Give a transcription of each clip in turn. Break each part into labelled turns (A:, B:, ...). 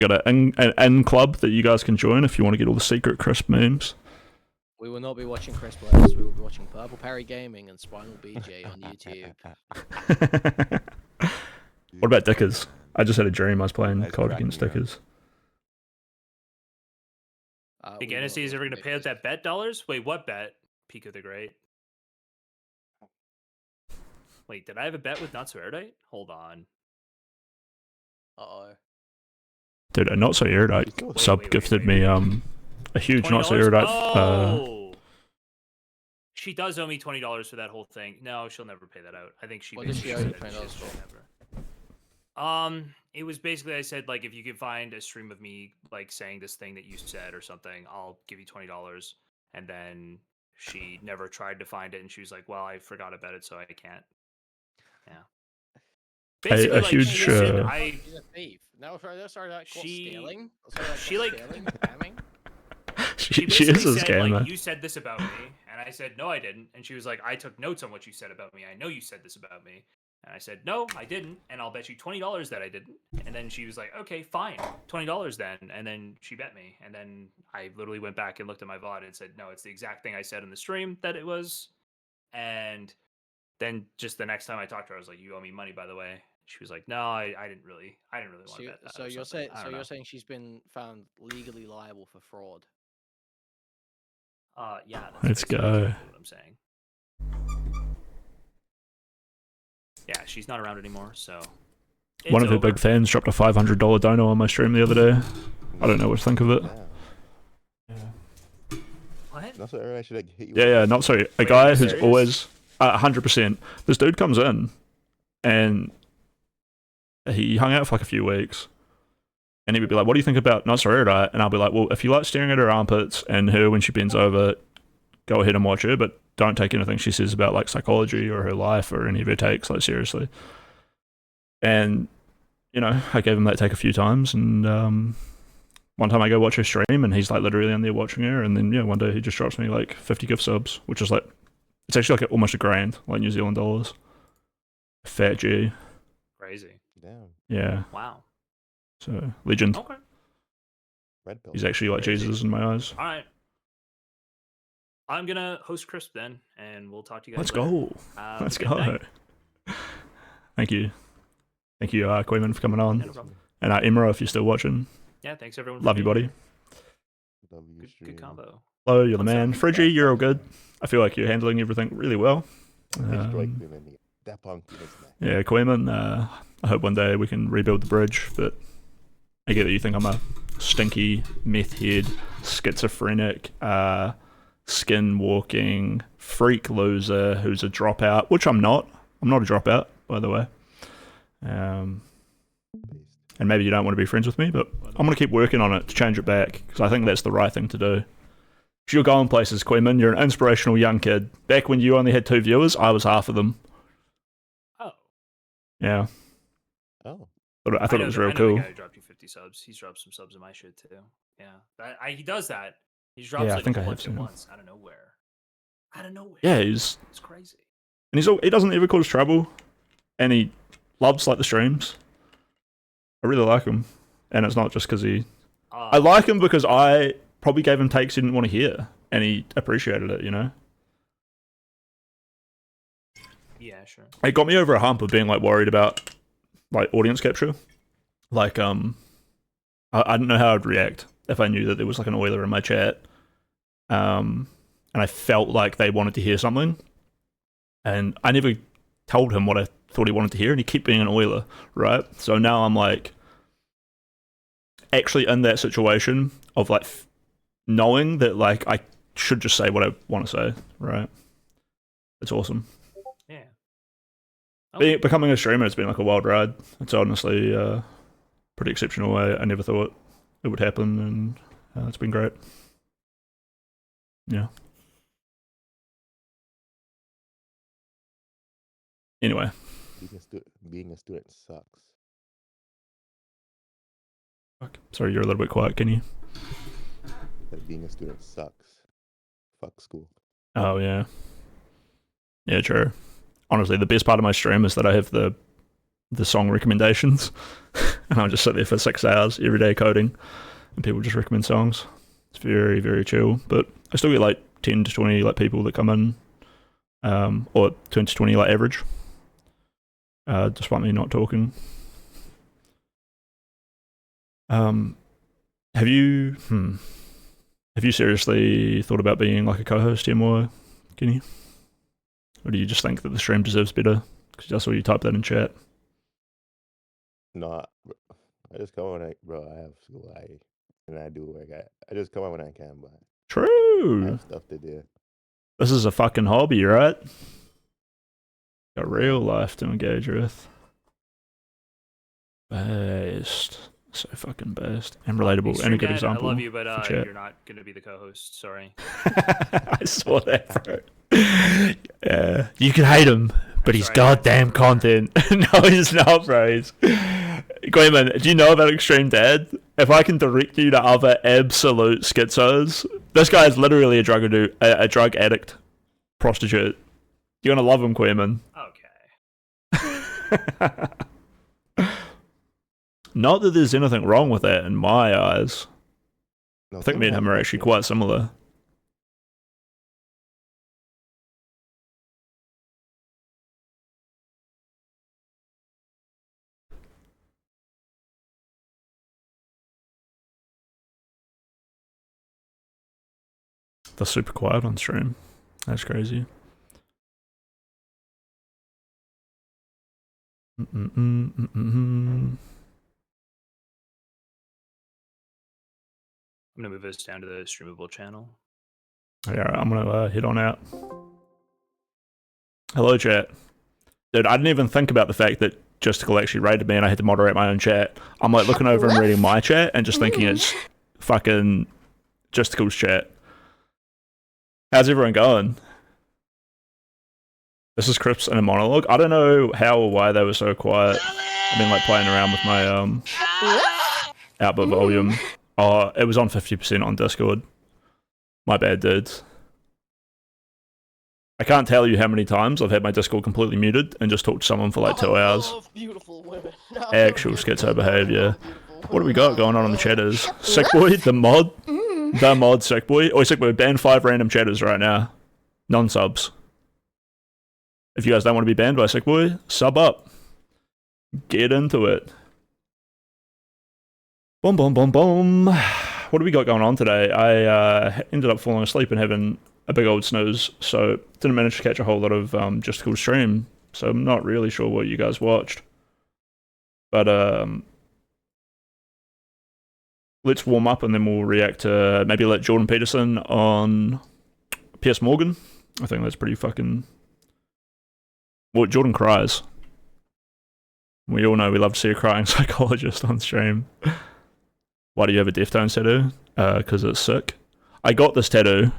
A: Got an in club that you guys can join if you want to get all the secret crisp memes.
B: We will not be watching Chris Bless. We will be watching Purple Parry Gaming and Spinal BJ on YouTube.
A: What about Dickers? I just had a dream I was playing
C: That's
A: COD
C: cracking
A: against
C: me up.
A: Dickers.
B: We
D: Think
B: will not
D: NSC
B: be
D: is ever
B: watching
D: going to pay out
B: Dickers.
D: that bet dollars? Wait, what bet? Pico the Great. Wait, did I have a bet with Not So Erudite? Hold on.
B: Uh-oh.
A: Dude, a not so erudite
C: Wait,
A: sub gifted me a huge not so
D: $20?
A: erudite.
D: Oh! She does owe me $20 for that whole thing. No, she'll never pay that out. I think she
B: What does she
D: basically
B: owe you
D: said that
B: $20
D: she'll
B: for?
D: never. It was basically I said like if you could find a stream of me like saying this thing that you said or something, I'll give you $20. And then she never tried to find it, and she was like, "Well, I forgot about it, so I can't." Yeah. Basically,
A: a
D: like,
A: huge,
D: she said,
B: She's a thief. No, sorry, that called
D: She-
B: stealing.
D: she, like-
B: stealing, spamming.
A: She is
D: basically
A: a
D: said,
A: scammer.
D: like, you said this about me, and I said no, I didn't. And she was like, I took notes on what you said about me. I know you said this about me. And I said no, I didn't, and I'll bet you $20 that I didn't. And then she was like, okay, fine, $20 then. And then she bet me. And then I literally went back and looked at my VOD and said, no, it's the exact thing I said in the stream that it was. And then just the next time I talked to her, I was like, you owe me money, by the way. She was like, no, I didn't really want to bet that.
B: So
D: or
B: you're
D: something.
B: saying
D: I don't know.
B: she's been found legally liable for fraud.
D: Yeah.
A: Let's
D: basically
A: go.
D: exactly what I'm saying. Yeah, she's not around anymore, so.
A: One of her
D: over.
A: big fans dropped a $500 dono on my stream the other day. I don't know what to think of it.
D: What?
C: Not so early, I should like hit you.
A: Yeah, not so. A
D: Wait,
A: guy
D: are you
A: who's
D: serious?
A: always 100%. This dude comes in, and he hung out for like a few weeks, and he would be like, "What do you think about Not So Erudite?" And I'll be like, "Well, if you like staring at her armpits and her when she bends over, go ahead and watch her, but don't take anything she says about like psychology or her life or any of her takes like seriously." And you know, I gave him that take a few times, and one time I go watch her stream, and he's like literally in there watching her, and then yeah, one day he just drops me like 50 gift subs, which is like, it's actually like almost $1,000, like New Zealand dollars. Fat G.
D: Crazy.
C: Damn.
A: Yeah.
D: Wow.
A: So legend.
D: Okay.
C: Red pill.
A: He's actually like
D: Crazy.
A: Jesus in my eyes.
D: All right. I'm gonna host Crisp then, and we'll talk to you guys.
A: Let's
D: later.
A: go.
D: Have a
A: Let's
D: good
A: go.
D: night.
A: Thank you. Thank you, Quayman, for coming
D: Yeah,
A: on.
D: no problem.
A: And Emra, if you're still watching.
D: Yeah, thanks everyone. for
A: Love you,
D: being
A: buddy.
D: here.
C: Love you,
D: Good
C: stream.
D: combo.
A: Hello, you're the
D: What's up?
A: man. Friggy, you're all good. I feel like you're handling everything really well.
C: Destroy Queen, nigga. That punk is that.
A: Yeah, Quayman, I hope one day we can rebuild the bridge, but I get that you think I'm a stinky, meth head, schizophrenic, skin walking, freak loser who's a dropout, which I'm not. I'm not a dropout, by the way. And maybe you don't want to be friends with me, but I'm going to keep working on it to change it back, because I think that's the right thing to do. 'Cause you're going places, Quayman. You're an inspirational young kid. Back when you only had 2 viewers, I was half of them.
D: Oh.
A: Yeah.
C: Oh.
A: But I thought it was real
D: I know
A: cool.
D: The guy who dropped you 50 subs. He's dropped some subs in my shit too. Yeah, he does that. He drops
A: Yeah, I
D: like
A: think
D: a
A: I have
D: bunch
A: seen
D: at
A: him.
D: once, out of nowhere. Out of nowhere.
A: Yeah,
D: It's crazy.
A: he doesn't ever cause trouble, and he loves like the streams. I really like him, and it's not just because he. I like him because I probably gave him takes he didn't want to hear, and he appreciated it. You know,
D: Yeah, sure.
A: it got me over a hump of being like worried about like audience capture. Like I didn't know how I'd react if I knew that there was like an oiler in my chat, and I felt like they wanted to hear something, and I never told him what I thought he wanted to hear, and he kept being an oiler, right? So now I'm like actually in that situation of like knowing that like I should just say what I want to say, right? It's awesome.
D: Yeah.
A: Becoming a streamer has been like a wild ride. It's honestly pretty exceptional. I never thought it would happen, and it's been great. Yeah. Anyway,
C: Being a student sucks.
A: sorry, you're a little bit quiet. Can you?
C: That being a student sucks. Fuck school.
A: Oh yeah. Yeah, true. Honestly, the best part of my stream is that I have the the song recommendations, and I'll just sit there for 6 hours every day coding, and people just recommend songs. It's very, very chill. But I still get like 10 to 20 like people that come in, or 10 to 20 like average, despite me not talking. Have you seriously thought about being like a co-host anymore, Kenny? Or do you just think that the stream deserves better? Because I saw you type that in chat.
C: No, I just come when I have school, and I do work. I just come on when I can, but I
A: True.
C: have stuff to do.
A: This is a fucking hobby, right? Got real life to engage with. Based. So fucking based. And relatable.
D: Extreme
A: And a good
D: Dad,
A: example.
D: I love you, but
A: for chat.
D: you're not going to be the co-host. Sorry.
A: I saw that, bro. Yeah. You can hate him, but he's
D: Sorry.
A: goddamn content. No, he's not, bro. Quayman, do you know about Extreme Dad? If I can direct you to other absolute schizos, this guy is literally a drug addict, prostitute. You're gonna love him, Quayman.
D: Okay.
A: Not that there's anything wrong with that in my eyes.
C: No,
A: I think me and him are actually quite similar. They're super quiet on stream. That's crazy.
D: I'm going to move this down to the streamable channel.
A: Yeah, I'm gonna head on out. Hello, chat. Dude, I didn't even think about the fact that Justical actually raided me and I had to moderate my own chat. I'm like looking over and reading my chat and just thinking it's fucking Justical's chat. How's everyone going? This is Crips in a monologue. I don't know how or why they were so quiet. I've been like playing around with my output volume. Oh, it was on 50% on Discord. My bad, dudes. I can't tell you how many times I've had my Discord completely muted and just talked to someone for like 2 hours.
B: Beautiful women.
A: Actual schizo behaviour. What do we got going on in the chatters? Sickboy, the mod, Sickboy. Oh, Sickboy, ban 5 random chatters right now. Non-subs. If you guys don't want to be banned by Sickboy, sub up. Get into it. Boom, boom, boom, boom. What do we got going on today? I ended up falling asleep and having a big old snooze, so didn't manage to catch a whole lot of Justical stream, so I'm not really sure what you guys watched. But let's warm up and then we'll react to maybe let Jordan Peterson on Piers Morgan. I think that's pretty fucking... Well, Jordan cries. We all know we love to see a crying psychologist on stream. Why do you have a Deftones tattoo? Because it's sick. I got this tattoo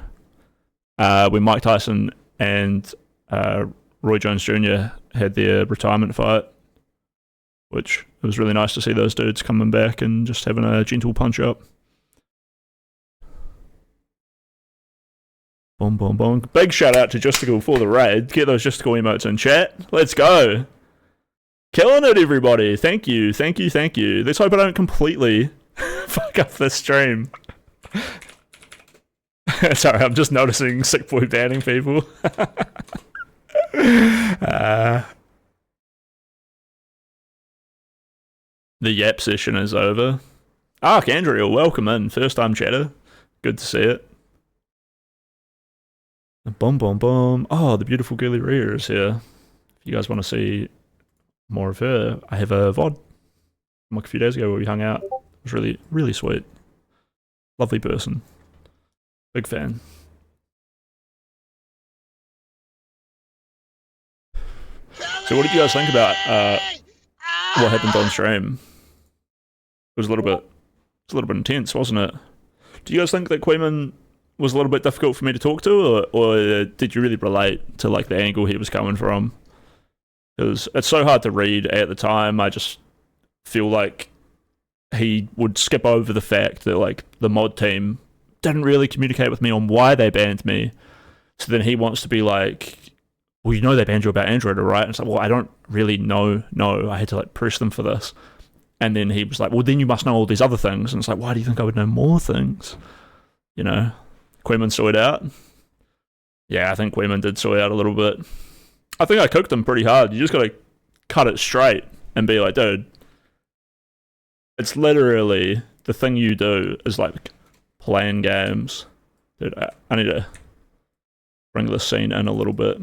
A: when Mike Tyson and Roy Jones Jr. had their retirement fight, which it was really nice to see those dudes coming back and just having a gentle punch up. Boom, boom, boom. Big shout out to Justical for the raid. Get those Justical emotes in chat. Let's go. Killing it, everybody. Thank you, thank you, thank you. Let's hope I don't completely fuck up this stream. Sorry, I'm just noticing Sickboy banning people. The Yap session is over. Archandriel, welcome in. First time chatter. Good to see it. Boom, boom, boom. Oh, the beautiful girly Rhea is here. If you guys want to see more of her, I have a VOD from like a few days ago where we hung out. It was really, really sweet. Lovely person. Big fan. So what did you guys think about what happened on stream? It was a little bit intense, wasn't it? Do you guys think that Quayman was a little bit difficult for me to talk to, or did you really relate to like the angle he was coming from? Because it's so hard to read at the time. I just feel like he would skip over the fact that like the mod team didn't really communicate with me on why they banned me. So then he wants to be like, well, you know they banned you about Android, right? And it's like, well, I don't really know. No, I had to like press them for this. And then he was like, well, then you must know all these other things. And it's like, why do you think I would know more things? You know, Queeman saw it out. Yeah, I think Queeman did saw it out a little bit. I think I cooked him pretty hard. You just got to cut it straight and be like, dude, it's literally the thing you do is like playing games. Dude, I need to bring this scene in a little bit.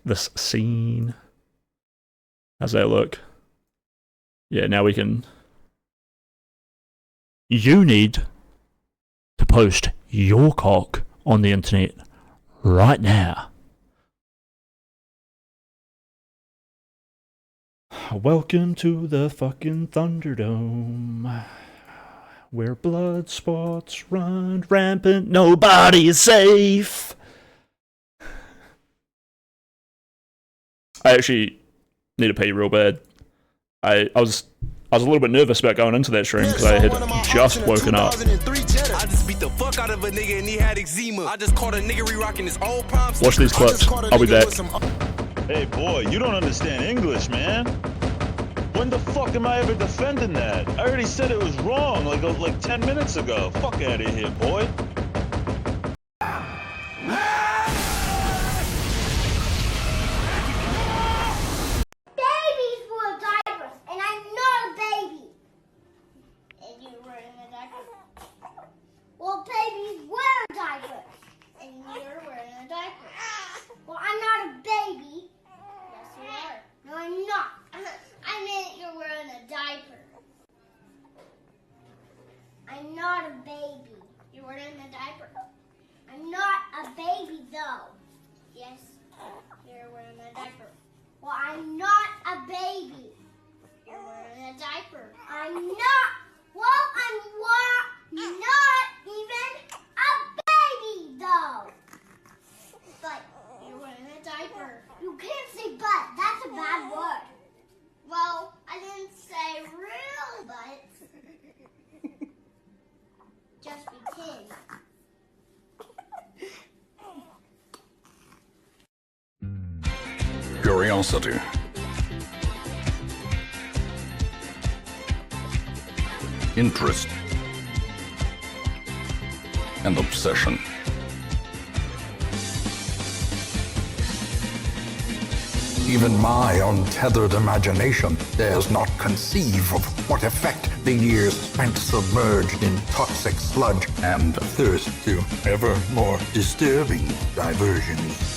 A: This scene. How's that look? Yeah, now we can. You need to post your cock on the internet right now. Welcome to the fucking Thunderdome, where blood spots run rampant. Nobody is safe. I actually need to pee real bad. I was a little bit nervous about going into that stream because I had just woken up.
E: I just beat the fuck out of a nigga and he had eczema. I just caught a nigga re-rocking his old prime.
A: Watch these clips. I'll be back.
F: Hey boy, you don't understand English, man. When the fuck am I ever defending that? I already said it was wrong like 10 minutes ago. Fuck out of here, boy.
G: Babies wear diapers, and I'm not a baby. And you're wearing a diaper. Well, babies wear diapers, and you're wearing a diaper. Well, I'm not a baby. Yes, you are. No, I'm not. I meant you're wearing a diaper. I'm not a baby. You're wearing a diaper. I'm not a baby, though. Yes, you're wearing a diaper. Well, I'm not a baby. You're wearing a diaper. I'm not. Well, I'm not even a baby, though. But you're wearing a diaper. You can't say but. That's a bad word. Well, I didn't say real but. Just pretend.
H: Curiosity. Interest. And obsession. Even my untethered imagination dares not conceive of what effect the years spent submerged in toxic sludge and thirst to ever more disturbing diversions.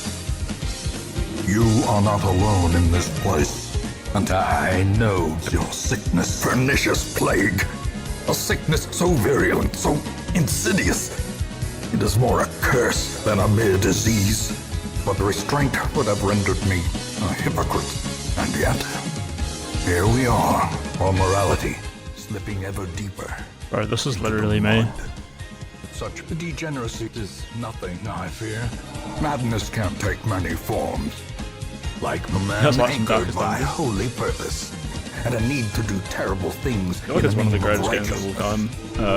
H: You are not alone in this place, and I know your sickness, pernicious plague. A sickness so virulent, so insidious. It is more a curse than a mere disease, but restraint would have rendered me a hypocrite. And yet, here we are, our morality slipping ever deeper.
A: Bro, this is literally me.
H: Such degeneracy is nothing, I fear. Madness can take many forms. Like a man
A: That's like some
H: anchored
A: Darkest
H: by
A: Dungeon.
H: holy purpose, and a need to do terrible things.
A: I feel like it's one of the greatest games of all time,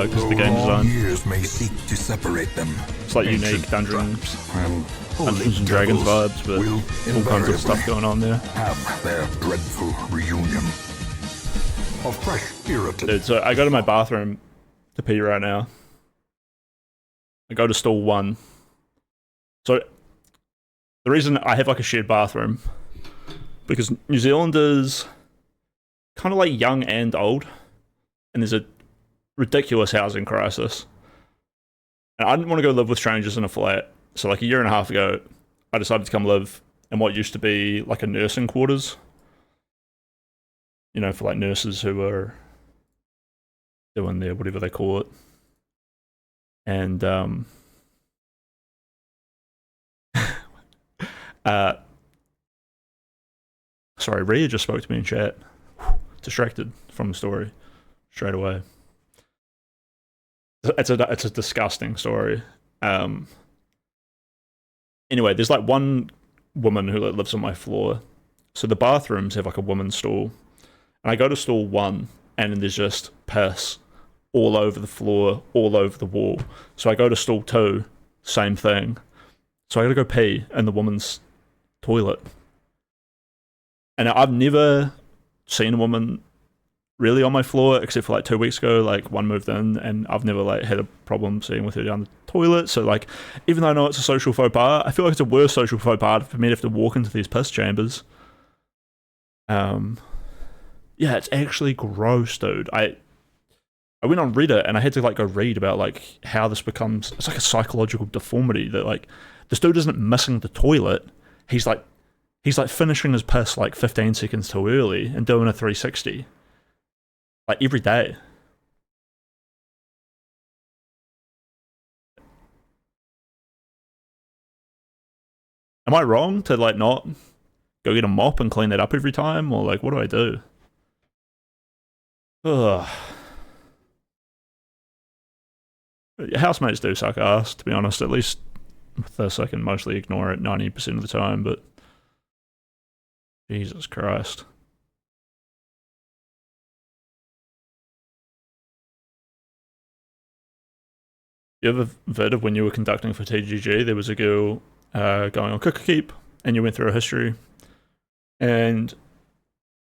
A: because the game
H: Long
A: design.
H: years may seek to separate them.
A: It's like unique
H: Ancient
A: Dungeons,
H: traps and holy
A: Dungeons and Dragons
H: devils
A: vibes, but
H: will
A: all kinds of stuff
H: invariably
A: going on there.
H: have their dreadful reunion. A fresh spirited
A: Dude, so I go to my bathroom to pee right now. I go to stall 1. So the reason I have like a shared bathroom, because New Zealand is kind of like young and old, and there's a ridiculous housing crisis. And I didn't want to go live with strangers in a flat, so like a year and a half ago, I decided to come live in what used to be like a nursing quarters. You know, for like nurses who are doing their whatever they call it. And sorry, Rhea just spoke to me in chat. Distracted from the story straight away. It's a disgusting story. Anyway, there's like one woman who like lives on my floor. So the bathrooms have like a woman's stall. And I go to stall 1 and there's just piss all over the floor, all over the wall. So I go to stall 2 same thing. So I gotta go pee in the woman's toilet. And I've never seen a woman really on my floor except for like 2 weeks ago. Like, one moved in, and I've never like had a problem seeing with her down the toilet. So like, even though I know it's a social faux pas, I feel like it's a worse social faux pas for me to have to walk into these piss chambers. Yeah, it's actually gross, dude. I went on Reddit and I had to like go read about like how this becomes, it's like a psychological deformity that like this dude isn't missing the toilet. He's like finishing his piss like 15 seconds too early and doing a 360. Like every day. Am I wrong to like not go get a mop and clean that up every time? Or like, what do I do? Ugh. Housemates do suck ass, to be honest. At least with this, I can mostly ignore it 90% of the time, but Jesus Christ. You ever vid of when you were conducting for TGG, there was a girl going on Cooker Keep, and you went through her history, and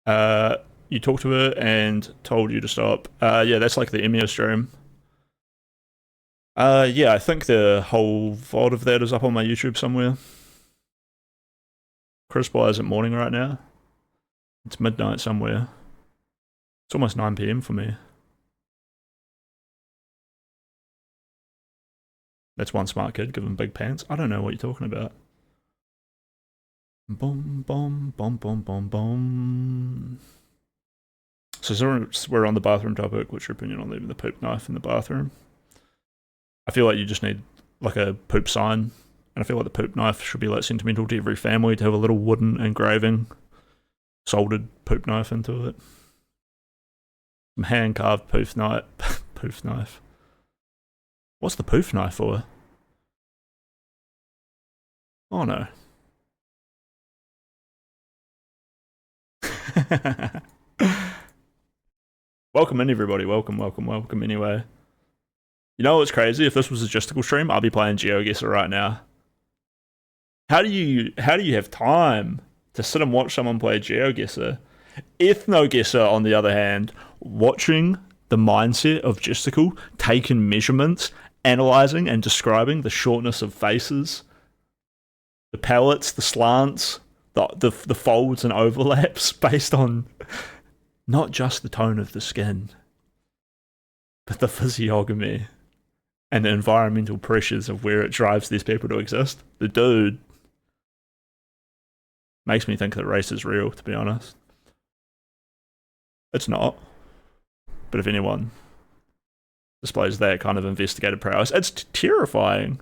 A: you talked to her and told you to stop. Yeah, that's like the Emio stream. Yeah, I think the whole VOD of that is up on my YouTube somewhere. Chris Bly isn't morning right now. It's midnight somewhere. It's almost 9 PM for me. That's one smart kid giving big pants. I don't know what you're talking about. Boom, boom, boom, boom, boom, boom. So we're on the bathroom topic. What's your opinion on leaving the poop knife in the bathroom? I feel like you just need like a poop sign, and I feel like the poop knife should be like sentimental to every family to have a little wooden engraving, soldered poop knife into it. Some hand carved poof knife. Poof knife. What's the poof knife for? Oh no. Welcome in, everybody. Welcome, welcome, welcome anyway. You know what's crazy? If this was a Gisticle stream, I'll be playing GeoGuessr right now. How do you have time to sit and watch someone play GeoGuessr? EthnoGuessr, on the other hand, watching the mindset of Gisticle, taking measurements, analysing and describing the shortness of faces, the palettes, the slants, the folds and overlaps based on not just the tone of the skin, but the physiognomy and the environmental pressures of where it drives these people to exist. The dude makes me think that race is real, to be honest. It's not. But if anyone displays that kind of investigative prowess, it's terrifying.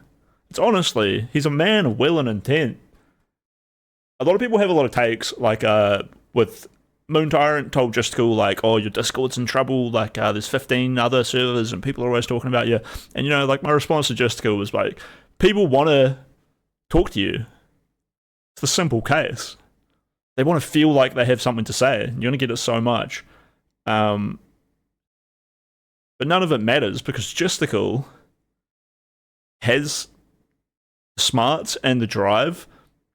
A: It's honestly, he's a man of will and intent. A lot of people have a lot of takes, like with Moon Tyrant told Gisticle, like, oh, your Discord's in trouble, like, there's 15 other servers and people are always talking about you. And, you know, like, my response to Gisticle was like, people want to talk to you. It's the simple case. They want to feel like they have something to say. You're going to get it so much. But none of it matters because Gisticle has the smarts and the drive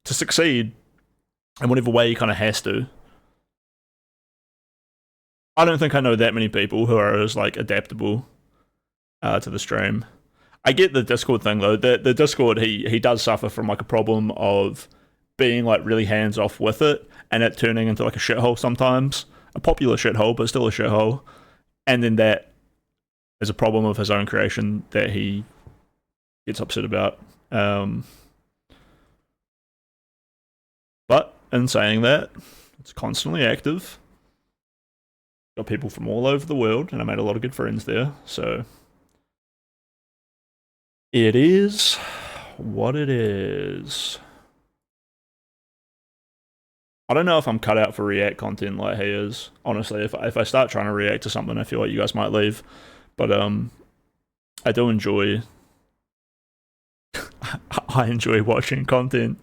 A: to succeed in whatever way he kind of has to. I don't think I know that many people who are as like adaptable to the stream. I get the Discord thing though. The Discord, he does suffer from like a problem of being like really hands off with it and it turning into like a shithole sometimes. A popular shithole, but still a shithole. And then that is a problem of his own creation that he gets upset about. But in saying that, it's constantly active. Got people from all over the world, and I made a lot of good friends there, so it is what it is. I don't know if I'm cut out for React content like he is. Honestly, if I start trying to react to something, I feel like you guys might leave. But I do enjoy I enjoy watching content.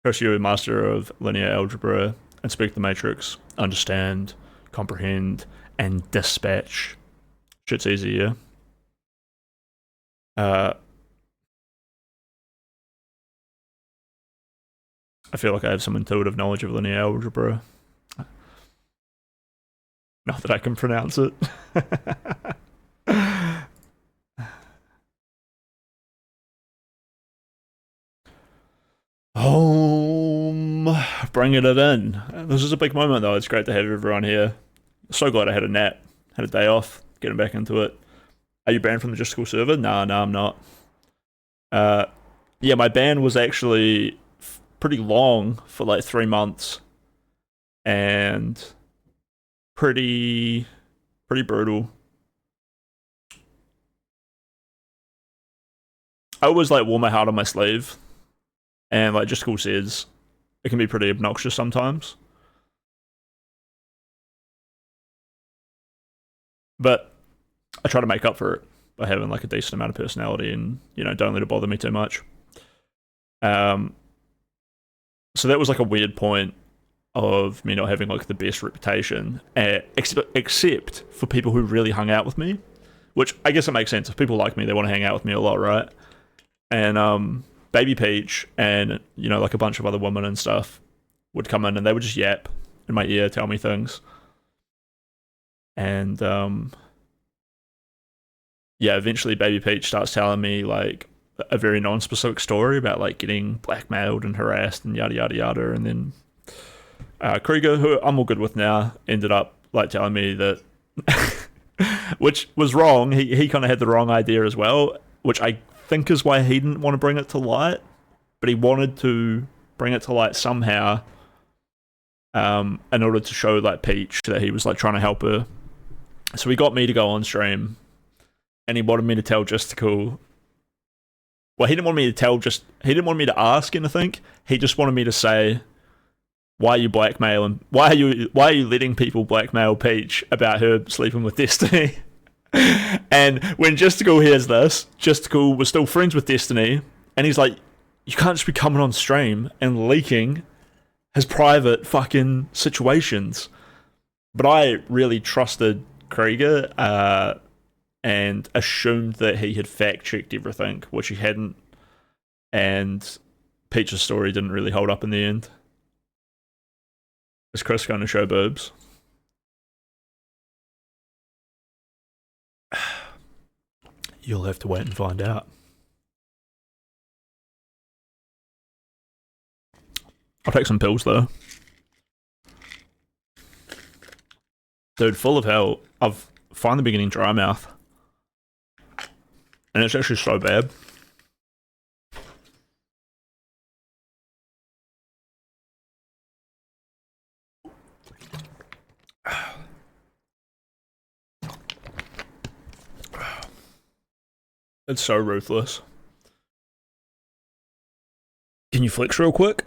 A: Chris Yu, master of linear algebra, inspect the matrix, understand, comprehend, and dispatch. Shit's easy, yeah? I feel like I have some intuitive knowledge of linear algebra. Not that I can pronounce it. Home, bringing it in. This is a big moment though. It's great to have everyone here. So glad I had a nap, had a day off, getting back into it. Are you banned from the Just Cool server? Nah, I'm not. Yeah, my ban was actually pretty long for like 3 months, and pretty brutal. I always like wore my heart on my sleeve, and like Just Cool says, it can be pretty obnoxious sometimes. But I try to make up for it by having like a decent amount of personality and, you know, don't let it bother me too much. So that was like a weird point of me not having like the best reputation, except for people who really hung out with me, which I guess it makes sense. If people like me, they want to hang out with me a lot, right? And Baby Peach and, you know, like a bunch of other women and stuff would come in and they would just yap in my ear, tell me things. And yeah, eventually Baby Peach starts telling me like a very non-specific story about like getting blackmailed and harassed and yada yada yada, and then Krieger, who I'm all good with now, ended up like telling me that which was wrong. He kind of had the wrong idea as well, which I think is why he didn't want to bring it to light, but he wanted to bring it to light somehow in order to show like Peach that he was like trying to help her. So he got me to go on stream, and he wanted me to tell Justical. Well, he didn't want me to tell he didn't want me to ask anything. He just wanted me to say, why are you blackmailing? Why are you letting people blackmail Peach about her sleeping with Destiny? And when Justical hears this, Justical was still friends with Destiny, and he's like, you can't just be coming on stream and leaking his private fucking situations. But I really trusted Krieger, and assumed that he had fact-checked everything, which he hadn't, and Peach's story didn't really hold up in the end. Is Chris going to show boobs? You'll have to wait and find out. I'll take some pills though. Dude, full of hell. I've finally been getting dry mouth. And it's actually so bad. It's so ruthless. Can you flex real quick?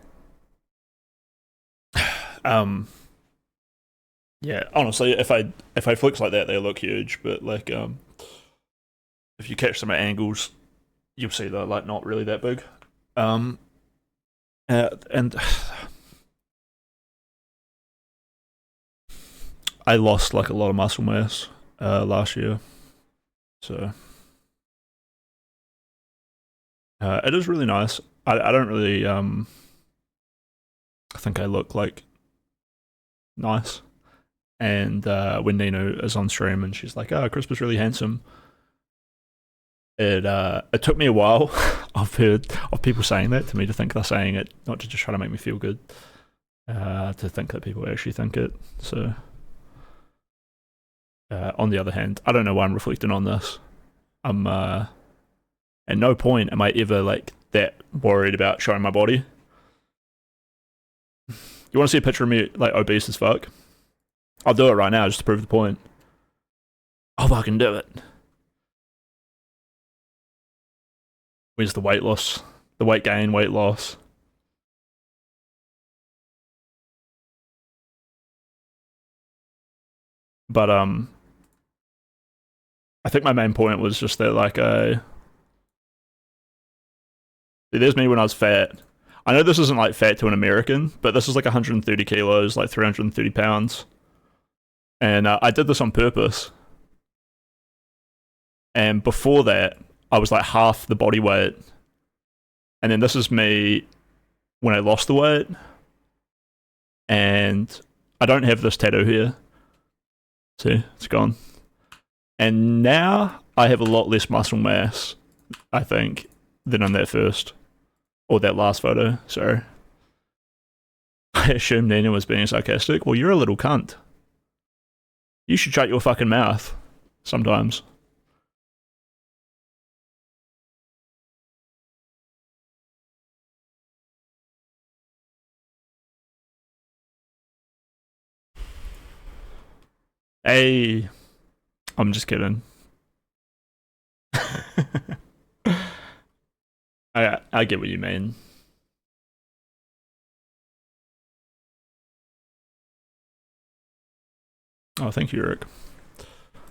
A: Yeah, honestly, if I flex like that, they look huge, but like if you catch some angles, you'll see they're like not really that big. And I lost like a lot of muscle mass last year, so it is really nice. I don't really I think I look like nice. And when Nino is on stream and she's like, "Oh, Crisp is really handsome," it took me a while. I've heard of people saying that to me, to think they're saying it not to just try to make me feel good, to think that people actually think it. So on the other hand, I don't know why I'm reflecting on this. I'm at no point am I ever like that worried about showing my body. You want to see a picture of me like obese as fuck? I'll do it right now just to prove the point. I'll fucking do it. Where's the weight loss? The weight gain, weight loss. But I think my main point was just that like there's me when I was fat. I know this isn't like fat to an American, but this is like 130 kilos, like 330 pounds. And I did this on purpose. And before that, I was like half the body weight. And then this is me when I lost the weight. And I don't have this tattoo here. See, it's gone. And now I have a lot less muscle mass, I think, than on that first. Or that last photo, sorry. I assumed Nina was being sarcastic. Well, you're a little cunt. You should shut your fucking mouth sometimes. Hey, I'm just kidding. I get what you mean. Oh, thank you, Eric.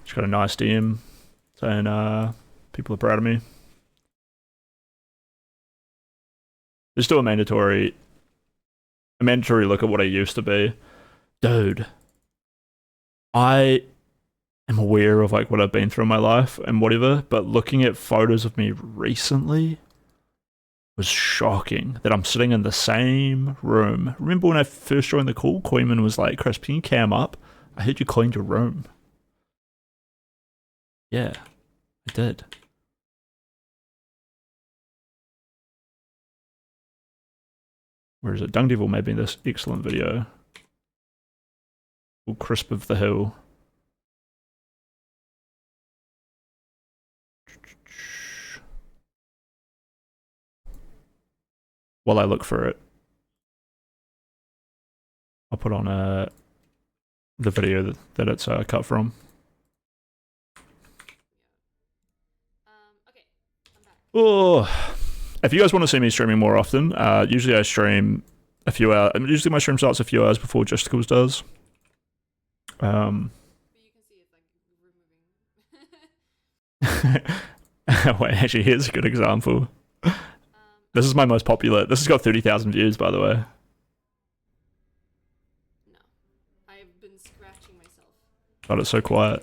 A: Just got a nice DM saying people are proud of me. Just do a mandatory look at what I used to be. Dude, I am aware of like what I've been through in my life and whatever, but looking at photos of me recently was shocking that I'm sitting in the same room. Remember when I first joined the call, Koeman was like, Chris, can you cam up? I heard you cleaned your room. Yeah, I did. Where is it? Dung Devil made me this excellent video. Called Crisp of the Hill. While I look for it, I'll put on the video that it's cut from.
I: Okay, I'm back.
A: Oh, if you guys want to see me streaming more often, usually I stream a few hours. Usually my stream starts a few hours before Justicles does.
I: But you can see it's like removing.
A: Wait, actually, here's a good example. This is my most popular. This has got 30,000 views, by the way.
I: No, I've been scratching myself.
A: God, it's so quiet.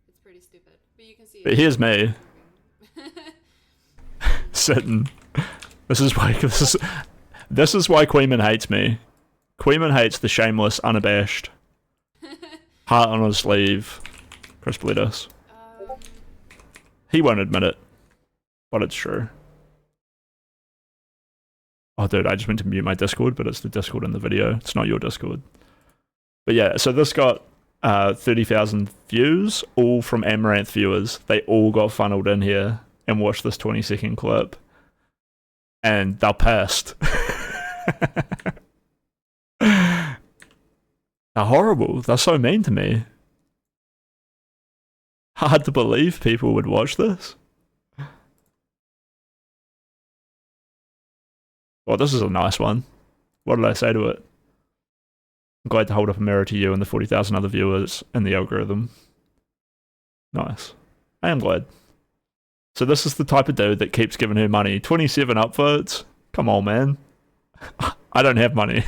I: It's pretty stupid, but you can see.
A: But here's me sitting. This is why Queeman hates me. Queeman hates the shameless, unabashed, heart on his sleeve, Chris Bledas. He won't admit it, but it's true. Oh, dude, I just went to mute my Discord, but it's the Discord in the video. It's not your Discord. But yeah, so this got 30,000 views, all from Amaranth viewers. They all got funneled in here and watched this 20-second clip. And they're pissed. They're horrible. They're so mean to me. Hard to believe people would watch this. Well, this is a nice one. What did I say to it? I'm glad to hold up a mirror to you and the 40,000 other viewers in the algorithm. Nice. I am glad. So this is the type of dude that keeps giving her money. 27 upvotes? Come on, man. I don't have money.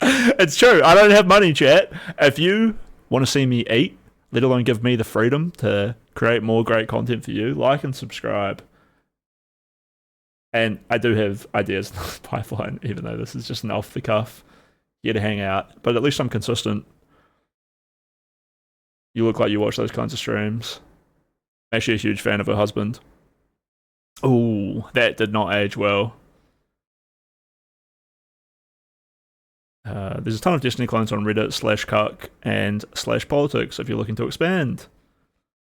A: It's true. I don't have money, chat. If you want to see me eat, let alone give me the freedom to create more great content for you, like and subscribe. And I do have ideas in the pipeline, even though this is just an off-the-cuff here to hang out. But at least I'm consistent. You look like you watch those kinds of streams. I'm actually a huge fan of her husband. Ooh, that did not age well. There's a ton of Destiny clones on Reddit, /cuck, and /politics if you're looking to expand.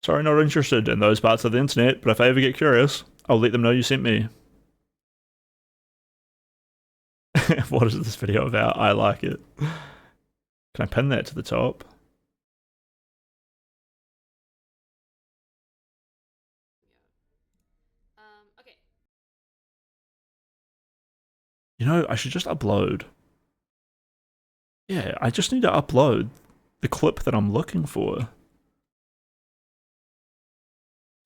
A: Sorry, not interested in those parts of the internet, but if I ever get curious, I'll let them know you sent me. What is this video about? I like it. Can I pin that to the top?
I: Okay.
A: You know, I should just upload. Yeah, I just need to upload the clip that I'm looking for.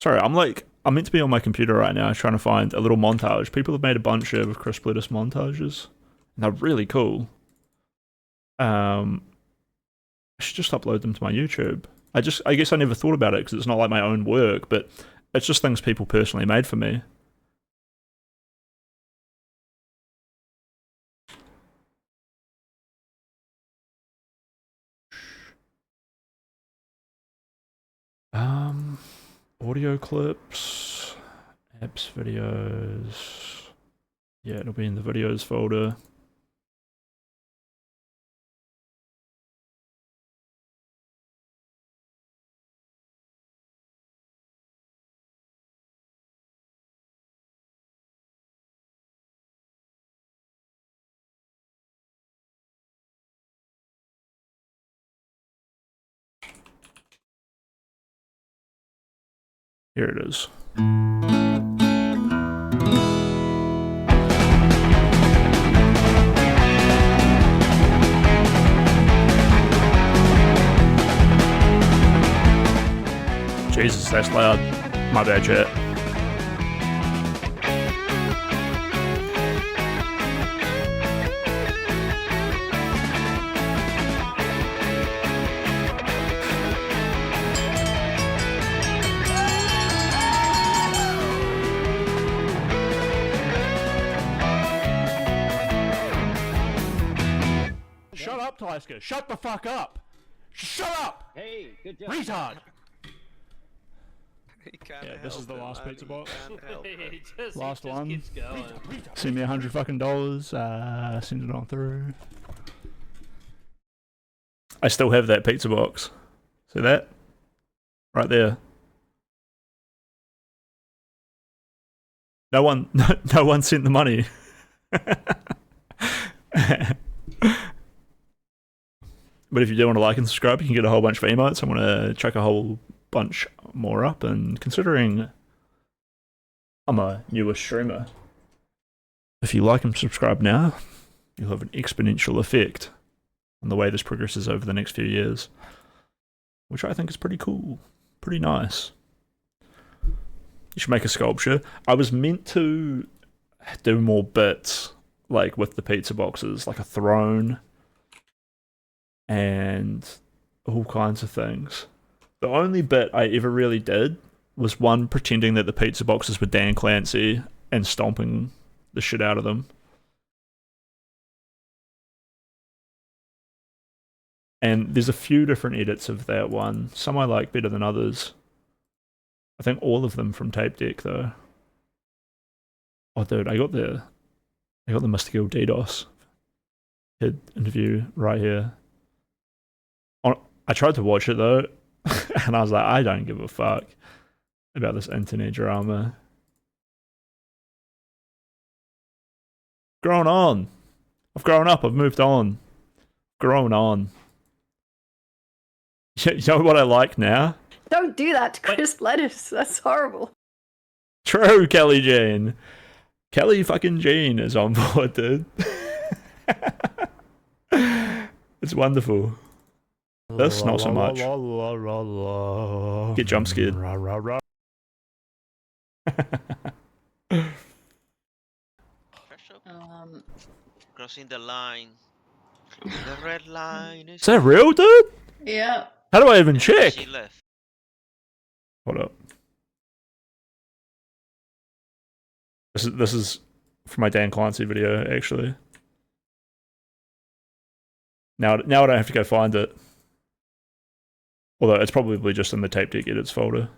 A: Sorry, I'm meant to be on my computer right now trying to find a little montage. People have made a bunch of Chris Bledas montages. And they're really cool. I should just upload them to my YouTube. I guess I never thought about it because it's not like my own work, but It's just things people personally made for me. Audio clips, apps, videos. Yeah, it'll be in the videos folder. Here it is. Jesus, that's loud. My bad, chat. Shut up, Tysker. Shut the fuck up. Shut up.
J: Hey, good job.
A: Retard.
E: He can't
A: Yeah, this is the
E: help it,
A: last
E: man.
A: pizza box.
E: He can't help it.
A: Last one.
B: Keeps going.
A: Send me $100 fucking dollars. Send it on through. I still have that pizza box. See that? Right there. No one sent the money. But if you do want to like and subscribe, you can get a whole bunch of emotes. I'm going to chuck a whole bunch more up, and considering I'm a newer streamer, if you like and subscribe now, you'll have an exponential effect on the way this progresses over the next few years, which I think is pretty cool, pretty nice. You should make a sculpture. I was meant to do more bits, like with the pizza boxes, like a throne and all kinds of things. The only bit I ever really did was one pretending that the pizza boxes were Dan Clancy and stomping the shit out of them. And there's a few different edits of that one. Some I like better than others. I think all of them from Tape Deck though. Oh dude, I got the Mr. Gill DDoS kid interview right here. I tried to watch it though, and I was like, I don't give a fuck about this internet drama. Grown on. I've grown up, I've moved on. Grown on. You know what I like now?
K: Don't do that to Chris Lettuce. That's horrible.
A: True, Kelly Jean. Kelly fucking Jean is on board, dude. It's wonderful. This, not so much. Get jump scared.
J: Crossing the line. The red line
A: Is that real, dude?
K: Yeah.
A: How do I even check?
J: She left.
A: Hold up. This is for my Dan Clancy video, actually. Now I don't have to go find it. Although it's probably just in the Tape Deck edits folder.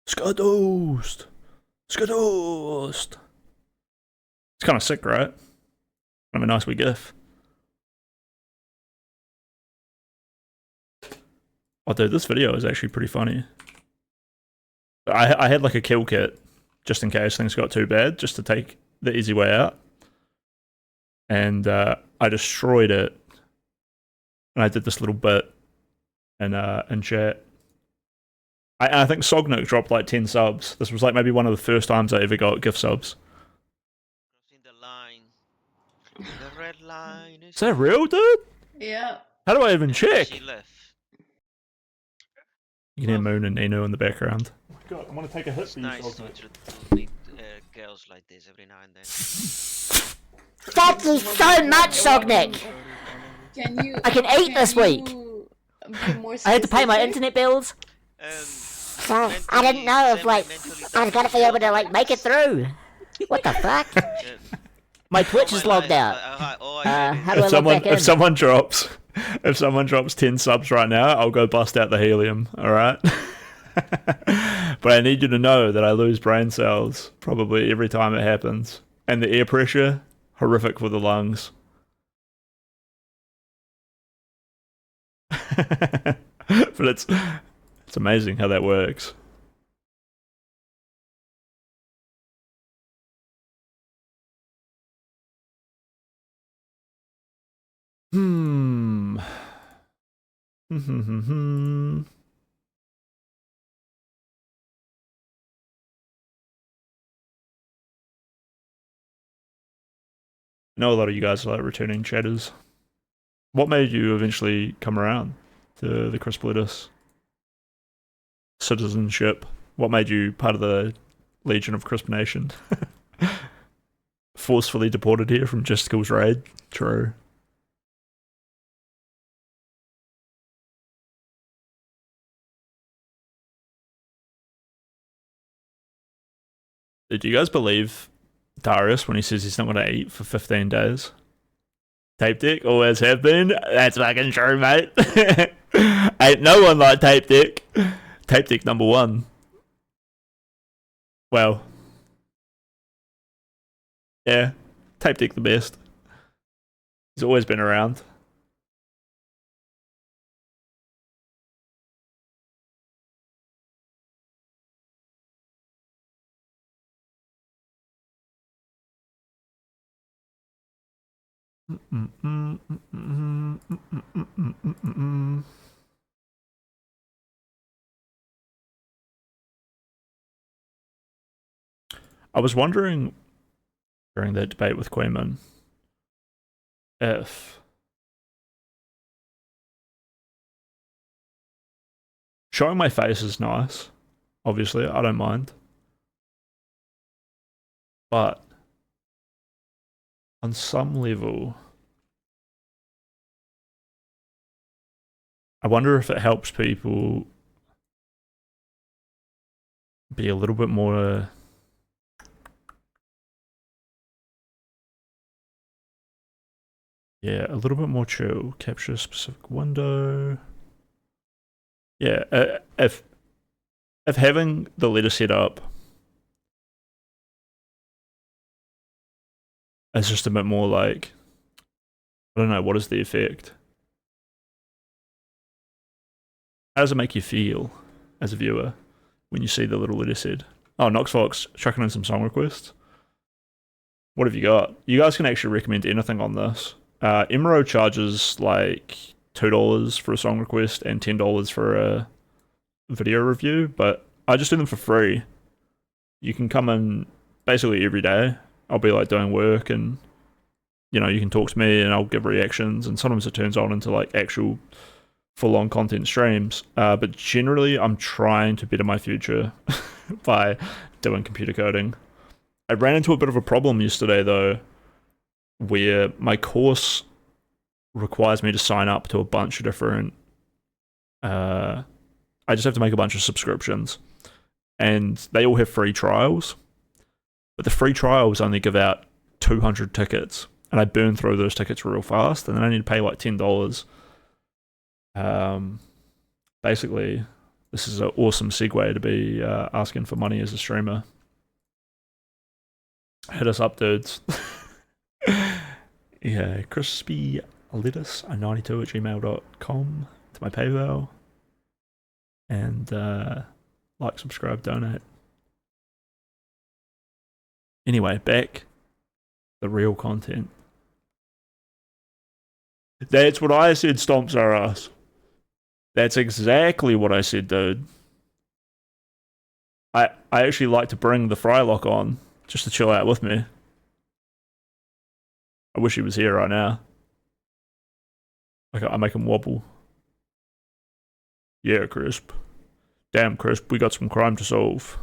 A: Skadoost! Skadoost! It's kind of sick, right? Kind of a nice wee gif. Oh dude, this video is actually pretty funny. I had like a kill kit, just in case things got too bad, just to take the easy way out. And I destroyed it. And I did this little bit in chat. I think Sognik dropped like 10 subs. This was like maybe one of the first times I ever got gift subs.
J: Crossing the line. The red line
A: Is that real, dude?
K: Yeah.
A: How do I even check?
J: She left.
A: You can hear Moon and Inu in the background. Oh my god, I'm gonna take a hit
J: It's
A: for you,
J: nice
A: Sognik.
J: to meet girls like this every now and then.
L: Thank you so much, Sognick.
K: Can you?
L: I can eat this week.
K: you be more
L: I had to pay my
K: specific?
L: internet bills. So I didn't know if like I was gonna be able to like make it through. What the fuck? My Twitch is logged out. How do I log back in?
A: If someone drops 10 subs right now, I'll go bust out the helium. All right. But I need you to know that I lose brain cells probably every time it happens, and the air pressure horrific for the lungs. But it's amazing how that works. Hmm. I know a lot of you guys are like returning chatters. What made you eventually come around to the Chris Blitus citizenship? What made you part of the Legion of Crisp Nation? Forcefully deported here from Justicle's raid? True. Did you guys believe Darius when he says he's not going to eat for 15 days? Tape Deck always have been. That's fucking true, mate. Ain't no one like Tape Deck. Tape Deck number one. Well, yeah, Tape Deck the best. He's always been around. I was wondering during that debate with Quayman if showing my face is nice. Obviously, I don't mind. But on some level, I wonder if it helps people be a little bit more a little bit more chill. Capture a specific window. Yeah, if having the letter set up is just a bit more like, I don't know, what is the effect? How does it make you feel as a viewer when you see the little letter said? Oh, Nox Fox chucking in some song requests. What have you got? You guys can actually recommend anything on this. Emerald charges like $2 for a song request and $10 for a video review, but I just do them for free. You can come in basically every day. I'll be like doing work, and you know, you can talk to me and I'll give reactions, and sometimes it turns on into like actual full-on content streams. But generally I'm trying to better my future by doing computer coding. I ran into a bit of a problem yesterday though, where my course requires me to sign up to a bunch of different I just have to make a bunch of subscriptions, and they all have free trials, but the free trials only give out 200 tickets, and I burn through those tickets real fast, and then I need to pay like $10. Basically, this is an awesome segue to be asking for money as a streamer. Hit us up, dudes. Yeah, crispy lettuce92@gmail.com to my PayPal, and like, subscribe, donate. Anyway, back the real content. That's what I said. Stomps our ass. That's exactly what I said, dude. I actually like to bring the Frylock on just to chill out with me. I wish he was here right now. I make him wobble. Yeah, Crisp. Damn, Crisp, we got some crime to solve.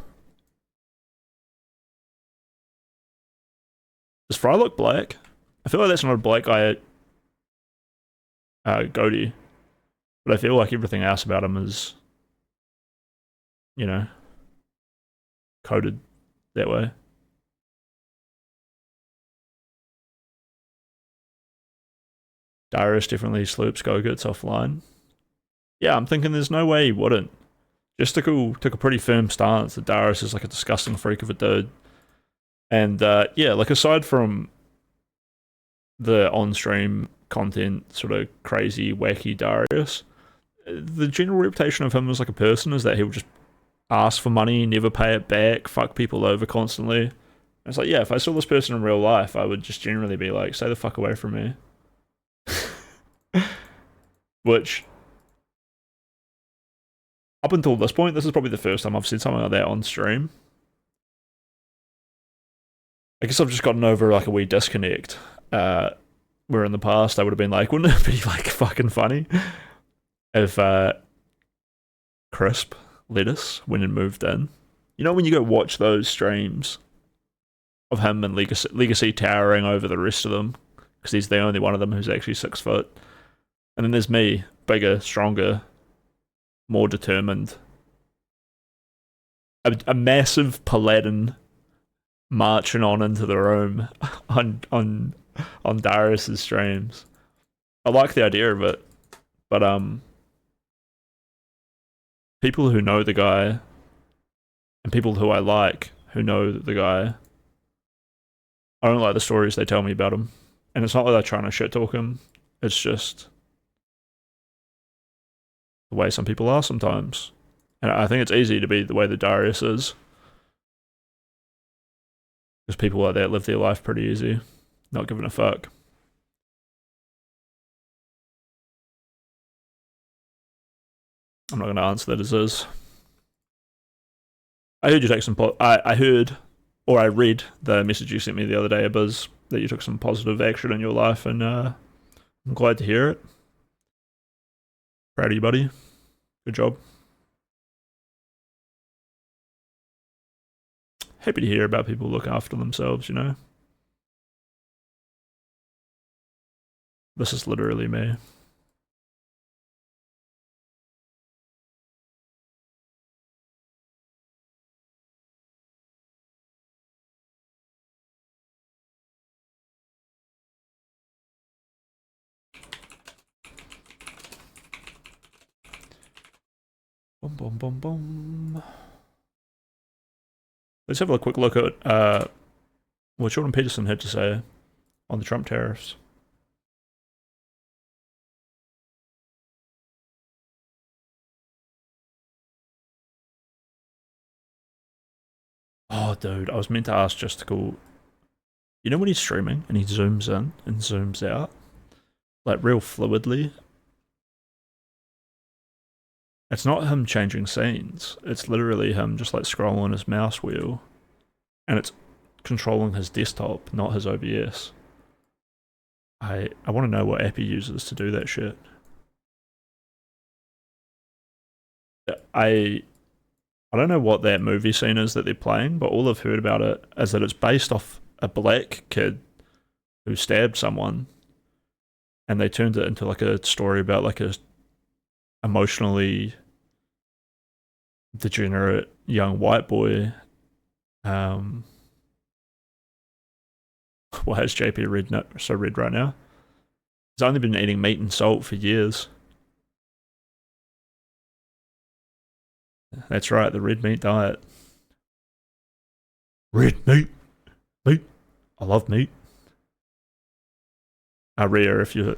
A: Does Fry look black? I feel like that's not a black guy goatee, but I feel like everything else about him is, you know, coded that way. Darius definitely sloops Gogurts offline. Yeah, I'm thinking there's no way he wouldn't. Justical took a pretty firm stance that Darius is like a disgusting freak of a dude. And yeah, like aside from the on-stream content, sort of crazy, wacky Darius, the general reputation of him as like a person is that he'll just ask for money, never pay it back, fuck people over constantly. And it's like, yeah, if I saw this person in real life, I would just generally be like, stay the fuck away from me. Which, up until this point, this is probably the first time I've said something like that on stream. I guess I've just gotten over like a wee disconnect. Where in the past I would have been like, wouldn't it be like fucking funny if Crisp Lettuce went and moved in? You know when you go watch those streams of him and Legacy towering over the rest of them, because he's the only one of them who's actually 6 foot. And then there's me, bigger, stronger, more determined. A massive Paladin marching on into the room on Darius's streams. I like the idea of it, but people who know the guy and people who I like who know the guy, I don't like the stories they tell me about him. And it's not like they're trying to shit talk him. It's just the way some people are sometimes. And I think it's easy to be the way that Darius is. Because people like that live their life pretty easy, not giving a fuck. I'm not going to answer that as is. I heard you take some... I heard, or I read the message you sent me the other day, Abiz, that you took some positive action in your life, and I'm glad to hear it. Proud of you, buddy. Good job. Happy to hear about people looking after themselves, you know. This is literally me. Boom, boom, boom, boom. Let's have a quick look at what Jordan Peterson had to say on the Trump tariffs. Oh, dude, I was meant to ask Justical. You know when he's streaming and he zooms in and zooms out? Like, real fluidly? It's not him changing scenes. It's literally him just like scrolling his mouse wheel. And it's controlling his desktop, not his OBS. I want to know what app he uses to do that shit. I don't know what that movie scene is that they're playing, but all I've heard about it is that it's based off a black kid who stabbed someone. And they turned it into like a story about like a emotionally degenerate young white boy. Why is JP so red right now? He's only been eating meat and salt for years. That's right, the red meat diet. Red meat. Meat. I love meat. Rhea, if you're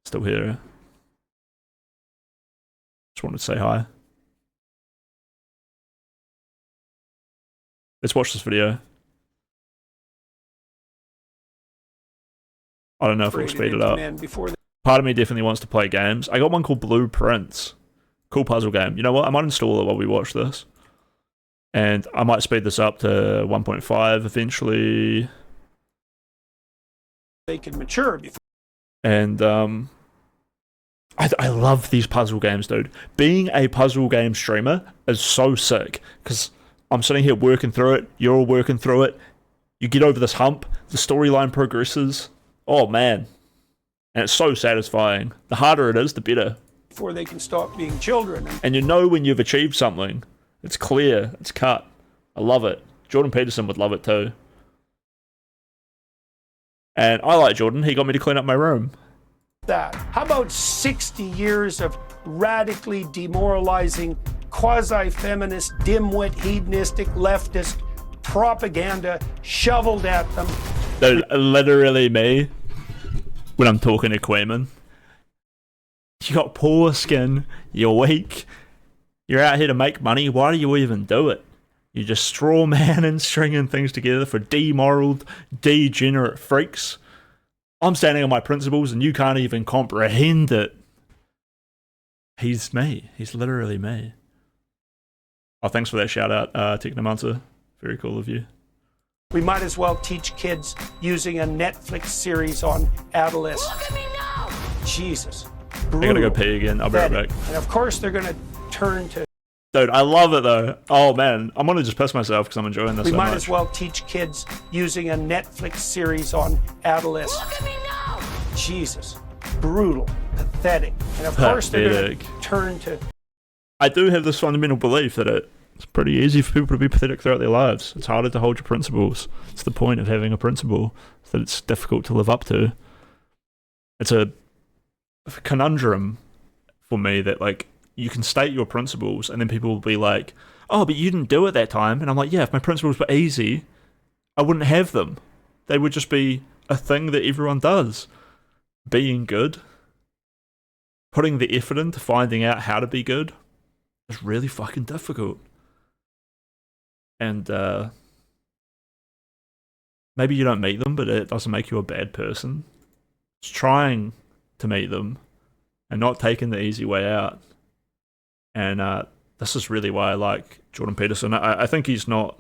A: still here. Just wanted to say hi. Let's watch this video. I don't know if we'll speed it up. Part of me definitely wants to play games. I got one called Blueprints. Cool puzzle game. You know what? I might install it while we watch this. And I might speed this up to 1.5 eventually.
M: They can mature before.
A: And I love these puzzle games, dude. Being a puzzle game streamer is so sick. Because I'm sitting here working through it. You're all working through it. You get over this hump. The storyline progresses. Oh man. And it's so satisfying. The harder it is, the better.
M: Before they can stop being children.
A: And you know when you've achieved something. It's clear. It's cut. I love it. Jordan Peterson would love it too. And I like Jordan. He got me to clean up my room.
M: That. How about 60 years of radically demoralizing, quasi-feminist, dimwit, hedonistic, leftist propaganda shoveled at them?
A: Dude, literally me, when I'm talking to Quayman. You got poor skin, you're weak, you're out here to make money, why do you even do it? You're just straw man and stringing things together for demoraled, degenerate freaks. I'm standing on my principles and you can't even comprehend it. He's me. He's literally me. Oh, thanks for that shout out, Technomancer. Very cool of you.
M: We might as well teach kids using a Netflix series on adolescence.
G: Look at me now!
M: Jesus.
A: I gotta go pee again. I'll be right back.
M: And of course they're gonna turn to...
A: Dude, I love it though. Oh man, I'm gonna just piss myself because I'm enjoying this
M: We
A: so
M: might
A: much.
M: as well teach kids using a Netflix series on adolescence.
G: Look at me now!
M: Jesus. Brutal. Pathetic. And of course they're gonna turn to...
A: I do have this fundamental belief that it's pretty easy for people to be pathetic throughout their lives. It's harder to hold your principles. It's the point of having a principle, that it's difficult to live up to. It's a conundrum for me that, like, you can state your principles and then people will be like, oh, but you didn't do it that time. And I'm like, yeah, if my principles were easy, I wouldn't have them. They would just be a thing that everyone does. Being good, putting the effort into finding out how to be good is really fucking difficult. And maybe you don't meet them, but it doesn't make you a bad person. It's trying to meet them and not taking the easy way out. And this is really why I like Jordan Peterson. I think he's not...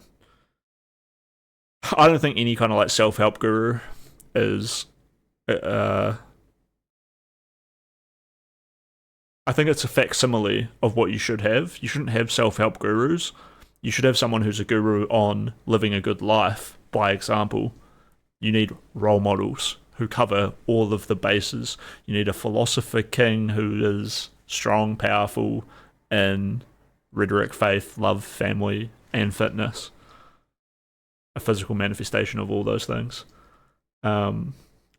A: I don't think any kind of like self-help guru is... I think it's a facsimile of what you should have. You shouldn't have self-help gurus. You should have someone who's a guru on living a good life, by example. You need role models who cover all of the bases. You need a philosopher king who is strong, powerful in rhetoric, faith, love, family, and fitness. A physical manifestation of all those things.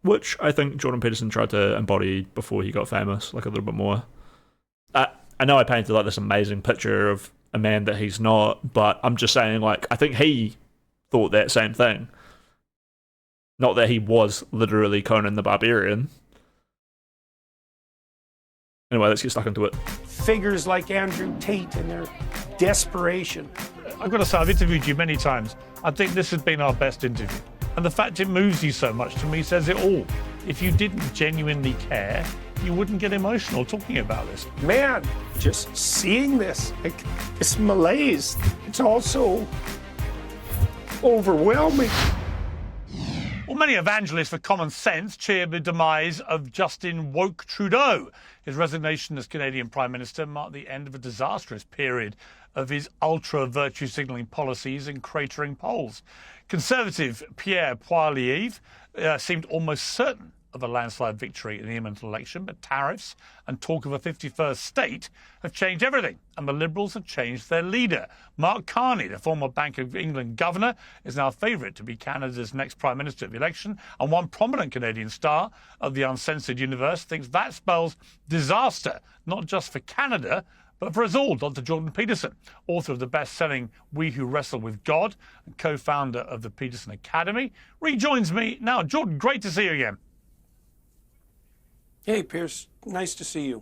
A: Which I think Jordan Peterson tried to embody before he got famous, like a little bit more. I know I painted like this amazing picture of a man that he's not, but I'm just saying, like, I think he thought that same thing. Not that he was literally Conan the Barbarian. Anyway, let's get stuck into it.
M: Figures like Andrew Tate and their desperation.
N: I've got to say, I've interviewed you many times. I think this has been our best interview. And the fact it moves you so much, to me, says it all. If you didn't genuinely care, you wouldn't get emotional talking about this.
M: Man, just seeing this, like, this malaise, it's also overwhelming.
N: Well, many evangelists for common sense cheer the demise of Justin Woke Trudeau. His resignation as Canadian Prime Minister marked the end of a disastrous period of his ultra-virtue signalling policies and cratering polls. Conservative Pierre Poilievre seemed almost certain of a landslide victory in the imminent election, but tariffs and talk of a 51st state have changed everything, and the Liberals have changed their leader. Mark Carney, the former Bank of England governor, is now a favourite to be Canada's next Prime Minister at the election, and one prominent Canadian star of the uncensored universe thinks that spells disaster, not just for Canada, but for us all. Dr. Jordan Peterson, author of the best-selling We Who Wrestle with God and co-founder of the Peterson Academy, rejoins me now. Jordan, great to see you again.
M: Hey, Pierce, nice to see you.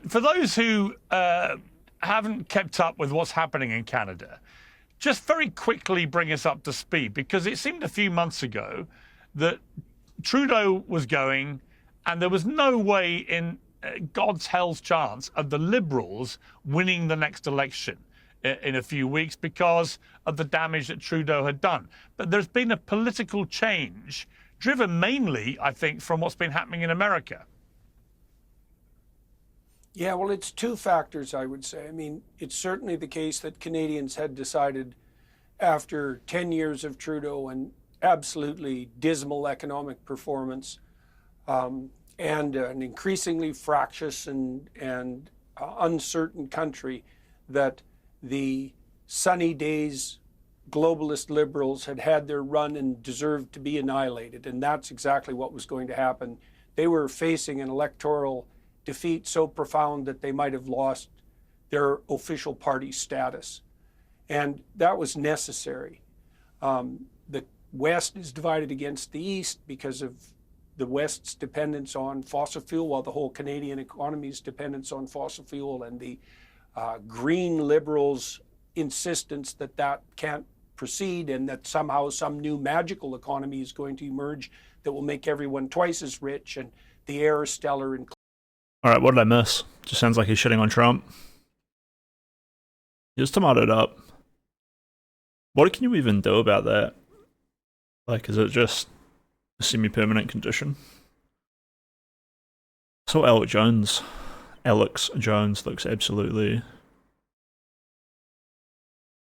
N: For those who haven't kept up with what's happening in Canada, just very quickly bring us up to speed, because it seemed a few months ago that Trudeau was going and there was no way in God's hell's chance of the Liberals winning the next election in a few weeks because of the damage that Trudeau had done. But there's been a political change driven mainly, I think, from what's been happening in America.
M: Yeah, well, it's two factors, I would say. I mean, it's certainly the case that Canadians had decided after 10 years of Trudeau and absolutely dismal economic performance, and an increasingly fractious and uncertain country that the sunny days globalist liberals had their run and deserved to be annihilated. And that's exactly what was going to happen. They were facing an electoral defeat so profound that they might have lost their official party status. And that was necessary. The West is divided against the East because of the West's dependence on fossil fuel, while the whole Canadian economy's dependence on fossil fuel, and the green liberals' insistence that that can't proceed and that somehow some new magical economy is going to emerge that will make everyone twice as rich and the air is stellar and
A: All right, what did I miss? Just sounds like he's shitting on Trump. He just tomatoed up. What can you even do about that? Like, is it just a semi-permanent condition? So Alex Jones looks absolutely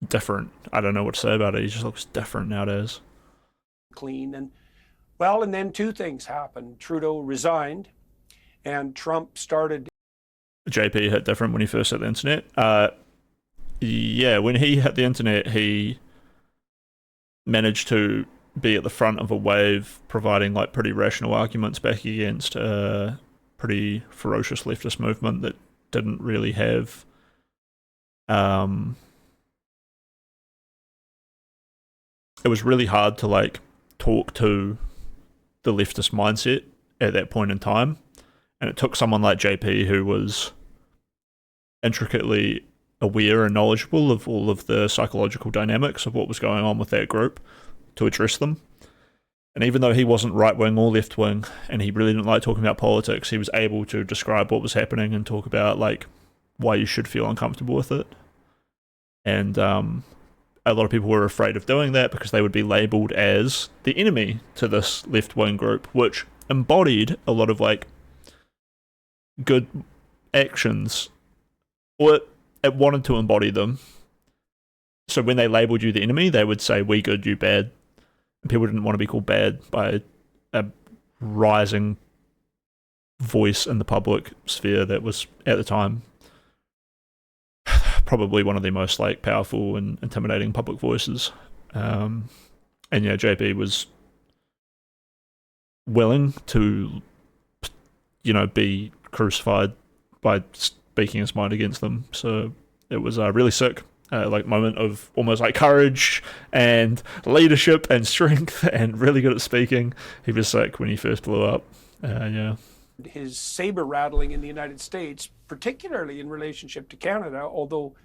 A: different. I don't know what to say about it. He just looks different nowadays.
M: clean. And then two things happened. Trudeau resigned and Trump started.
A: JP hit different when he first hit the internet. Yeah, when he hit the internet, he managed to be at the front of a wave, providing like pretty rational arguments back against a pretty ferocious leftist movement that didn't really have it was really hard to like talk to the leftist mindset at that point in time, and it took someone like JP who was intricately aware and knowledgeable of all of the psychological dynamics of what was going on with that group to address them. And even though he wasn't right-wing or left-wing, and he really didn't like talking about politics, he was able to describe what was happening and talk about like why you should feel uncomfortable with it. And a lot of people were afraid of doing that because they would be labelled as the enemy to this left-wing group, which embodied a lot of like good actions, or it wanted to embody them. So when they labelled you the enemy, they would say, we good, you bad. And people didn't want to be called bad by a rising voice in the public sphere that was, at the time, probably one of the most like powerful and intimidating public voices. And yeah, JP was willing to, be crucified by speaking his mind against them. So it was really sick. Like moment of almost like courage and leadership and strength and really good at speaking. He was sick when he first blew up. Yeah.
M: His saber rattling in the United States, particularly in relationship to Canada, although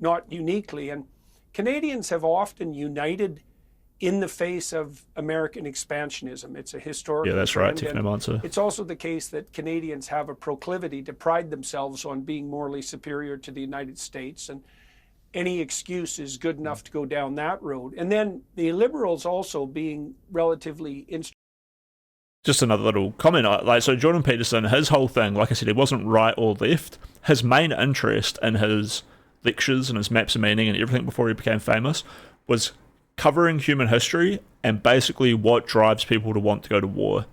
M: not uniquely. And Canadians have often united in the face of American expansionism. It's a historical
A: Yeah, that's right,
M: trend, and
A: Technomancer.
M: it's also the case that Canadians have a proclivity to pride themselves on being morally superior to the United States, and any excuse is good enough to go down that road. And then the Liberals also being relatively
A: Just another little comment. So Jordan Peterson, his whole thing, like I said, he wasn't right or left. His main interest in his lectures and his maps of meaning and everything before he became famous was covering human history and basically what drives people to want to go to war.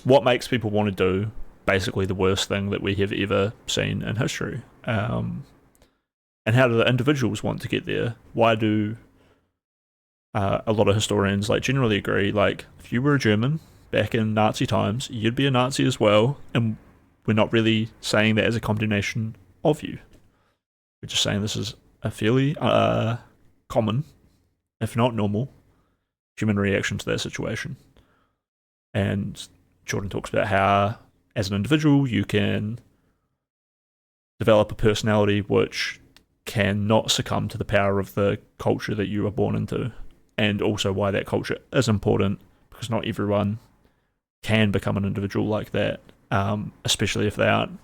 A: What makes people want to do basically the worst thing that we have ever seen in history. And how do the individuals want to get there? Why do a lot of historians generally agree, if you were a German back in Nazi times, you'd be a Nazi as well, and we're not really saying that as a condemnation of you. We're just saying this is a fairly common, if not normal, human reaction to that situation. And Jordan talks about how, as an individual, you can develop a personality which cannot succumb to the power of the culture that you were born into, and also why that culture is important, because not everyone can become an individual like that, especially if they aren't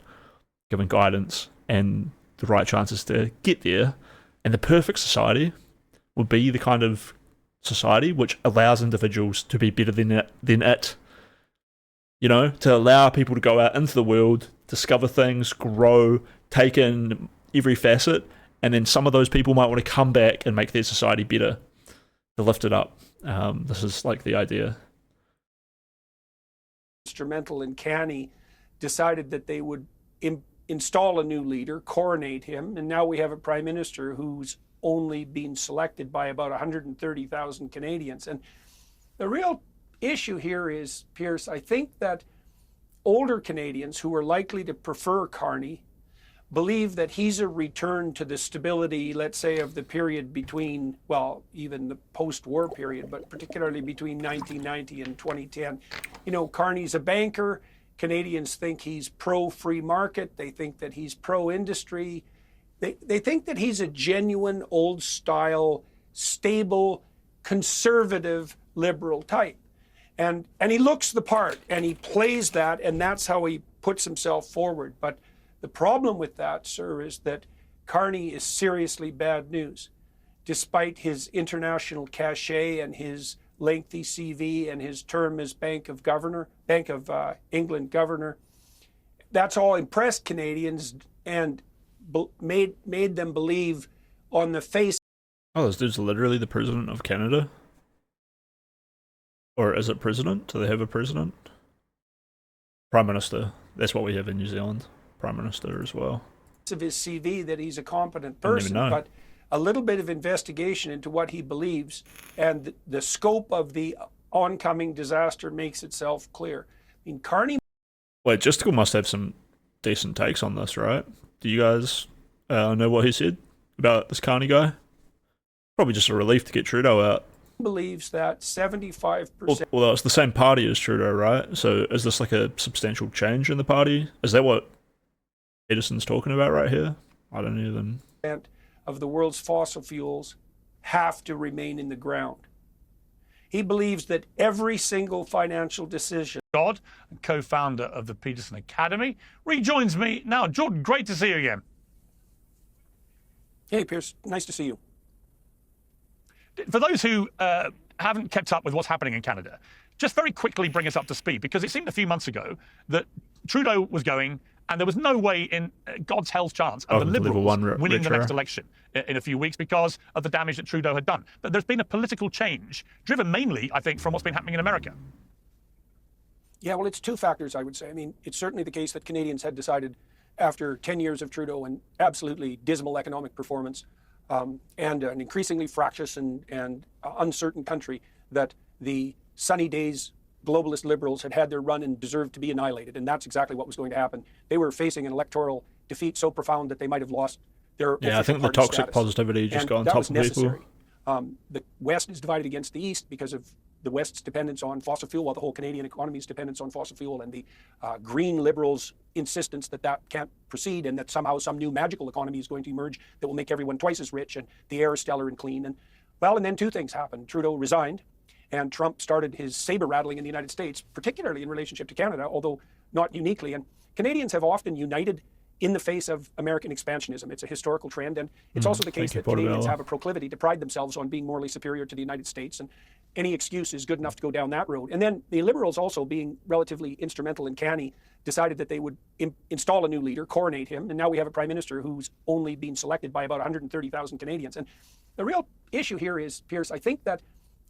A: given guidance and the right chances to get there. And the perfect society would be the kind of society which allows individuals to be better than it. To allow people to go out into the world, discover things, grow, take in every facet, and then some of those people might want to come back and make their society better. to lift it up. This is like the idea.
M: Instrumental in Canny decided that they would install a new leader, coronate him, and now we have a prime minister who's only been selected by about 130,000 Canadians. And the real issue here is, Pierce, I think that older Canadians who are likely to prefer Carney believe that he's a return to the stability, let's say, of the period between, well, even the post-war period, but particularly between 1990 and 2010. You know, Carney's a banker. Canadians think he's pro-free market. They think that he's pro-industry. They think that he's a genuine, old-style, stable, conservative, liberal type. And he looks the part, and he plays that, and that's how he puts himself forward. But the problem with that, sir, is that Carney is seriously bad news. Despite his international cachet and his lengthy CV and his term as Bank of England governor, that's all impressed Canadians and made them believe on the face.
A: Oh, this dude's literally the president of Canada? Or is it president? Do they have a president? Prime Minister. That's what we have in New Zealand. Prime Minister as well.
M: Of his CV that he's a competent person, but a little bit of investigation into what he believes and the scope of the oncoming disaster makes itself clear. I mean, Carney...
A: Wait, Justical must have some decent takes on this, right? Do you guys know what he said about this Carney guy? Probably just a relief to get Trudeau out.
M: Believes that 75%...
A: Well, it's the same party as Trudeau, right? So is this like a substantial change in the party? Is that what Edison's talking about right here? I don't even...
M: of the world's fossil fuels have to remain in the ground. He believes that every single financial decision...
N: God, and co-founder of the Peterson Academy, rejoins me now. Jordan, great to see you again.
M: Hey, Pierce, nice to see you.
N: For those who haven't kept up with what's happening in Canada, just very quickly bring us up to speed, because it seemed a few months ago that Trudeau was going, and there was no way in God's hell's chance of the Liberals winning the next election in a few weeks because of the damage that Trudeau had done. But there's been a political change, driven mainly, I think, from what's been happening in America.
M: Yeah, well, it's two factors, I would say. I mean, it's certainly the case that Canadians had decided after 10 years of Trudeau and absolutely dismal economic performance and an increasingly fractious and uncertain country that the sunny days globalist liberals had their run and deserved to be annihilated. And that's exactly what was going to happen. They were facing an electoral defeat so profound that they might have lost their
A: I think the toxic
M: status.
A: Positivity just got on top of people.
M: The West is divided against the East because of the West's dependence on fossil fuel, while the whole Canadian economy's dependence on fossil fuel, and the green liberals' insistence that that can't proceed and that somehow some new magical economy is going to emerge that will make everyone twice as rich and the air is stellar and clean. And then two things happened. Trudeau resigned, and Trump started his saber rattling in the United States, particularly in relationship to Canada, although not uniquely. And Canadians have often united in the face of American expansionism. It's a historical trend, and it's also the case that Canadians have a proclivity to pride themselves on being morally superior to the United States, and any excuse is good enough to go down that road. And then the Liberals, also being relatively instrumental in Canny, decided that they would install a new leader, coronate him, and now we have a prime minister who's only been selected by about 130,000 Canadians. And the real issue here is, Pierce, I think that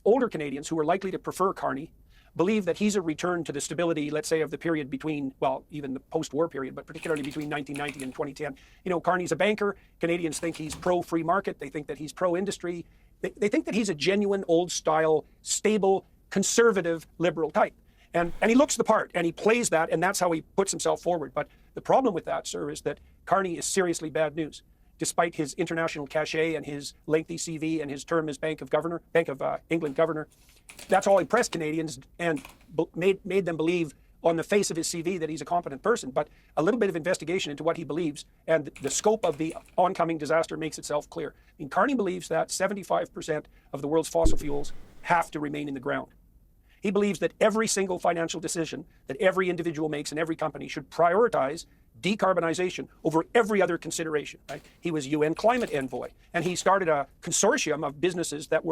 M: older Canadians who are likely to prefer Carney believe that he's a return to the stability, let's say, of the period between, well, even the post-war period, but particularly between 1990 and 2010. You know, Carney's a banker. Canadians think he's pro-free market. They think that he's pro-industry. They think that he's a genuine, old-style, stable, conservative, liberal type. And he looks the part, and he plays that, and that's how he puts himself forward. But the problem with that, sir, is that Carney is seriously bad news. Despite his international cachet and his lengthy CV and his term as Bank of England governor, that's all impressed Canadians and made them believe on the face of his CV that he's a competent person. But a little bit of investigation into what he believes and the scope of the oncoming disaster makes itself clear. I mean, Carney believes that 75% of the world's fossil fuels have to remain in the ground. He believes that every single financial decision that every individual makes and every company should prioritize decarbonization over every other consideration. Right? He was UN climate envoy, and he started a consortium of businesses that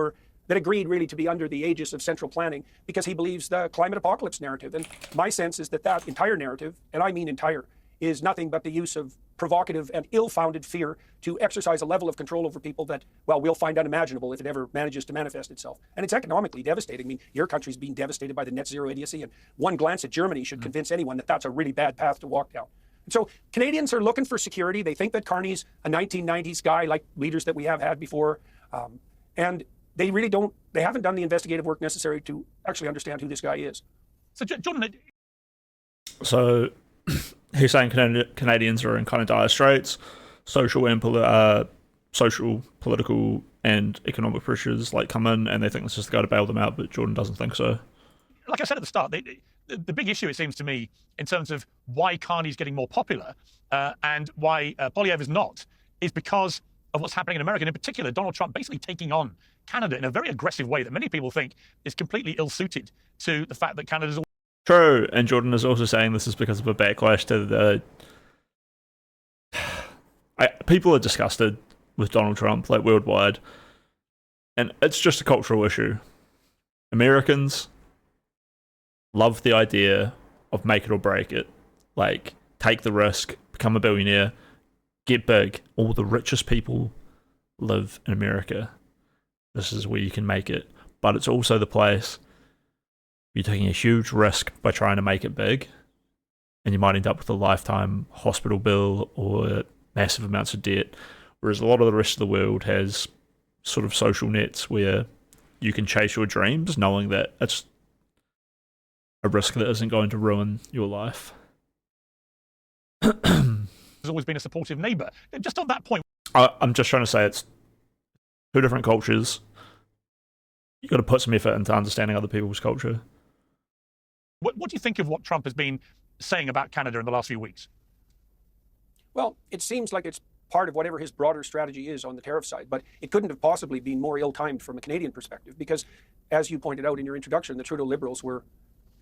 M: agreed really to be under the aegis of central planning because he believes the climate apocalypse narrative. And my sense is that that entire narrative, and I mean entire, is nothing but the use of provocative and ill-founded fear to exercise a level of control over people that, well, we'll find unimaginable if it ever manages to manifest itself. And it's economically devastating. I mean, your country's being devastated by the net zero idiocy, and one glance at Germany should convince anyone that that's a really bad path to walk down. And so Canadians are looking for security. They think that Carney's a 1990s guy like leaders that we have had before. And they really don't, they haven't done the investigative work necessary to actually understand who this guy is.
N: So, Jordan...
A: So he's saying Canadians are in kind of dire straits, social, political, and economic pressures like come in, and they think this is the guy to bail them out. But Jordan doesn't think so.
N: Like I said at the start, the big issue, it seems to me, in terms of why Carney's getting more popular and why Poilievre is not, is because of what's happening in America, and in particular, Donald Trump basically taking on Canada in a very aggressive way that many people think is completely ill-suited to the fact that Canada's...
A: True, and Jordan is also saying this is because of a backlash to the... people are disgusted with Donald Trump, like, worldwide, and it's just a cultural issue. Americans love the idea of make it or break it. Like, take the risk, become a billionaire, get big. All the richest people live in America. This is where you can make it. But it's also the place you're taking a huge risk by trying to make it big, and you might end up with a lifetime hospital bill or massive amounts of debt, whereas a lot of the rest of the world has sort of social nets where you can chase your dreams knowing that it's a risk that isn't going to ruin your life.
N: Has always been a supportive neighbour. Just on that point...
A: I'm just trying to say it's two different cultures. You've got to put some effort into understanding other people's culture.
N: What do you think of what Trump has been saying about Canada in the last few weeks?
M: Well, it seems like it's part of whatever his broader strategy is on the tariff side, but it couldn't have possibly been more ill-timed from a Canadian perspective because, as you pointed out in your introduction, the Trudeau Liberals were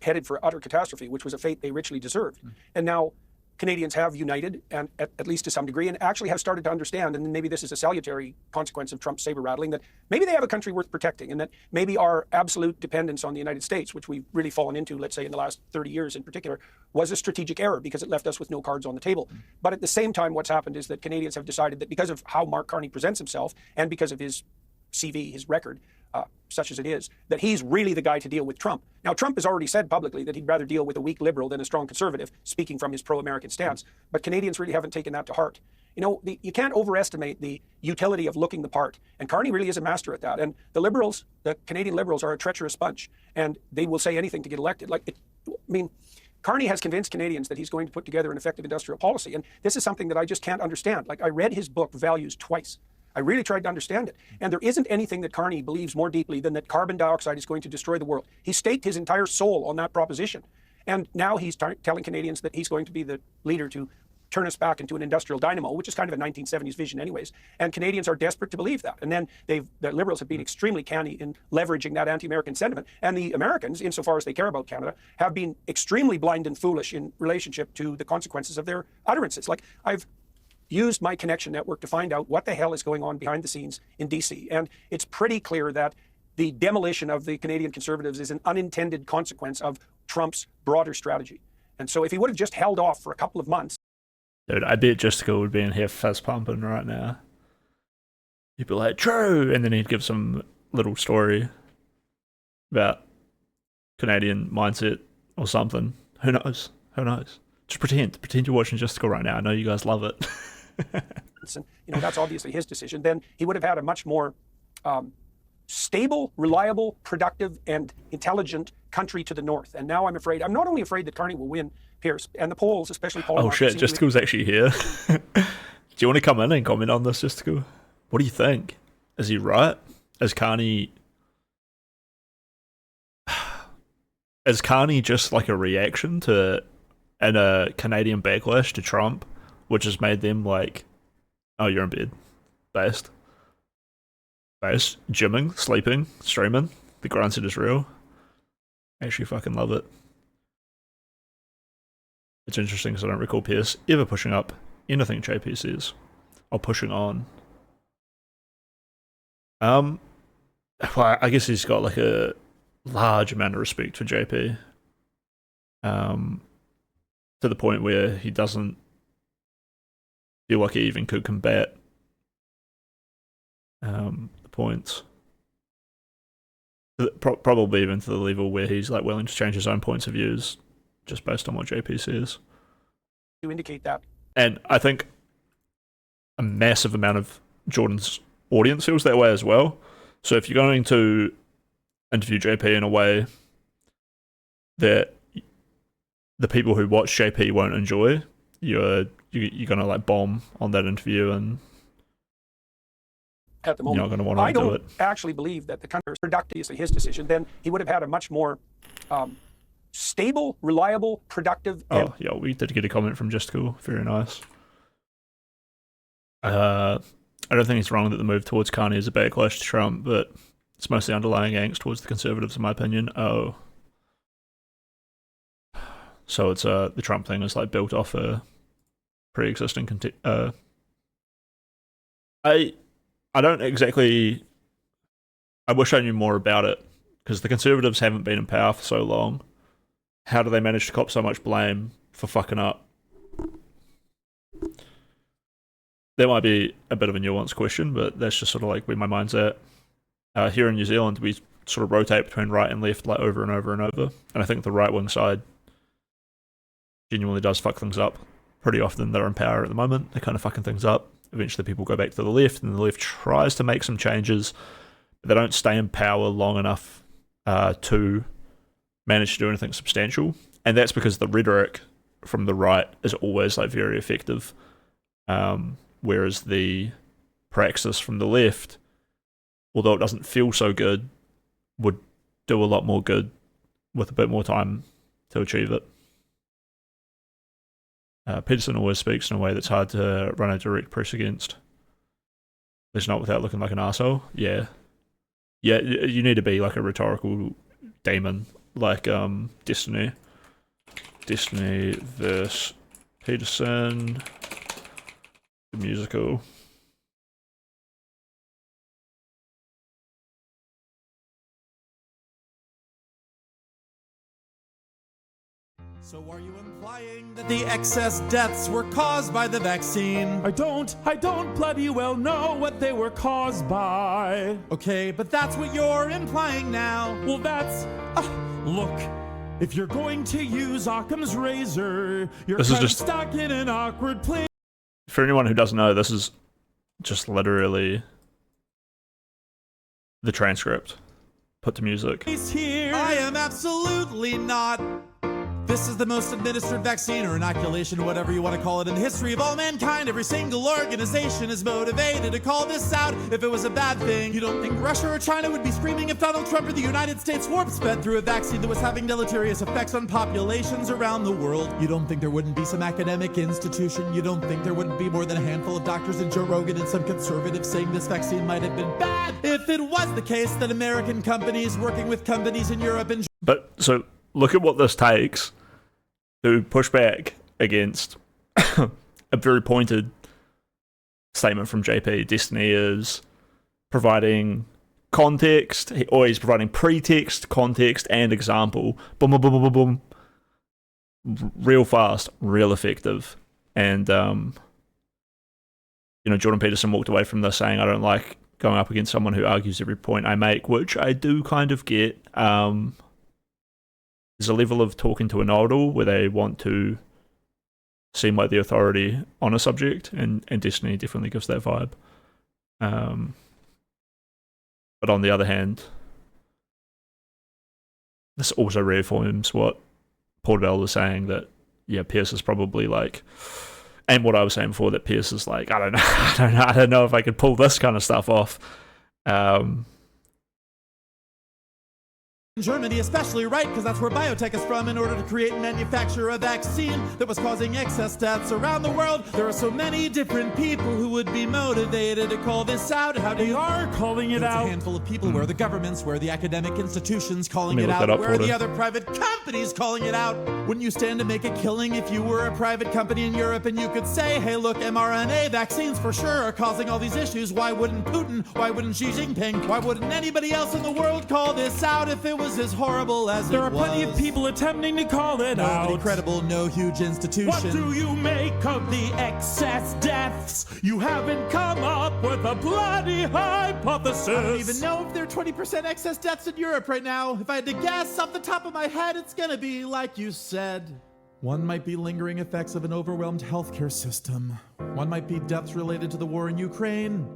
M: headed for utter catastrophe, which was a fate they richly deserved. And now Canadians have united, and at least to some degree, and actually have started to understand, and maybe this is a salutary consequence of Trump's saber rattling, that maybe they have a country worth protecting, and that maybe our absolute dependence on the United States, which we've really fallen into, let's say in the last 30 years in particular, was a strategic error because it left us with no cards on the table. But at the same time, what's happened is that Canadians have decided that because of how Mark Carney presents himself, and because of his CV, his record, such as it is, that he's really the guy to deal with Trump. Now, Trump has already said publicly that he'd rather deal with a weak liberal than a strong conservative, speaking from his pro-American stance. But Canadians really haven't taken that to heart. You know, you can't overestimate the utility of looking the part. And Carney really is a master at that. And the Liberals, the Canadian Liberals, are a treacherous bunch. And they will say anything to get elected. Carney has convinced Canadians that he's going to put together an effective industrial policy. And this is something that I just can't understand. Like, I read his book, Values, twice. I really tried to understand it. And there isn't anything that Carney believes more deeply than that carbon dioxide is going to destroy the world. He staked his entire soul on that proposition. And now he's telling Canadians that he's going to be the leader to turn us back into an industrial dynamo, which is kind of a 1970s vision anyways. And Canadians are desperate to believe that. And then the Liberals have been extremely canny in leveraging that anti-American sentiment. And the Americans, insofar as they care about Canada, have been extremely blind and foolish in relationship to the consequences of their utterances. Like, I've used my connection network to find out what the hell is going on behind the scenes in DC. And it's pretty clear that the demolition of the Canadian Conservatives is an unintended consequence of Trump's broader strategy. And so if he would have just held off for a couple of months...
A: Dude, I bet Justico would be in here fist pumping right now. He'd be like, true! And then he'd give some little story about Canadian mindset or something. Who knows? Who knows? Just pretend you're watching Justico right now. I know you guys love it.
M: And, that's obviously his decision. Then he would have had a much more stable, reliable, productive, and intelligent country to the north. And now I'm not only afraid that Carney will win Pierce, and the polls, especially Paul...
A: Oh shit, Justico's actually here. Do you want to come in and comment on this, Justico? What do you think? Is he right? Is Carney just like a reaction to and a Canadian backlash to Trump, which has made them like, oh, you're in bed, based, gymming, sleeping, streaming, the grind set is real. Actually fucking love it. It's interesting because I don't recall Pierce ever pushing up anything JP says, or pushing on. Well, I guess he's got like a large amount of respect for JP. To the point where he doesn't feel like he even could combat the points. Probably even to the level where he's like willing to change his own points of views just based on what JP says.
M: To indicate that.
A: And I think a massive amount of Jordan's audience feels that way as well. So if you're going to interview JP in a way that the people who watch JP won't enjoy, you're gonna like bomb on that interview, and
M: at the moment,
A: you're not gonna want to do it.
M: I don't actually believe that the country was productive his decision. Then he would have had a much more stable, reliable, productive.
A: Oh yeah, we did get a comment from Just Cool. Very nice. I don't think it's wrong that the move towards Kanye is a backlash to Trump, but it's mostly underlying angst towards the conservatives, in my opinion. Oh. So it's the Trump thing is like built off a pre-existing I don't exactly. I wish I knew more about it, because the Conservatives haven't been in power for so long. How do they manage to cop so much blame for fucking up? That might be a bit of a nuanced question, but that's just sort of like where my mind's at. Here in New Zealand, we sort of rotate between right and left like over and over and over. And I think the right-wing side genuinely does fuck things up pretty often. They're in power at the moment. They're kind of fucking things up. Eventually people go back to the left, and the left tries to make some changes, but they don't stay in power long enough to manage to do anything substantial. And that's because the rhetoric from the right is always like very effective, whereas the praxis from the left, although it doesn't feel so good, would do a lot more good with a bit more time to achieve it. Peterson always speaks in a way that's hard to run a direct press against. It's not without looking like an arsehole. Yeah, you need to be like a rhetorical demon, like Destiny versus Peterson, the musical.
O: So are you implying that the excess deaths were caused by the vaccine? I don't bloody well know what they were caused by. Okay, but that's what you're implying now. Well, that's... look, if you're going to use Occam's razor, you're
A: This is
O: kind of
A: just-
O: stuck in an awkward place.
A: For anyone who doesn't know, this is just literally the transcript put to music.
O: Here. I am absolutely not. This is the most administered vaccine or inoculation, whatever you want to call it, in the history of all mankind. Every single organization is motivated to call this out if it was a bad thing. You don't think Russia or China would be screaming if Donald Trump or the United States warp sped through a vaccine that was having deleterious effects on populations around the world? You don't think there wouldn't be some academic institution? You don't think there wouldn't be more than a handful of doctors and Joe Rogan and some conservatives saying this vaccine might have been bad? If it was the case that American companies working with companies in Europe and...
A: But, so, look at what this takes to push back against a very pointed statement from JP. Destiny is providing context, or he's providing pretext, context, and example. Boom, boom, boom, boom, boom, boom. Real fast, real effective. And, Jordan Peterson walked away from this saying, I don't like going up against someone who argues every point I make, which I do kind of get. There's a level of talking to a know-it-all where they want to seem like the authority on a subject, and Destiny definitely gives that vibe. But on the other hand, this also reaffirms what Portobello was saying, that, yeah, Pierce is probably like, and what I was saying before, that Pierce is like, I don't know if I could pull this kind of stuff off.
O: Germany especially, right? Because that's where biotech is from, in order to create and manufacture a vaccine that was causing excess deaths around the world. There are so many different people who would be motivated to call this out. How do you are calling it out? A handful of people. Where are the governments? Where are the academic institutions calling it out? Where are the other private companies calling it out? Wouldn't you stand to make a killing if you were a private company in Europe and you could say, hey, look, mRNA vaccines for sure are causing all these issues. Why wouldn't Putin? Why wouldn't Xi Jinping? Why wouldn't anybody else in the world call this out if it was was as horrible as
P: There
O: it
P: are plenty of
O: was.
P: people attempting to call it
O: Nobody
P: out.
O: credible, no huge institution.
P: What do you make of the excess deaths? You haven't come up with a bloody hypothesis.
O: I don't even know if there are 20% excess deaths in Europe right now. If I had to guess off the top of my head, it's gonna be like you said. One might be lingering effects of an overwhelmed healthcare system. One might be deaths related to the war in Ukraine.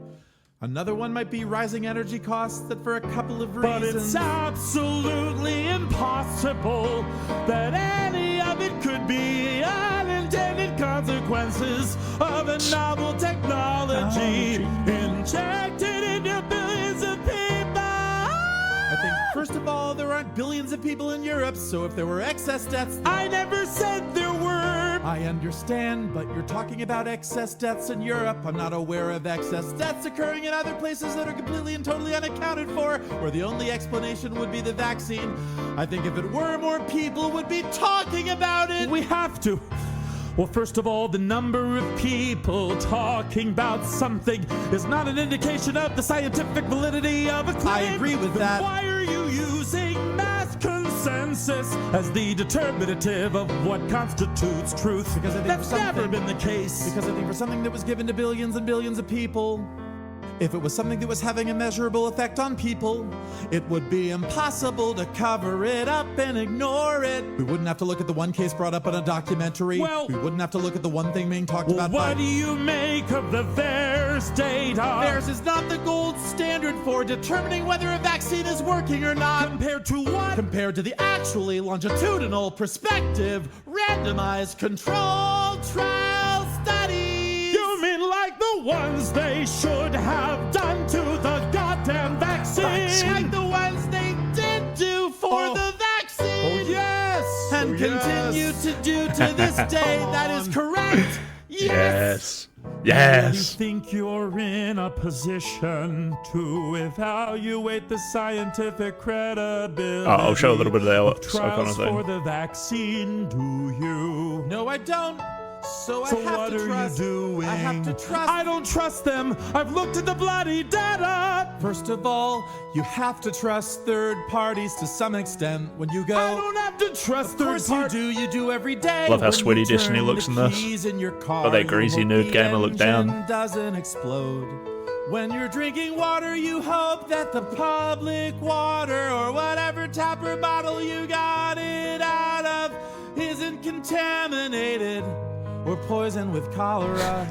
O: Another one might be rising energy costs that for a couple of reasons.
P: But it's absolutely impossible that any of it could be unintended consequences of a novel technology injected into billions of people.
O: I think, first of all, there aren't billions of people in Europe, so if there were excess deaths...
P: I never said there were!
O: I understand, but you're talking about excess deaths in Europe. I'm not aware of excess deaths occurring in other places that are completely and totally unaccounted for, where the only explanation would be the vaccine. I think if it were, more people would be talking about it!
P: We have to. Well, first of all, the number of people talking about something is not an indication of the scientific validity of a claim.
O: I agree with
P: Then
O: that.
P: Why are you using mass consensus as the determinative of what constitutes truth?
O: Because I think
P: That's
O: for
P: never
O: something-
P: been the case.
O: Because I think for something that was given to billions and billions of people, if it was something that was having a measurable effect on people, it would be impossible to cover it up and ignore it. We wouldn't have to look at the one case brought up in a documentary.
P: Well-
O: we wouldn't have to look at the one thing being talked
P: Well,
O: about
P: what
O: by...
P: do you make of the VAERS data?
O: VAERS is not the gold standard for determining whether a vaccine is working or not.
P: Compared to what?
O: Compared to the actually longitudinal, prospective, randomized, controlled trial studies.
P: You mean like the ones they should have done to the goddamn vaccine?
O: Like the ones they did do for the vaccine.
P: Oh, yes!
O: And continue to do to this day. That is correct.
A: Yes.
P: You
A: Yes.
P: think you're in a position to evaluate the scientific credibility?
A: I'll show a little bit of the
P: of
A: O'Connor
P: trials
A: thing.
P: for the vaccine, do you?
O: No, I don't. So I have
P: what
O: to
P: are
O: trust.
P: you doing?
O: I have to trust.
P: I don't trust them. I've looked at the bloody data.
O: First of all, you have to trust third parties to some extent when you go.
P: I don't have to trust
O: Of
P: third
O: course you
P: parties.
O: do. You do every day.
A: Love how
O: When
A: sweaty
O: you
A: Destiny
O: turn
A: looks
O: the
A: in this.
O: keys in your car,
A: Oh, that
O: you
A: greasy
O: hope
A: nude
O: the
A: gamer look down.
O: engine doesn't explode. When you're drinking water, you hope that the public water or whatever tap or bottle you got it out of isn't contaminated or poisoned with cholera.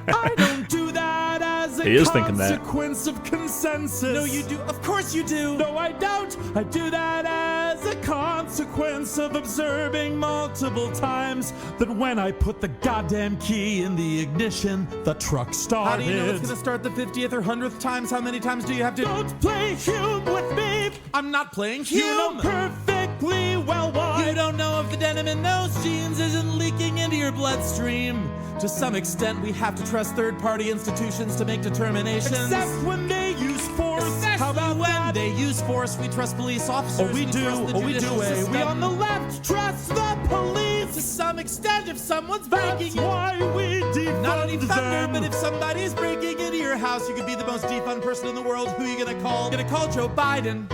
P: I don't do that as a
A: He is thinking that.
P: consequence of consensus.
O: No, you do. Of course you do.
P: No, I don't. I do that as a consequence of observing multiple times that when I put the goddamn key in the ignition, the truck started.
O: How do you know it's gonna start the 50th or 100th times? How many times do you have to...
P: Don't play Hume with me.
O: I'm not playing Hume.
P: You know perfectly well why.
O: You don't know if the denim in those jeans isn't leaking into your bloodstream. To some extent, we have to trust third-party institutions to make determinations.
P: Except when they use force. How about
O: when
P: that?
O: they use force, we trust police officers.
P: Oh, we do.
O: Trust the
P: Oh, we do.
O: judicial
P: We
O: system.
P: on the left trust the police.
O: To some extent, if someone's breaking
P: That's why we defund
O: not only thunder,
P: them.
O: but if somebody's breaking into your house, you could be the most defund person in the world. Who are you gonna call? You're gonna call Joe Biden.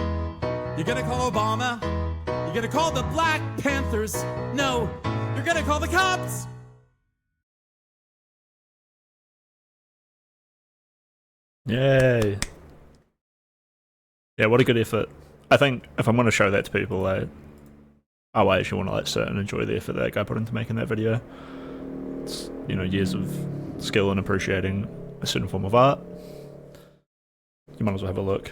O: You're gonna call Obama. You're gonna call the Black Panthers. No, you're gonna call the cops.
A: Yay. Yeah, what a good effort. I think if I'm going to show that to people, I actually want to like sit and enjoy the effort that guy put into making that video. It's, you know, years of skill and appreciating a certain form of art. You might as well have a look.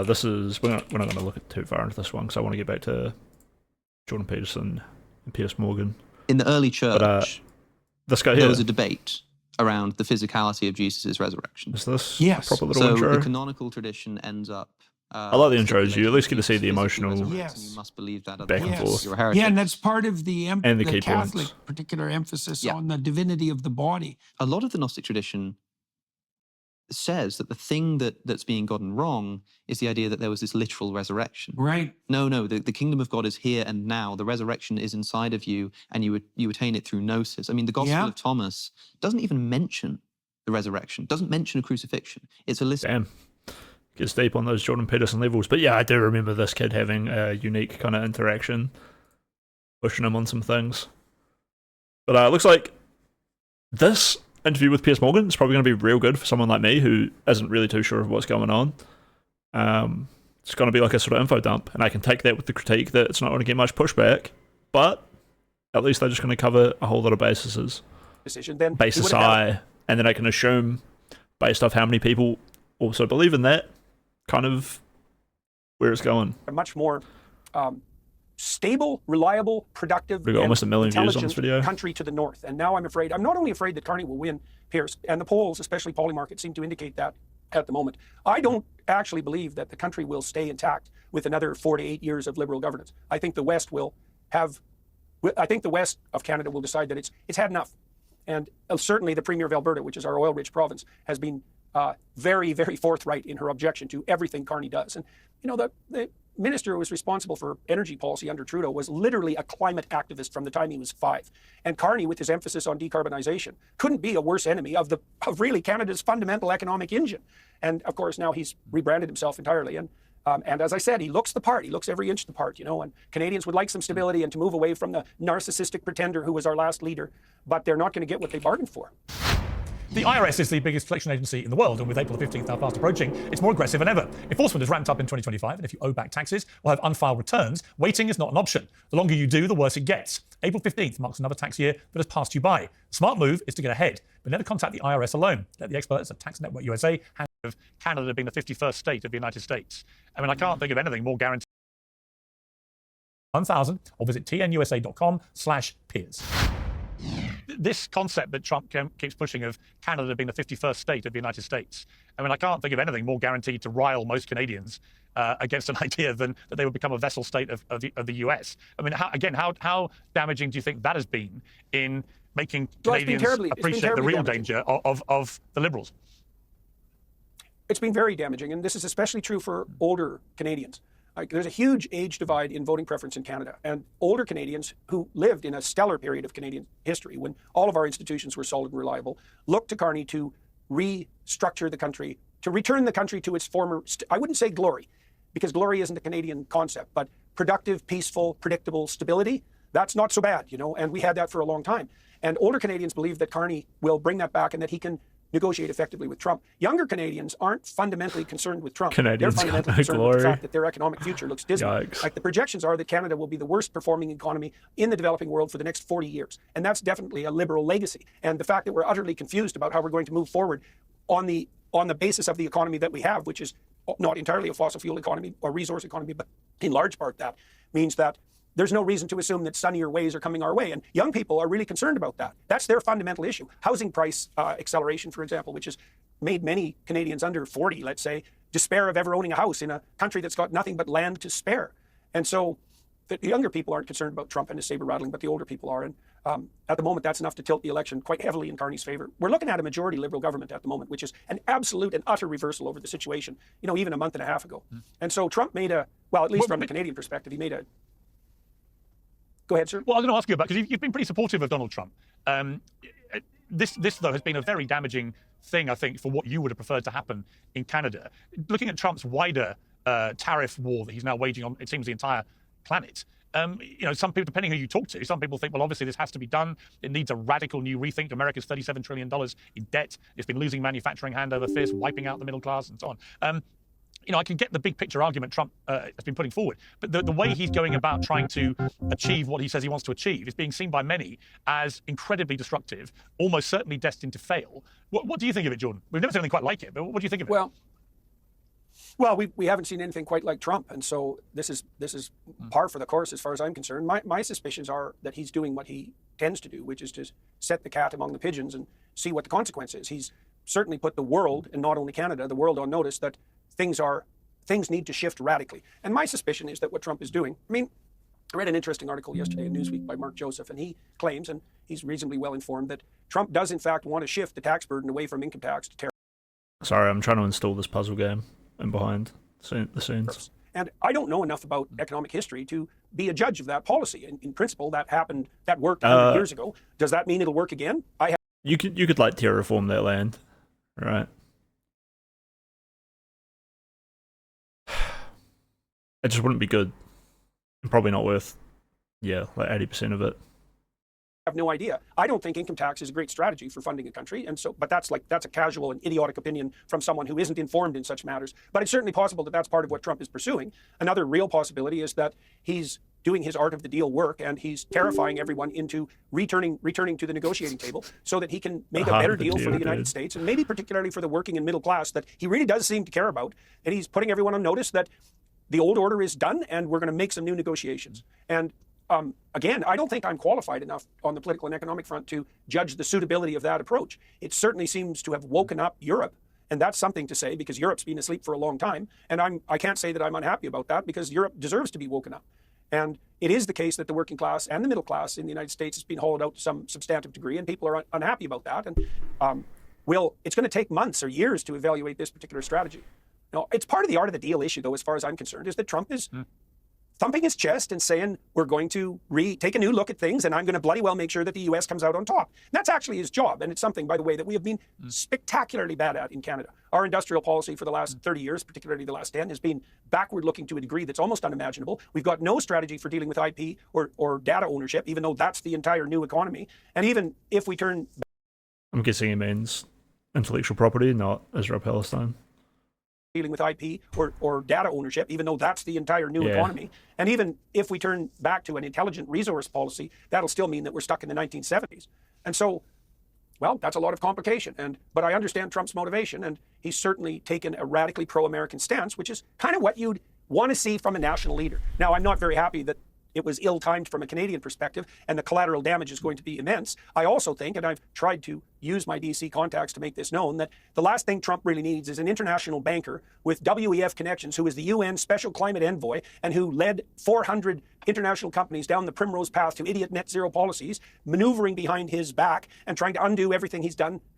A: This is we're not going to look too far into this one because I want to get back to Jordan Peterson and Piers Morgan.
Q: In the early church,
A: But, this guy
Q: there
A: here.
Q: was a debate around the physicality of Jesus' resurrection.
A: Is this
M: Yes.
A: a proper little
Q: So
A: intro?
Q: the canonical tradition ends up.
A: I like the intros. You at least get to see the emotional
Q: You must believe that.
A: back and forth.
Q: You're a heretic.
M: Yeah, and that's part of the,
A: And the key
M: Catholic
A: points.
M: particular emphasis
Q: Yeah.
M: on the divinity of the body.
Q: A lot of the Gnostic tradition says that the thing that's being gotten wrong is the idea that there was this literal resurrection.
M: Right.
Q: No, the kingdom of God is here and now. The resurrection is inside of you, and you attain it through gnosis. I mean, the Gospel
M: Yeah.
Q: of Thomas doesn't even mention the resurrection, doesn't mention a crucifixion. It's a list.
A: Damn. gets deep on those Jordan Peterson levels. But yeah, I do remember this kid having a unique kind of interaction, pushing him on some things. But it looks like this interview with Piers Morgan is probably going to be real good for someone like me who isn't really too sure of what's going on. It's going to be like a sort of info dump, and I can take that with the critique that it's not going to get much pushback, but at least they're just going to cover a whole lot of bases.
M: Decision, then
A: Basis I, and then I can assume, based off how many people also believe in that, kind of where it's going.
M: A much more stable, reliable, productive,
A: We've got almost 1 million views on this
M: intelligent
A: video.
M: country to the north. And now I'm not only afraid that Carney will win, Pierce, and the polls, especially Polymarket, seem to indicate that at the moment. I don't actually believe that the country will stay intact with another 4 to 8 years of Liberal governance. I think the West of Canada will decide that it's had enough. And certainly the Premier of Alberta, which is our oil-rich province, has been very, very forthright in her objection to everything Carney does. And, the minister who was responsible for energy policy under Trudeau was literally a climate activist from the time he was 5. And Carney, with his emphasis on decarbonization, couldn't be a worse enemy of really Canada's fundamental economic engine. And of course, now he's rebranded himself entirely. And as I said, he looks the part. He looks every inch the part, and Canadians would like some stability and to move away from the narcissistic pretender who was our last leader, but they're not going to get what they bargained for.
N: The IRS is the biggest collection agency in the world, and with April the 15th now fast approaching, it's more aggressive than ever. Enforcement is ramped up in 2025, and if you owe back taxes or have unfiled returns, waiting is not an option. The longer you do, the worse it gets. April 15th marks another tax year that has passed you by. The smart move is to get ahead, but never contact the IRS alone. Let the experts at Tax Network USA handle of Canada being the 51st state of the United States. I mean, I can't think of anything more guaranteed. 1,000 or visit tnusa.com/peers. This concept that Trump keeps pushing of Canada being the 51st state of the United States. I mean, I can't think of anything more guaranteed to rile most Canadians against an idea than that they would become a vassal state of the US. I mean, how damaging do you think that has been in making Canadians appreciate the real danger of the Liberals?
M: It's been very damaging, and this is especially true for older Canadians. There's a huge age divide in voting preference in Canada, and older Canadians who lived in a stellar period of Canadian history when all of our institutions were solid and reliable looked to Carney to restructure the country, to return the country to its former, I wouldn't say glory, because glory isn't a Canadian concept, but productive, peaceful, predictable stability. That's not so bad, and we had that for a long time. And older Canadians believe that Carney will bring that back and that he can negotiate effectively with Trump. Younger Canadians aren't fundamentally concerned with Trump.
A: Canadians
M: They're fundamentally concerned with the fact that their economic future looks dismal.
A: Yikes.
M: Like the projections are that Canada will be the worst performing economy in the developing world for the next 40 years. And that's definitely a Liberal legacy. And the fact that we're utterly confused about how we're going to move forward on the basis of the economy that we have, which is not entirely a fossil fuel economy or resource economy, but in large part that means that there's no reason to assume that sunnier ways are coming our way. And young people are really concerned about that. That's their fundamental issue. Housing price acceleration, for example, which has made many Canadians under 40, let's say, despair of ever owning a house in a country that's got nothing but land to spare. And so the younger people aren't concerned about Trump and his saber rattling, but the older people are. And at the moment, that's enough to tilt the election quite heavily in Carney's favor. We're looking at a majority Liberal government at the moment, which is an absolute and utter reversal over the situation, even a month and a half ago. And so Trump made at least from the Canadian perspective, he made a... Go ahead, sir.
N: Well, I'm going to ask you about, because you've been pretty supportive of Donald Trump. This, though, has been a very damaging thing, I think, for what you would have preferred to happen in Canada. Looking at Trump's wider tariff war that he's now waging on, it seems, the entire planet. Some people, depending who you talk to, some people think, well, obviously this has to be done. It needs a radical new rethink. America's $37 trillion in debt. It's been losing manufacturing hand over fist, wiping out the middle class, and so on. I can get the big picture argument Trump has been putting forward, but the way he's going about trying to achieve what he says he wants to achieve is being seen by many as incredibly destructive, almost certainly destined to fail. What do you think of it, Jordan? We've never seen anything quite like it, but what do you think of it?
M: Well, we haven't seen anything quite like Trump, and so this is par for the course as far as I'm concerned. My suspicions are that he's doing what he tends to do, which is to set the cat among the pigeons and see what the consequence is. He's certainly put the world, and not only Canada, the world on notice that things need to shift radically. And my suspicion is that what Trump is doing, I read an interesting article yesterday in Newsweek by Mark Joseph, and he claims, and he's reasonably well informed, that Trump does in fact want to shift the tax burden away from income tax to tariff.
A: Sorry, I'm trying to install this puzzle game in behind the scenes.
M: And I don't know enough about economic history to be a judge of that policy. In principle, that worked 100 years ago. Does that mean it'll work again?
A: You could like terraform that land, right? it just wouldn't be good. And probably not worth, like 80% of it.
M: Have no idea. I don't think income tax is a great strategy for funding a country, and so, but that's a casual and idiotic opinion from someone who isn't informed in such matters. But it's certainly possible that that's part of what Trump is pursuing. Another real possibility is that he's doing his art of the deal work, and he's terrifying everyone into returning to the negotiating table so that he can make a better deal for the United States, and maybe particularly for the working and middle class that he really does seem to care about. And he's putting everyone on notice that the old order is done, and we're going to make some new negotiations. And again, I don't think I'm qualified enough on the political and economic front to judge the suitability of that approach. It certainly seems to have woken up Europe, and that's something to say because Europe's been asleep for a long time. And I can't say that I'm unhappy about that because Europe deserves to be woken up. And it is the case that the working class and the middle class in the United States has been hollowed out to some substantive degree, and people are unhappy about that. And it's going to take months or years to evaluate this particular strategy. Now, it's part of the art of the deal issue, though, as far as I'm concerned, is that Trump is thumping his chest and saying, we're going to take a new look at things, and I'm going to bloody well make sure that the U.S. comes out on top. And that's actually his job, and it's something, by the way, that we have been spectacularly bad at in Canada. Our industrial policy for the last 30 years, particularly the last 10, has been backward-looking to a degree that's almost unimaginable. We've got no strategy for dealing with IP or data ownership, even though that's the entire new economy. And even if we turn...
A: I'm guessing he means intellectual property, not Israel-Palestine.
M: Dealing with IP or data ownership, even though that's the entire new economy. And even if we turn back to an intelligent resource policy, that'll still mean that we're stuck in the 1970s. And so, well, that's a lot of complication. But I understand Trump's motivation, and he's certainly taken a radically pro-American stance, which is kind of what you'd want to see from a national leader. Now, I'm not very happy that it was ill-timed from a Canadian perspective, and the collateral damage is going to be immense. I also think, and I've tried to use my DC contacts to make this known, that the last thing Trump really needs is an international banker with WEF connections, who is the UN Special Climate Envoy, and who led 400 international companies down the primrose path to idiot net zero policies, maneuvering behind his back and trying to undo everything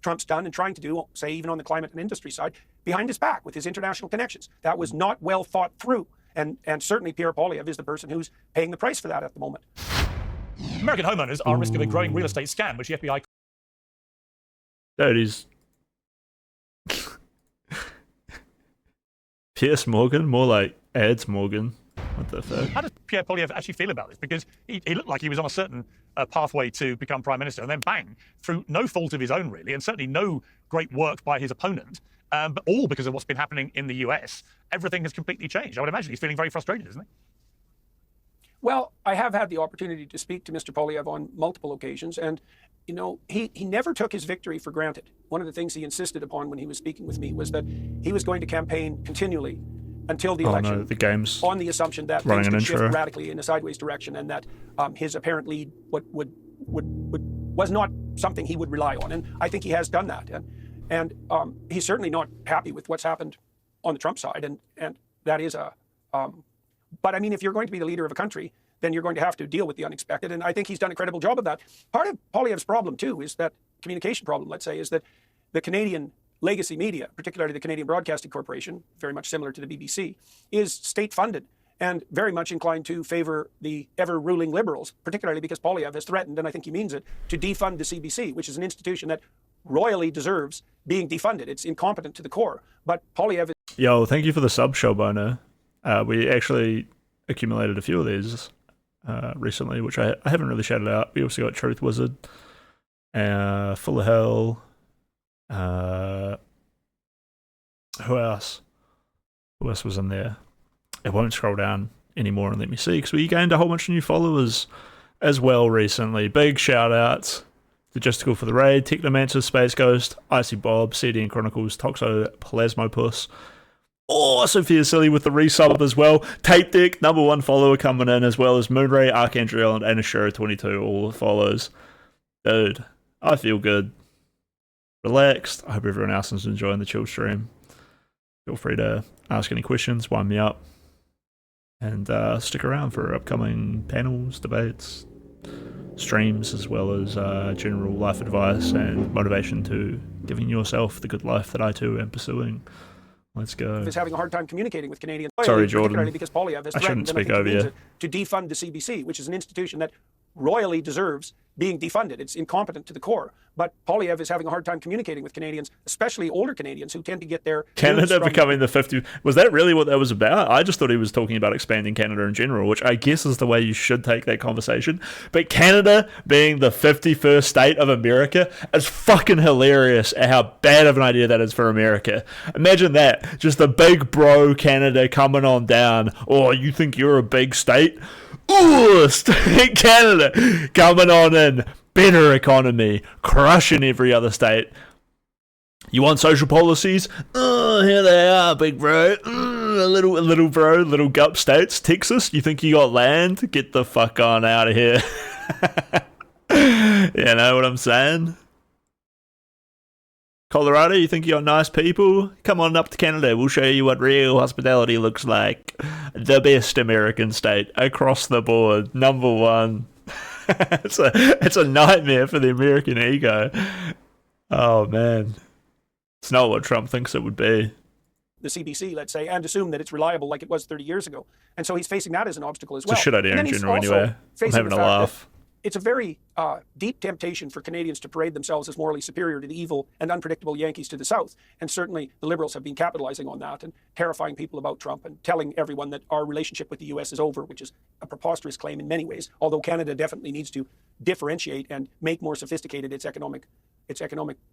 M: Trump's done, and trying to do, say, even on the climate and industry side, behind his back with his international connections. That was not well thought through. And certainly Pierre Poilievre is the person who's paying the price for that at the moment.
N: American homeowners are at risk of a growing real estate scam, which the FBI...
A: Dude, he's... Piers Morgan? More like Ed Morgan. What the fuck?
N: How does Pierre Poilievre actually feel about this? Because he looked like he was on a certain pathway to become Prime Minister, and then bang, through no fault of his own, really, and certainly no great work by his opponent, but all because of what's been happening in the US, everything has completely changed. I would imagine he's feeling very frustrated, isn't he?
M: Well, I have had the opportunity to speak to Mr. Poilievre on multiple occasions, and you know, he never took his victory for granted. One of the things he insisted upon when he was speaking with me was that he was going to campaign continually until the election,
A: no, the game's
M: on the assumption that things could shift radically in a sideways direction, and that his apparent lead was not something he would rely on. And I think he has done that. And he's certainly not happy with what's happened on the Trump side, and that is a... but I mean, if you're going to be the leader of a country, then you're going to have to deal with the unexpected, and I think he's done a credible job of that. Part of Poilievre's problem, too, is that communication problem, let's say, is that the Canadian legacy media, particularly the Canadian Broadcasting Corporation, very much similar to the BBC, is state-funded and very much inclined to favor the ever-ruling Liberals, particularly because Poilievre has threatened, and I think he means it, to defund the CBC, which is an institution that royally deserves being defunded. It's incompetent to the core. But Poilievre...
A: Yo, thank you for the sub, Showboner. We actually accumulated a few of these recently, which I haven't really shouted out. We also got Truth Wizard, Full of Hell. Who else? Who else was in there? It won't scroll down anymore and let me see, because we gained a whole bunch of new followers as well recently. Big shout outs to Justical for the Raid, Technomancer, Space Ghost, Icy Bob, CDN Chronicles, Toxo, Plasmopus. Oh, Sophia Silly with the resub as well. Tape Deck, #1 follower coming in, as well as Moonray, Archangel, and Ashura22, all the follows. Dude, I feel good. Relaxed. I hope everyone else is enjoying the chill stream. Feel free to ask any questions, wind me up, and stick around for upcoming panels, debates, streams, as well as general life advice and motivation to giving yourself the good life that I too am pursuing. Let's go.
M: Is having a hard time communicating with Canadians.
A: Sorry, Jordan.
M: Particularly because Poilievre has
A: I shouldn't
M: threatened,
A: speak over you.
M: to defund the CBC, which is an institution that royally deserves being defunded. It's incompetent to the core. But Poilievre is having a hard time communicating with Canadians, especially older Canadians who tend to get their
A: Canada becoming the 50. Was that really what that was about? I just thought he was talking about expanding Canada in general, which I guess is the way you should take that conversation. But Canada being the 51st state of America is fucking hilarious at how bad of an idea that is for America. Imagine that. Just the big bro Canada coming on down. Oh, you think you're a big state? Ooh, Canada coming on in. Better economy, crushing every other state. You want social policies? Oh, here they are, big bro. A little bro, little gup states. Texas, you think you got land? Get the fuck on out of here. You know what I'm saying? Colorado, you think you got nice people? Come on up to Canada. We'll show you what real hospitality looks like. The best American state across the board. #1. It's a nightmare for the American ego. Oh man, it's not what Trump thinks it would be.
M: The CBC, let's say, and assume that it's reliable like it was 30 years ago. And so he's facing that as an obstacle as well.
A: It's a shit idea in general anyway. I'm having a laugh.
M: It's a very deep temptation for Canadians to parade themselves as morally superior to the evil and unpredictable Yankees to the south. And certainly the Liberals have been capitalizing on that and terrifying people about Trump and telling everyone that our relationship with the U.S. is over, which is a preposterous claim in many ways, although Canada definitely needs to differentiate and make more sophisticated its economic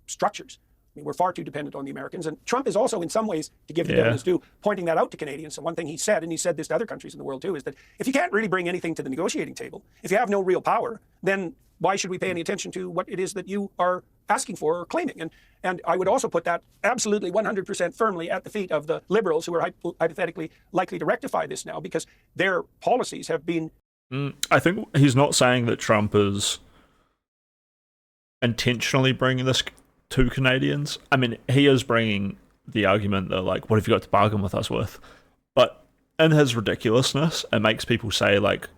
M: structures. I mean, we're far too dependent on the Americans. And Trump is also, in some ways, to give the devil his due, pointing that out to Canadians. So one thing he said, and he said this to other countries in the world too, is that if you can't really bring anything to the negotiating table, if you have no real power, then why should we pay any attention to what it is that you are asking for or claiming? And I would also put that absolutely 100% firmly at the feet of the Liberals, who are hypothetically likely to rectify this now, because their policies have been...
A: I think he's not saying that Trump is intentionally bringing this to Canadians. I mean, he is bringing the argument that, like, what have you got to bargain with us with? But in his ridiculousness, it makes people say, like,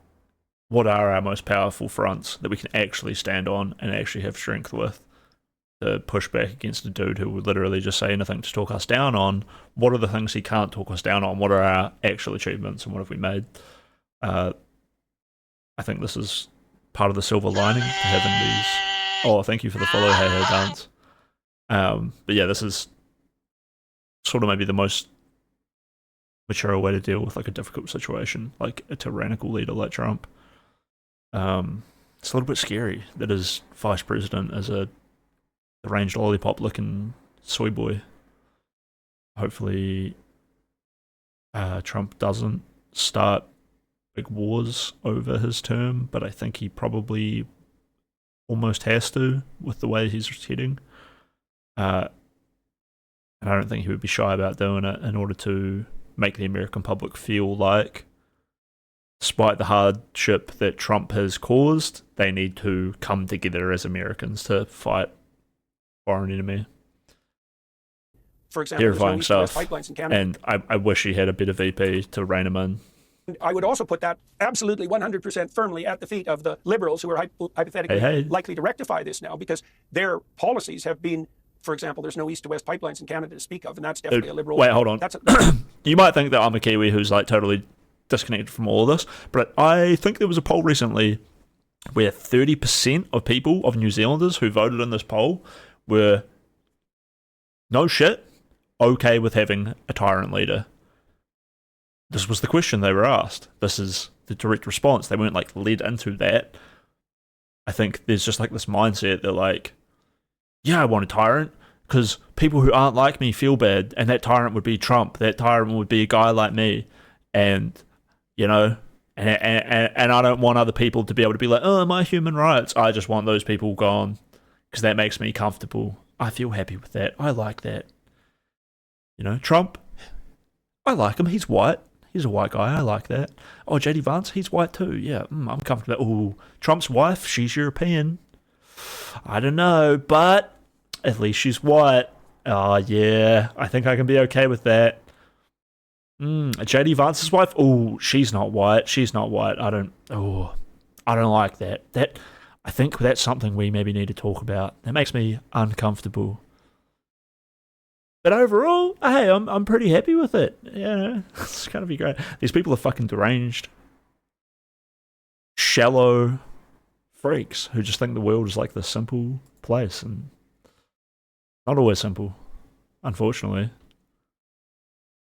A: what are our most powerful fronts that we can actually stand on and actually have strength with to push back against a dude who would literally just say anything to talk us down on? What are the things he can't talk us down on? What are our actual achievements and what have we made? I think this is part of the silver lining to having these... Oh, thank you for the follow, Hey Hey Dance. But yeah, this is sort of maybe the most mature way to deal with like a difficult situation, like a tyrannical leader like Trump. It's a little bit scary that his vice president is a deranged lollipop looking soy boy. Hopefully Trump doesn't start big wars over his term, but I think he probably almost has to with the way he's heading. And I don't think he would be shy about doing it in order to make the American public feel like, despite the hardship that Trump has caused, they need to come together as Americans to fight foreign enemy.
M: For example,
A: terrifying stuff.
M: Pipelines in Canada.
A: And I wish he had a better VP to rein him in.
M: I would also put that absolutely 100% firmly at the feet of the Liberals, who are hypothetically likely to rectify this now, because their policies have been, for example, there's no east to west pipelines in Canada to speak of, and that's definitely a Liberal...
A: Wait, hold on. You might think that I'm a Kiwi who's like totally disconnected from all of this, but I think there was a poll recently where 30% of people, of New Zealanders who voted in this poll, were, no shit, okay with having a tyrant leader. This was the question they were asked. This is the direct response. They weren't like led into that. I think there's just like this mindset that like, yeah, I want a tyrant because people who aren't like me feel bad, and that tyrant would be Trump. That tyrant would be a guy like me, and you know, and I don't want other people to be able to be like, oh, my human rights. I just want those people gone because that makes me comfortable. I feel happy with that. I like that. You know, Trump, I like him. He's white. He's a white guy. I like that. Oh, JD Vance, he's white too. Yeah, I'm comfortable. Oh, Trump's wife, she's European. I don't know, but at least she's white. Oh, yeah, I think I can be okay with that. JD Vance's wife, oh, she's not white. She's not white. I don't like that. I think that's something we maybe need to talk about. That makes me uncomfortable. But overall, hey, I'm pretty happy with it. Yeah, it's gonna be great. These people are fucking deranged, shallow, freaks who just think the world is like this simple place, and not always simple, unfortunately.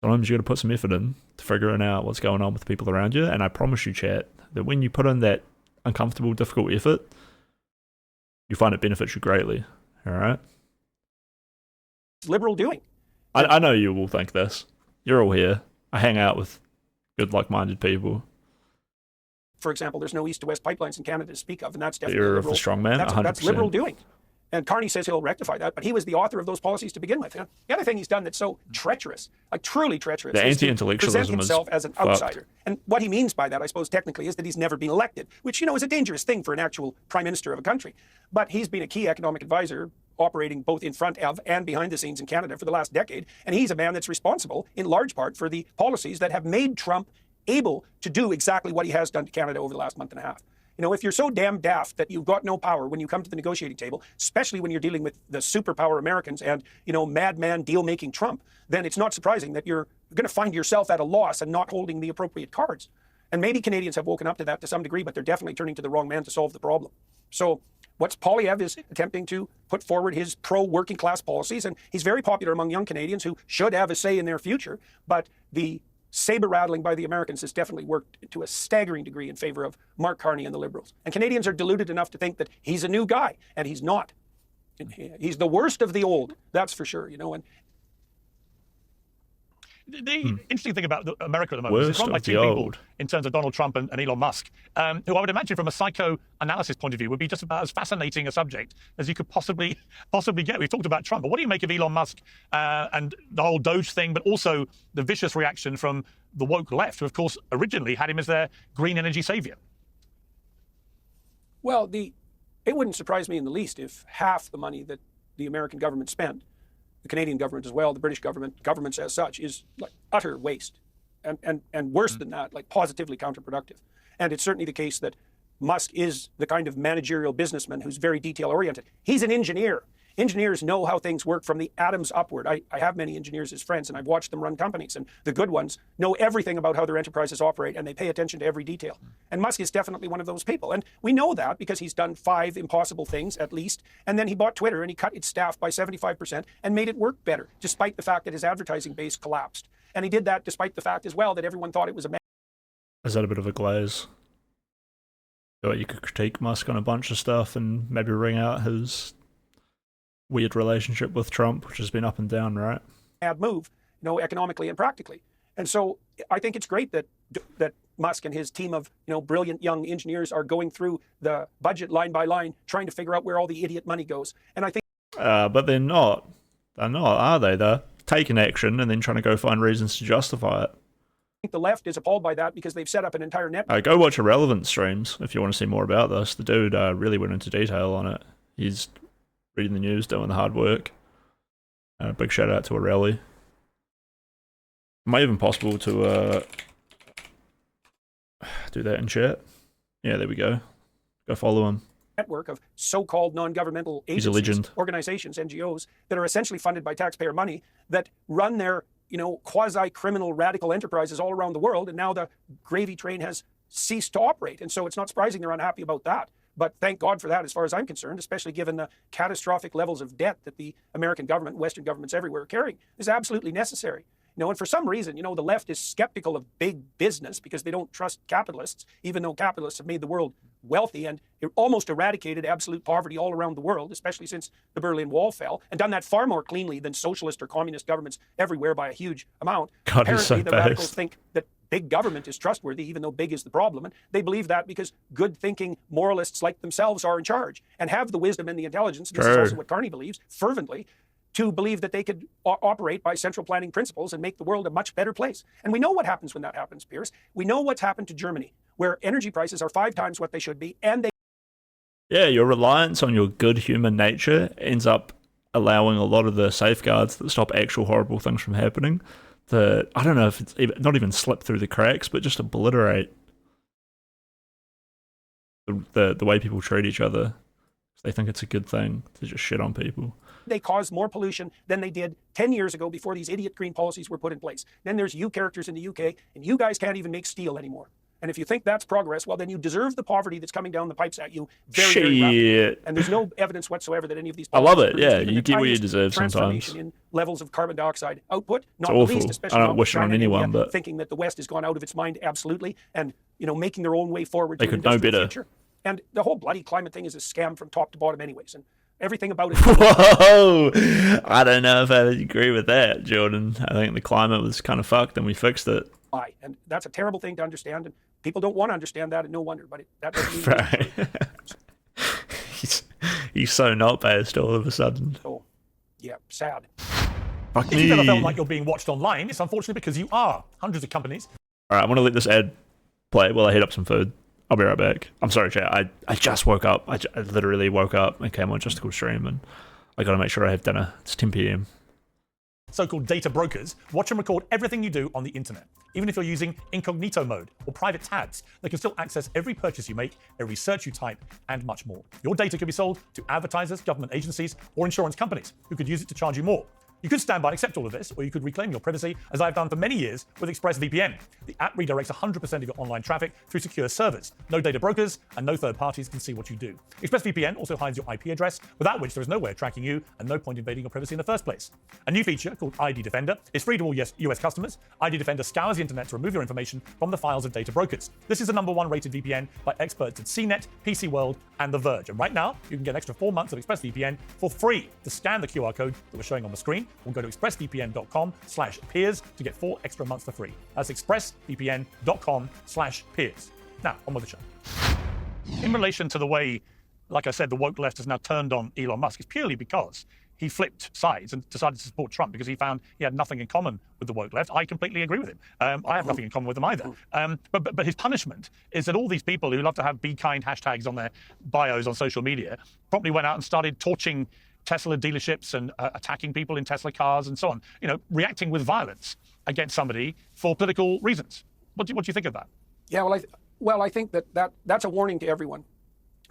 A: Sometimes you got to put some effort in to figuring out what's going on with the people around you, and I promise you, chat, that when you put in that uncomfortable, difficult effort, you find it benefits you greatly. All right?
M: Liberal doing.
A: I know you will think this. You're all here. I hang out with good, like-minded people.
M: For example, there's no east to west pipelines in Canada to speak of, and that's definitely
A: You're of the
M: liberal.
A: strong man, 100%.
M: That's liberal doing. And Carney says he'll rectify that, but he was the author of those policies to begin with. The other thing he's done that's so treacherous, like truly treacherous,
A: The
M: is to
A: anti-intellectualism
M: present himself
A: is
M: as an
A: fucked.
M: outsider. And what he means by that, I suppose, technically, is that he's never been elected, which, is a dangerous thing for an actual prime minister of a country. But he's been a key economic advisor operating both in front of and behind the scenes in Canada for the last decade. And he's a man that's responsible, in large part, for the policies that have made Trump able to do exactly what he has done to Canada over the last month and a half. If you're so damn daft that you've got no power when you come to the negotiating table, especially when you're dealing with the superpower Americans and, madman deal-making Trump, then it's not surprising that you're going to find yourself at a loss and not holding the appropriate cards. And maybe Canadians have woken up to that to some degree, but they're definitely turning to the wrong man to solve the problem. So what's Poilievre is attempting to put forward his pro-working class policies, and he's very popular among young Canadians who should have a say in their future, but the saber rattling by the Americans has definitely worked to a staggering degree in favor of Mark Carney and the Liberals. And Canadians are deluded enough to think that he's a new guy, and he's not. He's the worst of the old, that's for sure, And
N: The interesting thing about America at the moment is it's
A: Worst
N: run by
A: of
N: two
A: the
N: people
A: old.
N: in terms of Donald Trump and Elon Musk, who I would imagine from a psychoanalysis point of view would be just about as fascinating a subject as you could possibly get. We've talked about Trump, but what do you make of Elon Musk and the whole Doge thing, but also the vicious reaction from the woke left, who of course originally had him as their green energy savior?
M: Well, it wouldn't surprise me in the least if half the money that the American government spent, the Canadian government as well, the British government, governments as such, is like utter waste. And worse than that, like positively counterproductive. And it's certainly the case that Musk is the kind of managerial businessman who's very detail oriented. He's an engineer. Engineers know how things work from the atoms upward. I have many engineers as friends, and I've watched them run companies, and the good ones know everything about how their enterprises operate, and they pay attention to every detail. And Musk is definitely one of those people. And we know that because he's done 5 impossible things, at least, and then he bought Twitter, and he cut its staff by 75% and made it work better, despite the fact that his advertising base collapsed. And he did that despite the fact as well that everyone thought it was a
A: Is that a bit of a glaze? So you could critique Musk on a bunch of stuff and maybe ring out his weird relationship with Trump, which has been up and down, right?
M: bad move, economically and practically. And so I think it's great that Musk and his team of, brilliant young engineers are going through the budget line by line, trying to figure out where all the idiot money goes. And I think
A: But they're not. They're not, are they? They're taking action and then trying to go find reasons to justify it.
M: the left is appalled by that because they've set up an entire network.
A: Go watch Irrelevant streams if you want to see more about this. The dude really went into detail on it. He's reading the news, doing the hard work. Big shout out to Arelli. It might even possible to do that in chat. Yeah, there we go. Go follow him.
M: Network of so-called non-governmental
A: He's a
M: agencies,
A: legend.
M: organizations, NGOs that are essentially funded by taxpayer money that run their, quasi-criminal radical enterprises all around the world. And now the gravy train has ceased to operate. And so it's not surprising they're unhappy about that. But thank God for that, as far as I'm concerned, especially given the catastrophic levels of debt that the American government, Western governments everywhere are carrying. This is absolutely necessary. And for some reason, the left is skeptical of big business because they don't trust capitalists, even though capitalists have made the world wealthy and almost eradicated absolute poverty all around the world, especially since the Berlin Wall fell, and done that far more cleanly than socialist or communist governments everywhere by a huge amount.
A: God, he's so
M: Apparently, the radicals
A: based.
M: think that big government is trustworthy, even though big is the problem. And they believe that because good-thinking moralists like themselves are in charge and have the wisdom and the intelligence, and this is
A: Sure.
M: also what Carney believes, fervently, to believe that they could operate by central planning principles and make the world a much better place. And we know what happens when that happens, Pierce. We know what's happened to Germany, where energy prices are 5 times what they should be, and they
A: Yeah, your reliance on your good human nature ends up allowing a lot of the safeguards that stop actual horrible things from happening to, I don't know if it's even, not even slip through the cracks, but just obliterate the way people treat each other. They think it's a good thing to just shit on people.
M: they cause more pollution than they did 10 years ago before these idiot green policies were put in place. Then there's you characters in the UK, and you guys can't even make steel anymore. And if you think that's progress, well, then you deserve the poverty that's coming down the pipes at you very, very rapidly.
A: Shit.
M: And there's no evidence whatsoever that any of these
A: I love
M: policies
A: it. Yeah,
M: produce even
A: you
M: the
A: get what you
M: tiniest
A: deserve sometimes.
M: transformation in levels of carbon dioxide output. Not the
A: awful.
M: least,
A: I
M: especially
A: don't
M: not
A: wish it on
M: China and
A: anyone,
M: India,
A: but-
M: thinking that the West has gone out of its mind absolutely, and making their own way forward
A: They
M: to an
A: could know
M: industrial
A: better.
M: future. And the whole bloody climate thing is a scam from top to bottom, anyways. And everything about it.
A: Whoa! I don't know if I agree with that, Jordan. I think the climate was kind of fucked and we fixed it.
M: And that's a terrible thing to understand, and people don't want to understand that, and no wonder. But that doesn't mean
A: Right. he's so not based all of a sudden.
M: So, yeah, sad.
A: Fuck
N: If you've ever felt
A: me.
N: like you're being watched online, it's unfortunately because you are. Hundreds of companies.
A: All right, I'm gonna let this ad play while I heat up some food. I'll be right back. I'm sorry, chat. I just woke up. I literally woke up and came on just to go stream, and I gotta make sure I have dinner. It's 10 p.m.
N: So-called data brokers watch and record everything you do on the internet. Even if you're using incognito mode or private tabs, they can still access every purchase you make, every search you type, and much more. Your data could be sold to advertisers, government agencies, or insurance companies who could use it to charge you more. You could stand by and accept all of this, or you could reclaim your privacy, as I've done for many years with ExpressVPN. The app redirects 100% of your online traffic through secure servers. No data brokers, and no third parties can see what you do. ExpressVPN also hides your IP address, without which there is no way of tracking you and no point invading your privacy in the first place. A new feature called ID Defender is free to all US customers. ID Defender scours the internet to remove your information from the files of data brokers. This is the #1 rated VPN by experts at CNET, PC World, and The Verge. And right now, you can get an extra 4 months of ExpressVPN for free. To scan the QR code that we're showing on the screen, or go to expressvpn.com/peers to get 4 extra months for free. That's expressvpn.com/peers. Now, on with the show. In relation to the way, like I said, the woke left has now turned on Elon Musk, it's purely because he flipped sides and decided to support Trump because he found he had nothing in common with the woke left. I completely agree with him. I have nothing in common with them either. But his punishment is that all these people who love to have "be kind" hashtags on their bios on social media promptly went out and started torching Tesla dealerships and attacking people in Tesla cars and so on. Reacting with violence against somebody for political reasons. What do you think of that?
M: Yeah, well, I think that's a warning to everyone,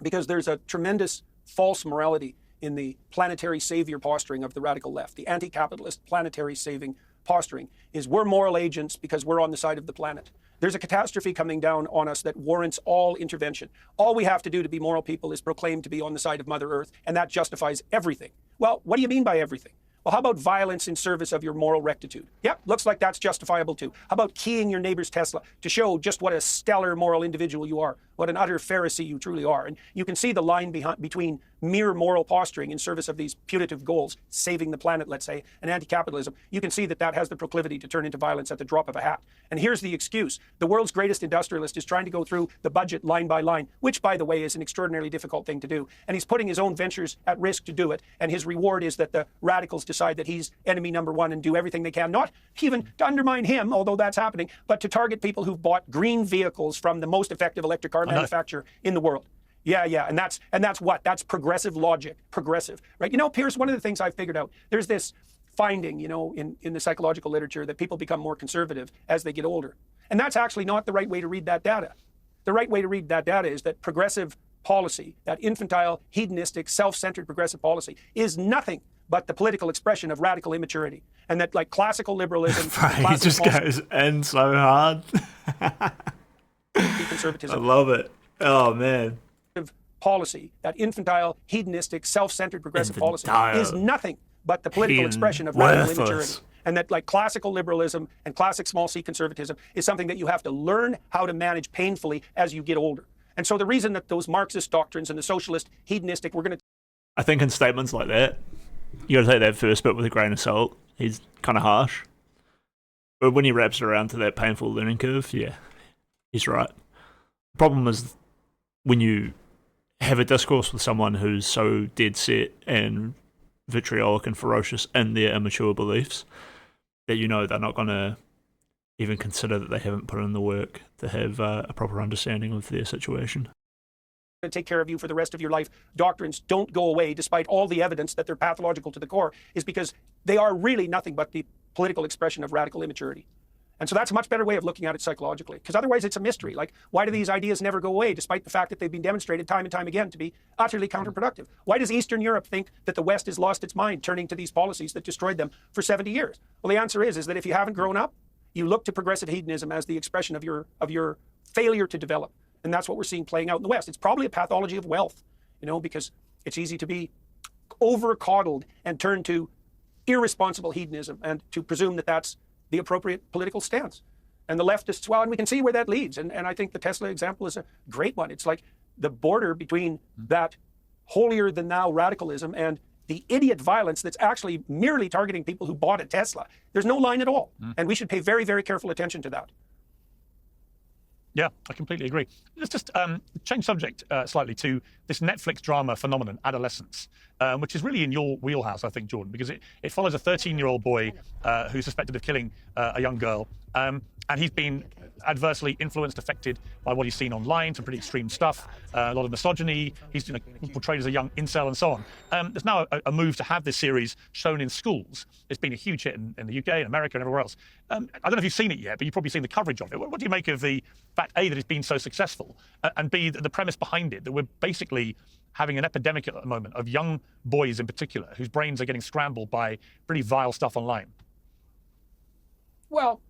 M: because there's a tremendous false morality in the planetary savior posturing of the radical left. The anti-capitalist planetary saving posturing is we're moral agents because we're on the side of the planet. There's a catastrophe coming down on us that warrants all intervention. All we have to do to be moral people is proclaim to be on the side of Mother Earth, and that justifies everything. Well, what do you mean by everything? Well, how about violence in service of your moral rectitude? Yep, looks like that's justifiable too. How about keying your neighbor's Tesla to show just what a stellar moral individual you are, what an utter Pharisee you truly are? And you can see the line between mere moral posturing in service of these putative goals, saving the planet, let's say, and anti-capitalism. You can see that has the proclivity to turn into violence at the drop of a hat. And here's the excuse. The world's greatest industrialist is trying to go through the budget line by line, which, by the way, is an extraordinarily difficult thing to do. And he's putting his own ventures at risk to do it. And his reward is that the radicals decide that he's enemy #1 and do everything they can, not even to undermine him, although that's happening, but to target people who've bought green vehicles from the most effective electric car manufacturer in the world. Yeah, and that's what? That's progressive logic. Progressive, right? Piers, one of the things I've figured out, there's this finding, in the psychological literature, that people become more conservative as they get older. And that's actually not the right way to read that data. The right way to read that data is that progressive policy, that infantile, hedonistic, self-centered progressive policy, is nothing but the political expression of radical immaturity. And that, like classical liberalism,
A: He just goes in so hard.
M: conservatism.
A: I love it. Oh, man.
M: Policy, that infantile, hedonistic, self-centered progressive policy,
A: Infantile.
M: is nothing but the political
A: Hedon.
M: expression of radical
A: Worthless.
M: immaturity. And that, like classical liberalism and classic small c conservatism, is something that you have to learn how to manage painfully as you get older. And so the reason that those Marxist doctrines and the socialist, hedonistic, we're going to...
A: I think in statements like that, you got to take that first bit with a grain of salt. He's kind of harsh. But when he wraps it around to that painful learning curve, yeah, he's right. The problem is when you have a discourse with someone who's so dead set and vitriolic and ferocious in their immature beliefs that they're not going to even consider that they haven't put in the work to have a proper understanding of their situation.
M: to take care of you for the rest of your life doctrines don't go away despite all the evidence that they're pathological to the core is because they are really nothing but the political expression of radical immaturity. And so that's a much better way of looking at it psychologically, because otherwise it's a mystery. Like, why do these ideas never go away despite the fact that they've been demonstrated time and time again to be utterly counterproductive? Why does Eastern Europe think that the West has lost its mind turning to these policies that destroyed them for 70 years? Well, the answer is that if you haven't grown up, you look to progressive hedonism as the expression of your failure to develop. And that's what we're seeing playing out in the West. It's probably a pathology of wealth, you know, because it's easy to be over-coddled and turn to irresponsible hedonism and to presume that that's the appropriate political stance. And the leftists, well, and we can see where that leads. And I think the Tesla example is a great one. It's like the border between that holier-than-thou radicalism and the idiot violence that's actually merely targeting people who bought a Tesla. There's no line at all. And we should pay very, very careful attention to that.
N: Yeah, I completely agree. Let's just change subject slightly to this Netflix drama phenomenon, adolescence, which is really in your wheelhouse, I think, Jordan, because it follows a 13-year-old boy who's suspected of killing a young girl. And he's been adversely influenced, affected by what he's seen online, some pretty extreme stuff, a lot of misogyny. He's portrayed as a young incel and so on. There's now a move to have this series shown in schools. It's been a huge hit in the UK and America and everywhere else. I don't know if you've seen it yet, but you've probably seen the coverage of it. What do you make of the fact, A, that it's been so successful, and B, the premise behind it, that we're basically having an epidemic at the moment of young boys in particular whose brains are getting scrambled by pretty vile stuff online?
M: Well,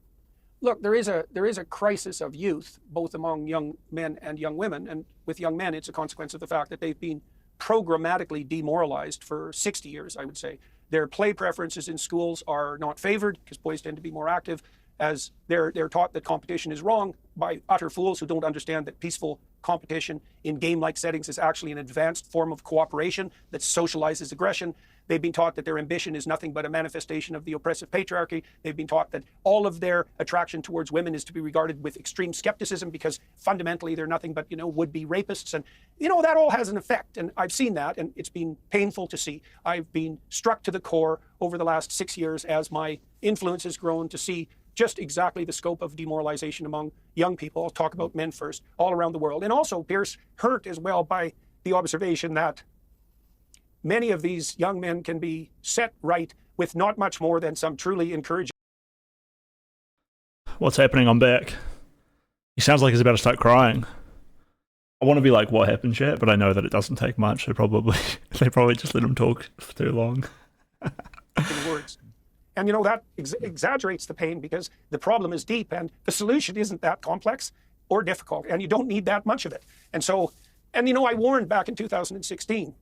M: look, there is a crisis of youth, both among young men and young women. And with young men, it's a consequence of the fact that they've been programmatically demoralized for 60 years, I would say. Their play preferences in schools are not favored because boys tend to be more active, as they're taught that competition is wrong by utter fools who don't understand that peaceful competition in game-like settings is actually an advanced form of cooperation that socializes aggression. They've been taught that their ambition is nothing but a manifestation of the oppressive patriarchy. They've been taught that all of their attraction towards women is to be regarded with extreme skepticism because fundamentally they're nothing but, would-be rapists. And, that all has an effect. And I've seen that, and it's been painful to see. I've been struck to the core over the last 6 years as my influence has grown to see just exactly the scope of demoralization among young people. I'll talk about men first, all around the world. And also, Pierce, hurt as well by the observation that many of these young men can be set right with not much more than some truly encouraging.
A: What's happening? I'm back. He sounds like he's about to start crying. I want to be like, what happened, chat? But I know that it doesn't take much. They probably just let him talk for too long.
M: Words. And that exaggerates the pain because the problem is deep and the solution isn't that complex or difficult, and you don't need that much of it. And so, I warned back in 2016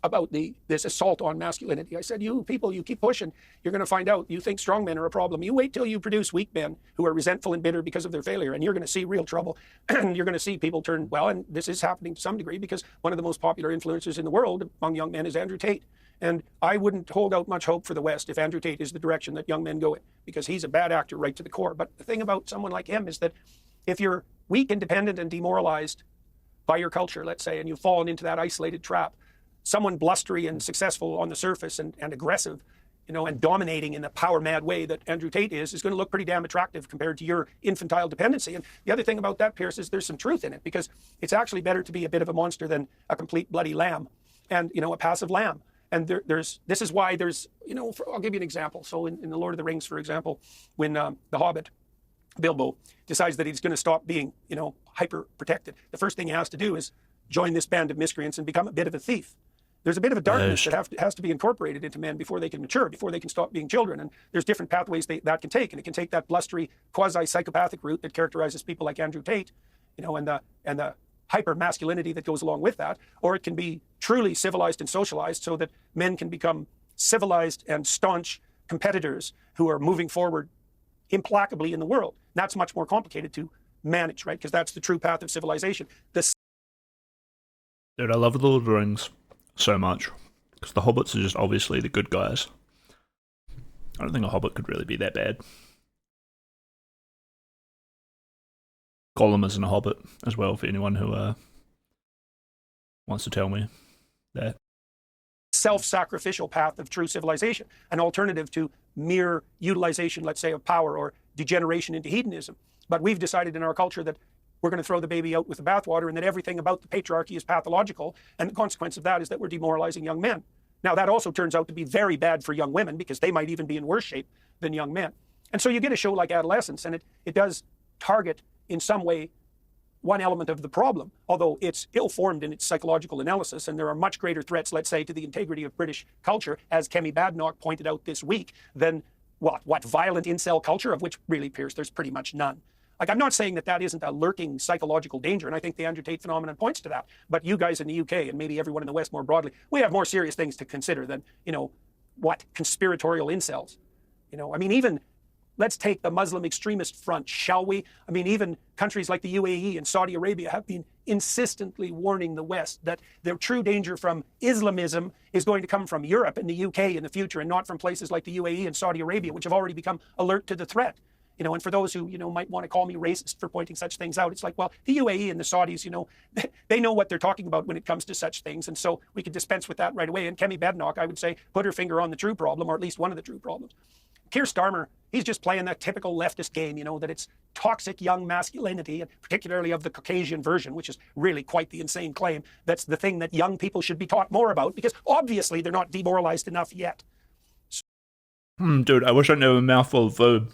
M: about this assault on masculinity. I said, you people, you keep pushing, you're going to find out you think strong men are a problem. You wait till you produce weak men who are resentful and bitter because of their failure, and you're going to see real trouble. And you're going to see people turn, and this is happening to some degree because one of the most popular influencers in the world among young men is Andrew Tate. And I wouldn't hold out much hope for the West if Andrew Tate is the direction that young men go in, because he's a bad actor right to the core. But the thing about someone like him is that if you're weak, independent, and demoralized by your culture, let's say, and you've fallen into that isolated trap, someone blustery and successful on the surface and aggressive, and dominating in the power-mad way that Andrew Tate is going to look pretty damn attractive compared to your infantile dependency. And the other thing about that, Pierce, is there's some truth in it, because it's actually better to be a bit of a monster than a complete bloody lamb and, a passive lamb. And this is why there's, I'll give you an example. So in The Lord of the Rings, for example, when the Hobbit, Bilbo, decides that he's going to stop being, hyper protected, the first thing he has to do is join this band of miscreants and become a bit of a thief. There's a bit of a darkness that has to be incorporated into men before they can mature, before they can stop being children. And there's different pathways that can take. And it can take that blustery, quasi-psychopathic route that characterizes people like Andrew Tate, and the hyper masculinity that goes along with that, or it can be truly civilized and socialized so that men can become civilized and staunch competitors who are moving forward implacably in the world. That's much more complicated to manage, right? Because that's the true path of civilization.
A: Dude, I love The Lord of the Rings so much, because the hobbits are just obviously the good guys. I don't think a hobbit could really be that bad. Gollum isn't a hobbit as well, for anyone who wants to tell me that.
M: Self-sacrificial path of true civilization, an alternative to mere utilization, let's say, of power or degeneration into hedonism. But we've decided in our culture that we're going to throw the baby out with the bathwater and that everything about the patriarchy is pathological, and the consequence of that is that we're demoralizing young men. Now, that also turns out to be very bad for young women because they might even be in worse shape than young men. And so you get a show like Adolescence, and it does target in some way one element of the problem, although it's ill-formed in its psychological analysis, and there are much greater threats, let's say, to the integrity of British culture, as Kemi Badenoch pointed out this week, than what violent incel culture, of which really, Pierce, there's pretty much none. Like, I'm not saying that that isn't a lurking psychological danger, and I think the Andrew Tate phenomenon points to that. But you guys in the UK, and maybe everyone in the West more broadly, we have more serious things to consider than, conspiratorial incels. I mean, even let's take the Muslim extremist front, shall we? I mean, even countries like the UAE and Saudi Arabia have been insistently warning the West that the true danger from Islamism is going to come from Europe and the UK in the future, and not from places like the UAE and Saudi Arabia, which have already become alert to the threat. And for those who, might want to call me racist for pointing such things out, it's like, well, the UAE and the Saudis, they know what they're talking about when it comes to such things. And so we could dispense with that right away. And Kemi Badenoch, I would say, put her finger on the true problem, or at least one of the true problems. Keir Starmer, he's just playing that typical leftist game, that it's toxic young masculinity, and particularly of the Caucasian version, which is really quite the insane claim. That's the thing that young people should be taught more about, because obviously they're not demoralized enough yet.
A: Dude, I wish I knew a mouthful of food.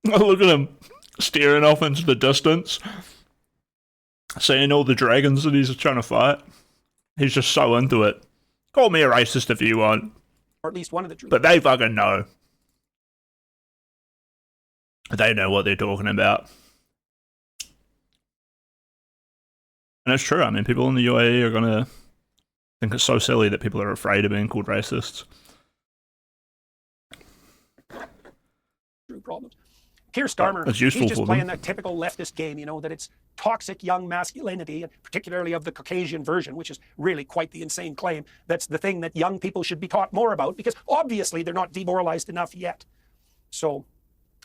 A: Look at him staring off into the distance, seeing all the dragons that he's trying to fight. He's just so into it. Call me a racist if you want.
M: Or at least one of the truth.
A: But they fucking know. They know what they're talking about. And it's true. I mean, people in the UAE are going to think it's so silly that people are afraid of being called racists.
M: True problems. Keir Starmer,
A: That's
M: he's
A: useful
M: just
A: for
M: playing
A: them.
M: that typical leftist game, that it's toxic young masculinity, and particularly of the Caucasian version, which is really quite the insane claim. That's the thing that young people should be taught more about, because obviously they're not demoralized enough yet. So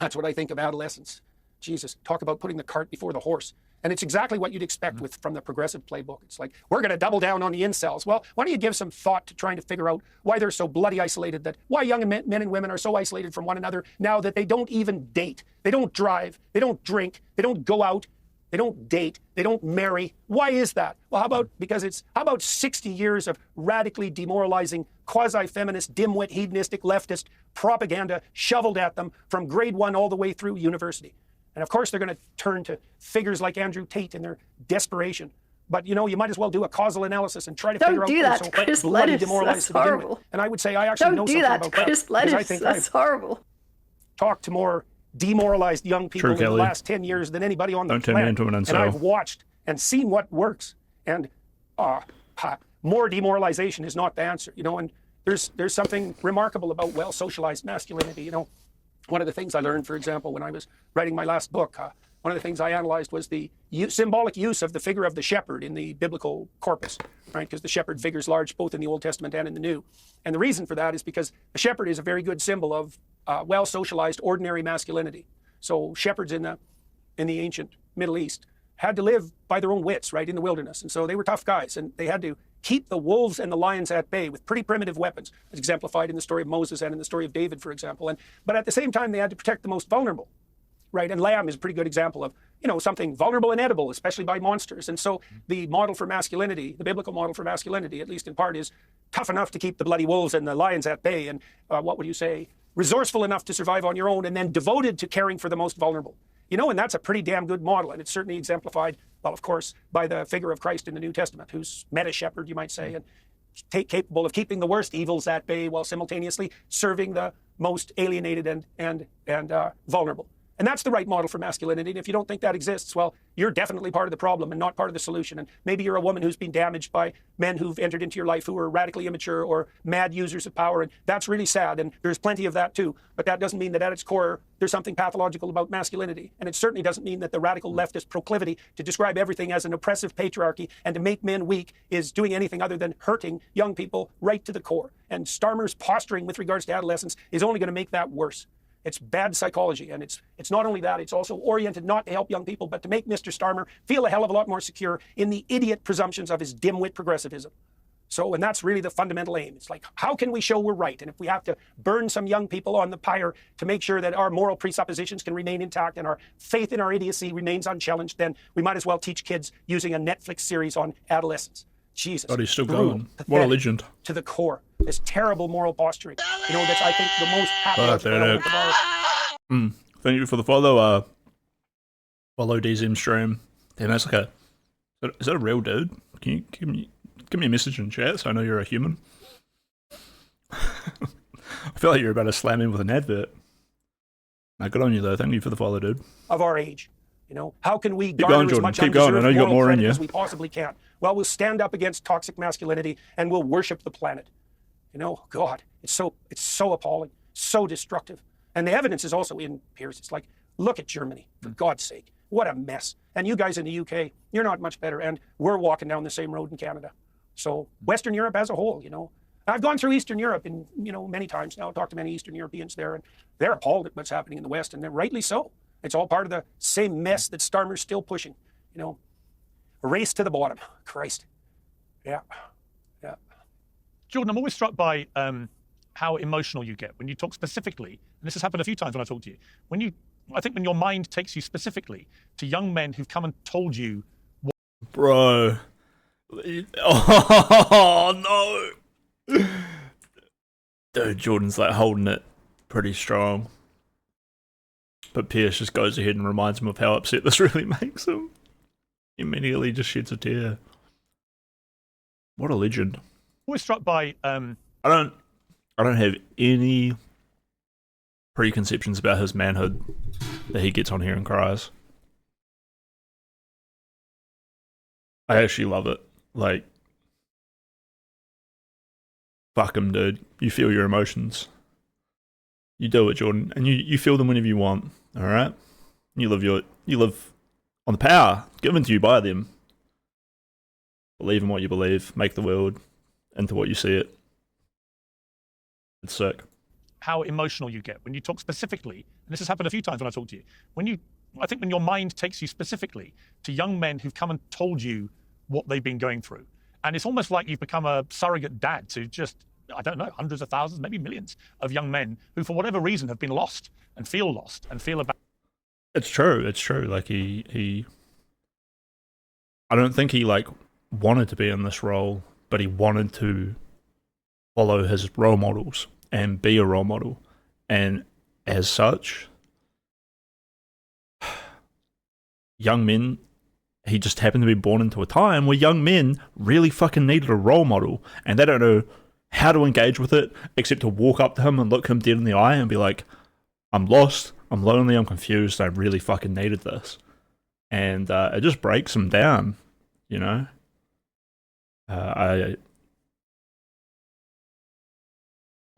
M: that's what I think of adolescence. Jesus, talk about putting the cart before the horse. And it's exactly what you'd expect from the progressive playbook. It's like, we're going to double down on the incels. Well, why don't you give some thought to trying to figure out why they're so bloody isolated, why young men and women are so isolated from one another now that they don't even date, they don't drive, they don't drink, they don't go out, they don't date, they don't marry. Why is that? Well, how about 60 years of radically demoralizing, quasi-feminist, dimwit, hedonistic, leftist propaganda shoveled at them from grade 1 all the way through university? And of course, they're going to turn to figures like Andrew Tate in their desperation. But you might as well do a causal analysis and try to figure out
R: Don't do that to Chris Lettuce. That's horrible.
M: And I would say I actually know something about that.
R: Don't do that to Chris Lettuce. That's horrible.
M: Talked to more demoralized young people in the last 10 years than anybody on the planet.
A: Don't turn me into an incel.
M: And I've watched and seen what works. And more demoralization is not the answer. And there's something remarkable about well-socialized masculinity. One of the things I learned, for example, when I was writing my last book, one of the things I analyzed was the symbolic use of the figure of the shepherd in the biblical corpus, right? Because the shepherd figures large both in the Old Testament and in the New. And the reason for that is because the shepherd is a very good symbol of well-socialized, ordinary masculinity. So shepherds in the ancient Middle East had to live by their own wits, right, in the wilderness. And so they were tough guys, and they had to keep the wolves and the lions at bay with pretty primitive weapons, as exemplified in the story of Moses and in the story of David, for example. But at the same time, they had to protect the most vulnerable, right? And lamb is a pretty good example of, something vulnerable and edible, especially by monsters. And so the model for masculinity, the biblical model for masculinity, at least in part, is tough enough to keep the bloody wolves and the lions at bay, and resourceful enough to survive on your own, and then devoted to caring for the most vulnerable. And that's a pretty damn good model, and it's certainly exemplified, well, of course, by the figure of Christ in the New Testament, who's meta-shepherd, you might say, and capable of keeping the worst evils at bay while simultaneously serving the most alienated and vulnerable. And that's the right model for masculinity. And if you don't think that exists, well, you're definitely part of the problem and not part of the solution. And maybe you're a woman who's been damaged by men who've entered into your life who are radically immature or mad users of power. And that's really sad. And there's plenty of that too. But that doesn't mean that at its core, there's something pathological about masculinity. And it certainly doesn't mean that the radical leftist proclivity to describe everything as an oppressive patriarchy and to make men weak is doing anything other than hurting young people right to the core. And Starmer's posturing with regards to adolescence is only going to make that worse. It's bad psychology, and it's not only that, it's also oriented not to help young people, but to make Mr. Starmer feel a hell of a lot more secure in the idiot presumptions of his dimwit progressivism. So, and that's really the fundamental aim. It's like, how can we show we're right? And if we have to burn some young people on the pyre to make sure that our moral presuppositions can remain intact and our faith in our idiocy remains unchallenged, then we might as well teach kids using a Netflix series on adolescence. Jesus.
A: But he's still
M: brutal,
A: going. What a legend.
M: To the core. This terrible moral posturing. That's, I think, the most pathological element of our...
A: Thank you for the follow. Follow DZM stream. Damn, that's like is that a real dude? Can you give me a message in chat so I know you're a human? I feel like you're about to slam in with an advert. Good on you, though. Thank you for the follow, dude.
M: of our age. You know, how can we
A: going,
M: garner as
A: Jordan.
M: much
A: Keep going. I know
M: undeserved
A: you got
M: moral
A: more in
M: credit
A: you.
M: as we possibly can? Well, we'll stand up against toxic masculinity and we'll worship the planet. You know, God, it's so appalling, so destructive. And the evidence is also in, Piers. It's like, look at Germany, for God's sake. What a mess. And you guys in the UK, you're not much better. And we're walking down the same road in Canada. So Western Europe as a whole, you know. I've gone through Eastern Europe many times now. I've talked to many Eastern Europeans there, and they're appalled at what's happening in the West, and they're rightly so. It's all part of the same mess that Starmer's still pushing. You know, a race to the bottom. Christ. Yeah. Yeah.
N: Jordan, I'm always struck by how emotional you get when you talk specifically, and this has happened a few times when I talk to you, I think when your mind takes you specifically to young men who've come and told you what...
A: Bro. Oh, no. Dude, Jordan's like holding it pretty strong. But Pierce just goes ahead and reminds him of how upset this really makes him. He immediately just sheds a tear. What a legend.
N: Always struck by
A: I don't have any preconceptions about his manhood that he gets on here and cries. I actually love it. Like, fuck him, dude. You feel your emotions. You do it, Jordan, and you feel them whenever you want. All right, you live on the power given to you by them. Believe in what you believe. Make the world into what you see it. It's sick.
N: How emotional you get when you talk specifically, and this has happened a few times when I talk to you, I think when your mind takes you specifically to young men who've come and told you what they've been going through, and it's almost like you've become a surrogate dad to just, I don't know, hundreds of thousands, maybe millions of young men who, for whatever reason, have been lost and feel about.
A: It's true. Like he I don't think he like wanted to be in this role, but he wanted to follow his role models and be a role model. And as such, young men, he just happened to be born into a time where young men really fucking needed a role model, and they don't know how to engage with it except to walk up to him and look him dead in the eye and be like, I'm lost, I'm lonely, I'm confused, I really fucking needed this. And it just breaks him down, you know? I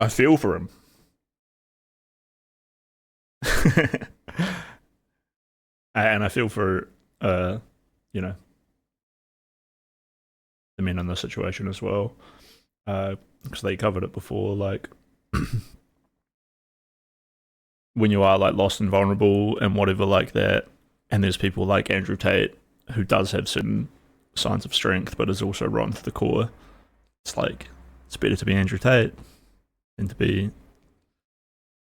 A: feel for him. And I feel for, you know, the men in this situation as well. Because they covered it before, like, when you are, like, lost and vulnerable and whatever like that, and there's people like Andrew Tate, who does have certain signs of strength, but is also rotten to the core. It's like, it's better to be Andrew Tate than to be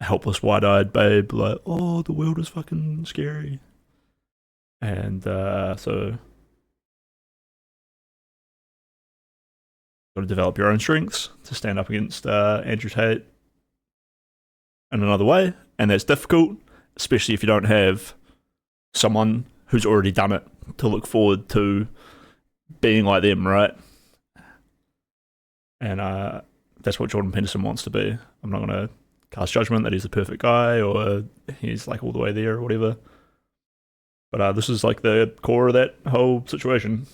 A: a helpless, wide-eyed babe, like, oh, the world is fucking scary. And so, got to develop your own strengths to stand up against Andrew Tate in another way, and that's difficult, especially if you don't have someone who's already done it to look forward to being like them, right? And that's what Jordan Peterson wants to be. I'm not going to cast judgment that he's the perfect guy or he's like all the way there or whatever. But this is like the core of that whole situation.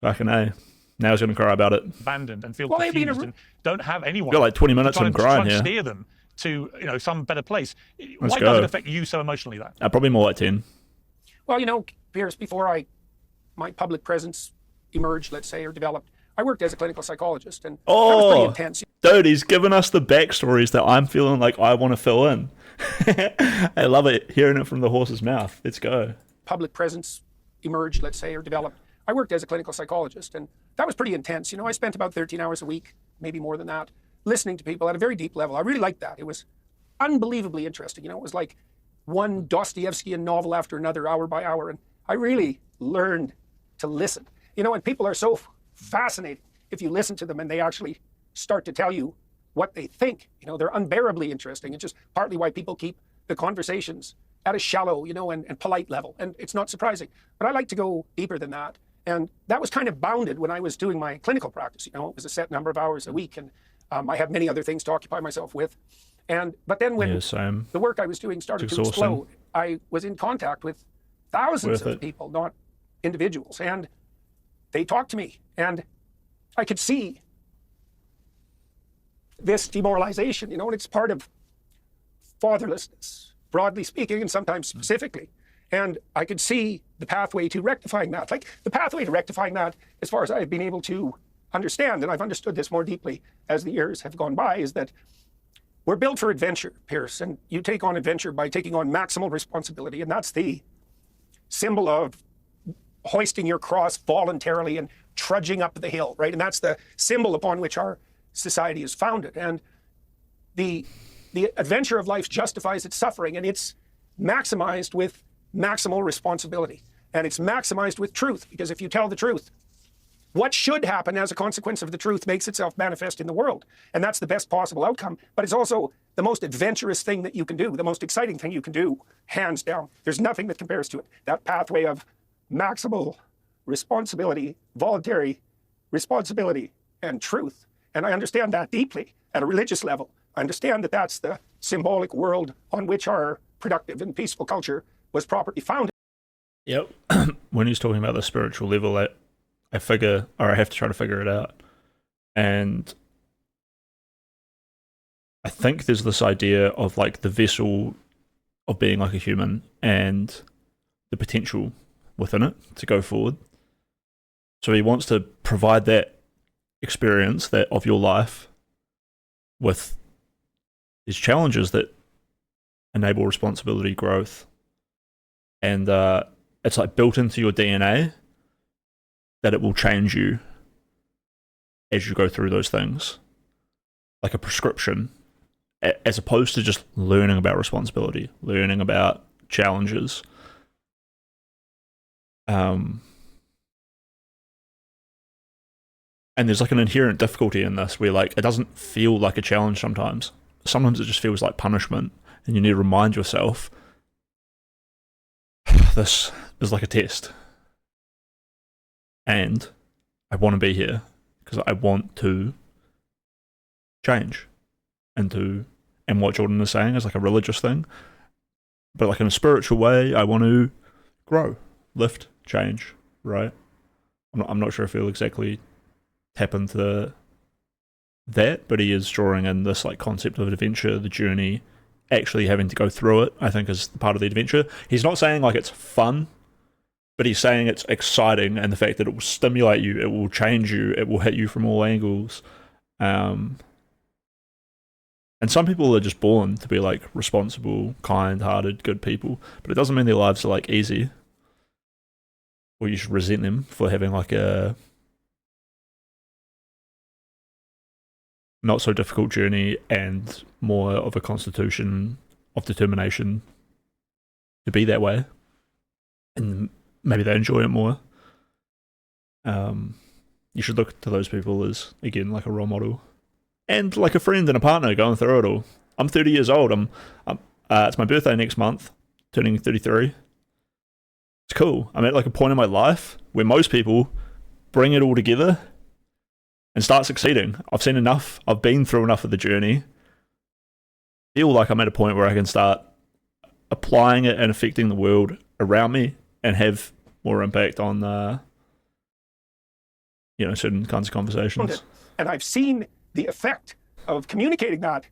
A: Fucking A. Now he's going to cry about it.
N: Abandoned and feel confused and don't have anyone.
A: Got like 20 minutes of him crying
N: here.
A: here.
N: Steer them to, you know, some better place.
A: Let's
N: Why
A: go.
N: does it affect you so emotionally, that?
A: Probably more like 10.
M: Well, you know, Piers, before my public presence emerged, let's say, or developed, I worked as a clinical psychologist, and that was pretty intense.
A: Dude, he's given us the backstories that I'm feeling like I want to fill in. I love it, hearing it from the horse's mouth. Let's go.
M: Public presence emerged, let's say, or developed. I worked as a clinical psychologist, and that was pretty intense. You know, I spent about 13 hours a week, maybe more than that, listening to people at a very deep level. I really liked that. It was unbelievably interesting. You know, it was like one Dostoevskian novel after another, hour by hour, and I really learned to listen. You know, and people are so fascinating if you listen to them and they actually start to tell you what they think. You know, they're unbearably interesting. It's just partly why people keep the conversations at a shallow, you know, and polite level. And it's not surprising. But I like to go deeper than that. And that was kind of bounded when I was doing my clinical practice. You know, it was a set number of hours a week. And I have many other things to occupy myself with. But then when
A: same.
M: the work I was doing started
A: It's
M: to
A: exhausting.
M: explode, I was in contact with thousands
A: Worth
M: of
A: it.
M: people, not individuals. And they talked to me, and I could see this demoralization, and it's part of fatherlessness, broadly speaking, and sometimes specifically. And I could see the pathway to rectifying that. Like the pathway to rectifying that, as far as I've been able to understand, and I've understood this more deeply as the years have gone by, is that we're built for adventure, Pierce, and you take on adventure by taking on maximal responsibility, and that's the symbol of hoisting your cross voluntarily and trudging up the hill, right? And that's the symbol upon which our society is founded. And the adventure of life justifies its suffering, and it's maximized with maximal responsibility. And it's maximized with truth, because if you tell the truth, what should happen as a consequence of the truth makes itself manifest in the world. And that's the best possible outcome. But it's also the most adventurous thing that you can do, the most exciting thing you can do, hands down. There's nothing that compares to it. That pathway of maximal responsibility, voluntary responsibility, and truth. And I understand that deeply at a religious level. I understand that that's the symbolic world on which our productive and peaceful culture was properly founded.
A: Yep. When he's talking about the spiritual level, I figure, or I have to try to figure it out. And I think there's this idea of like the vessel of being like a human and the potential within it to go forward. So he wants to provide that experience that of your life with these challenges that enable responsibility, growth, and it's like built into your DNA that it will change you as you go through those things, like a prescription, as opposed to just learning about responsibility, learning about challenges. And there's like an inherent difficulty in this where like it doesn't feel like a challenge sometimes. Sometimes it just feels like punishment, and you need to remind yourself this is like a test. And I want to be here because I want to change and what Jordan is saying is like a religious thing, but like in a spiritual way, I want to grow, lift, change, right? I'm not sure if he'll exactly tap into that, but he is drawing in this like concept of adventure, the journey, actually having to go through it, I think is part of the adventure. He's not saying like it's fun, but he's saying it's exciting, and the fact that it will stimulate you, it will change you, it will hit you from all angles. And some people are just born to be like responsible, kind-hearted, good people, but it doesn't mean their lives are like easy, or you should resent them for having like a not so difficult journey and more of a constitution of determination to be that way, and maybe they enjoy it more. You should look to those people as, again, like a role model and like a friend and a partner going through it all. I'm 30 years old. It's my birthday next month, turning 33. It's cool. I'm at like a point in my life where most people bring it all together and start succeeding. I've seen enough. I've been through enough of the journey. Feel like I'm at a point where I can start applying it and affecting the world around me and have more impact on, certain kinds of conversations.
M: And I've seen the effect of communicating that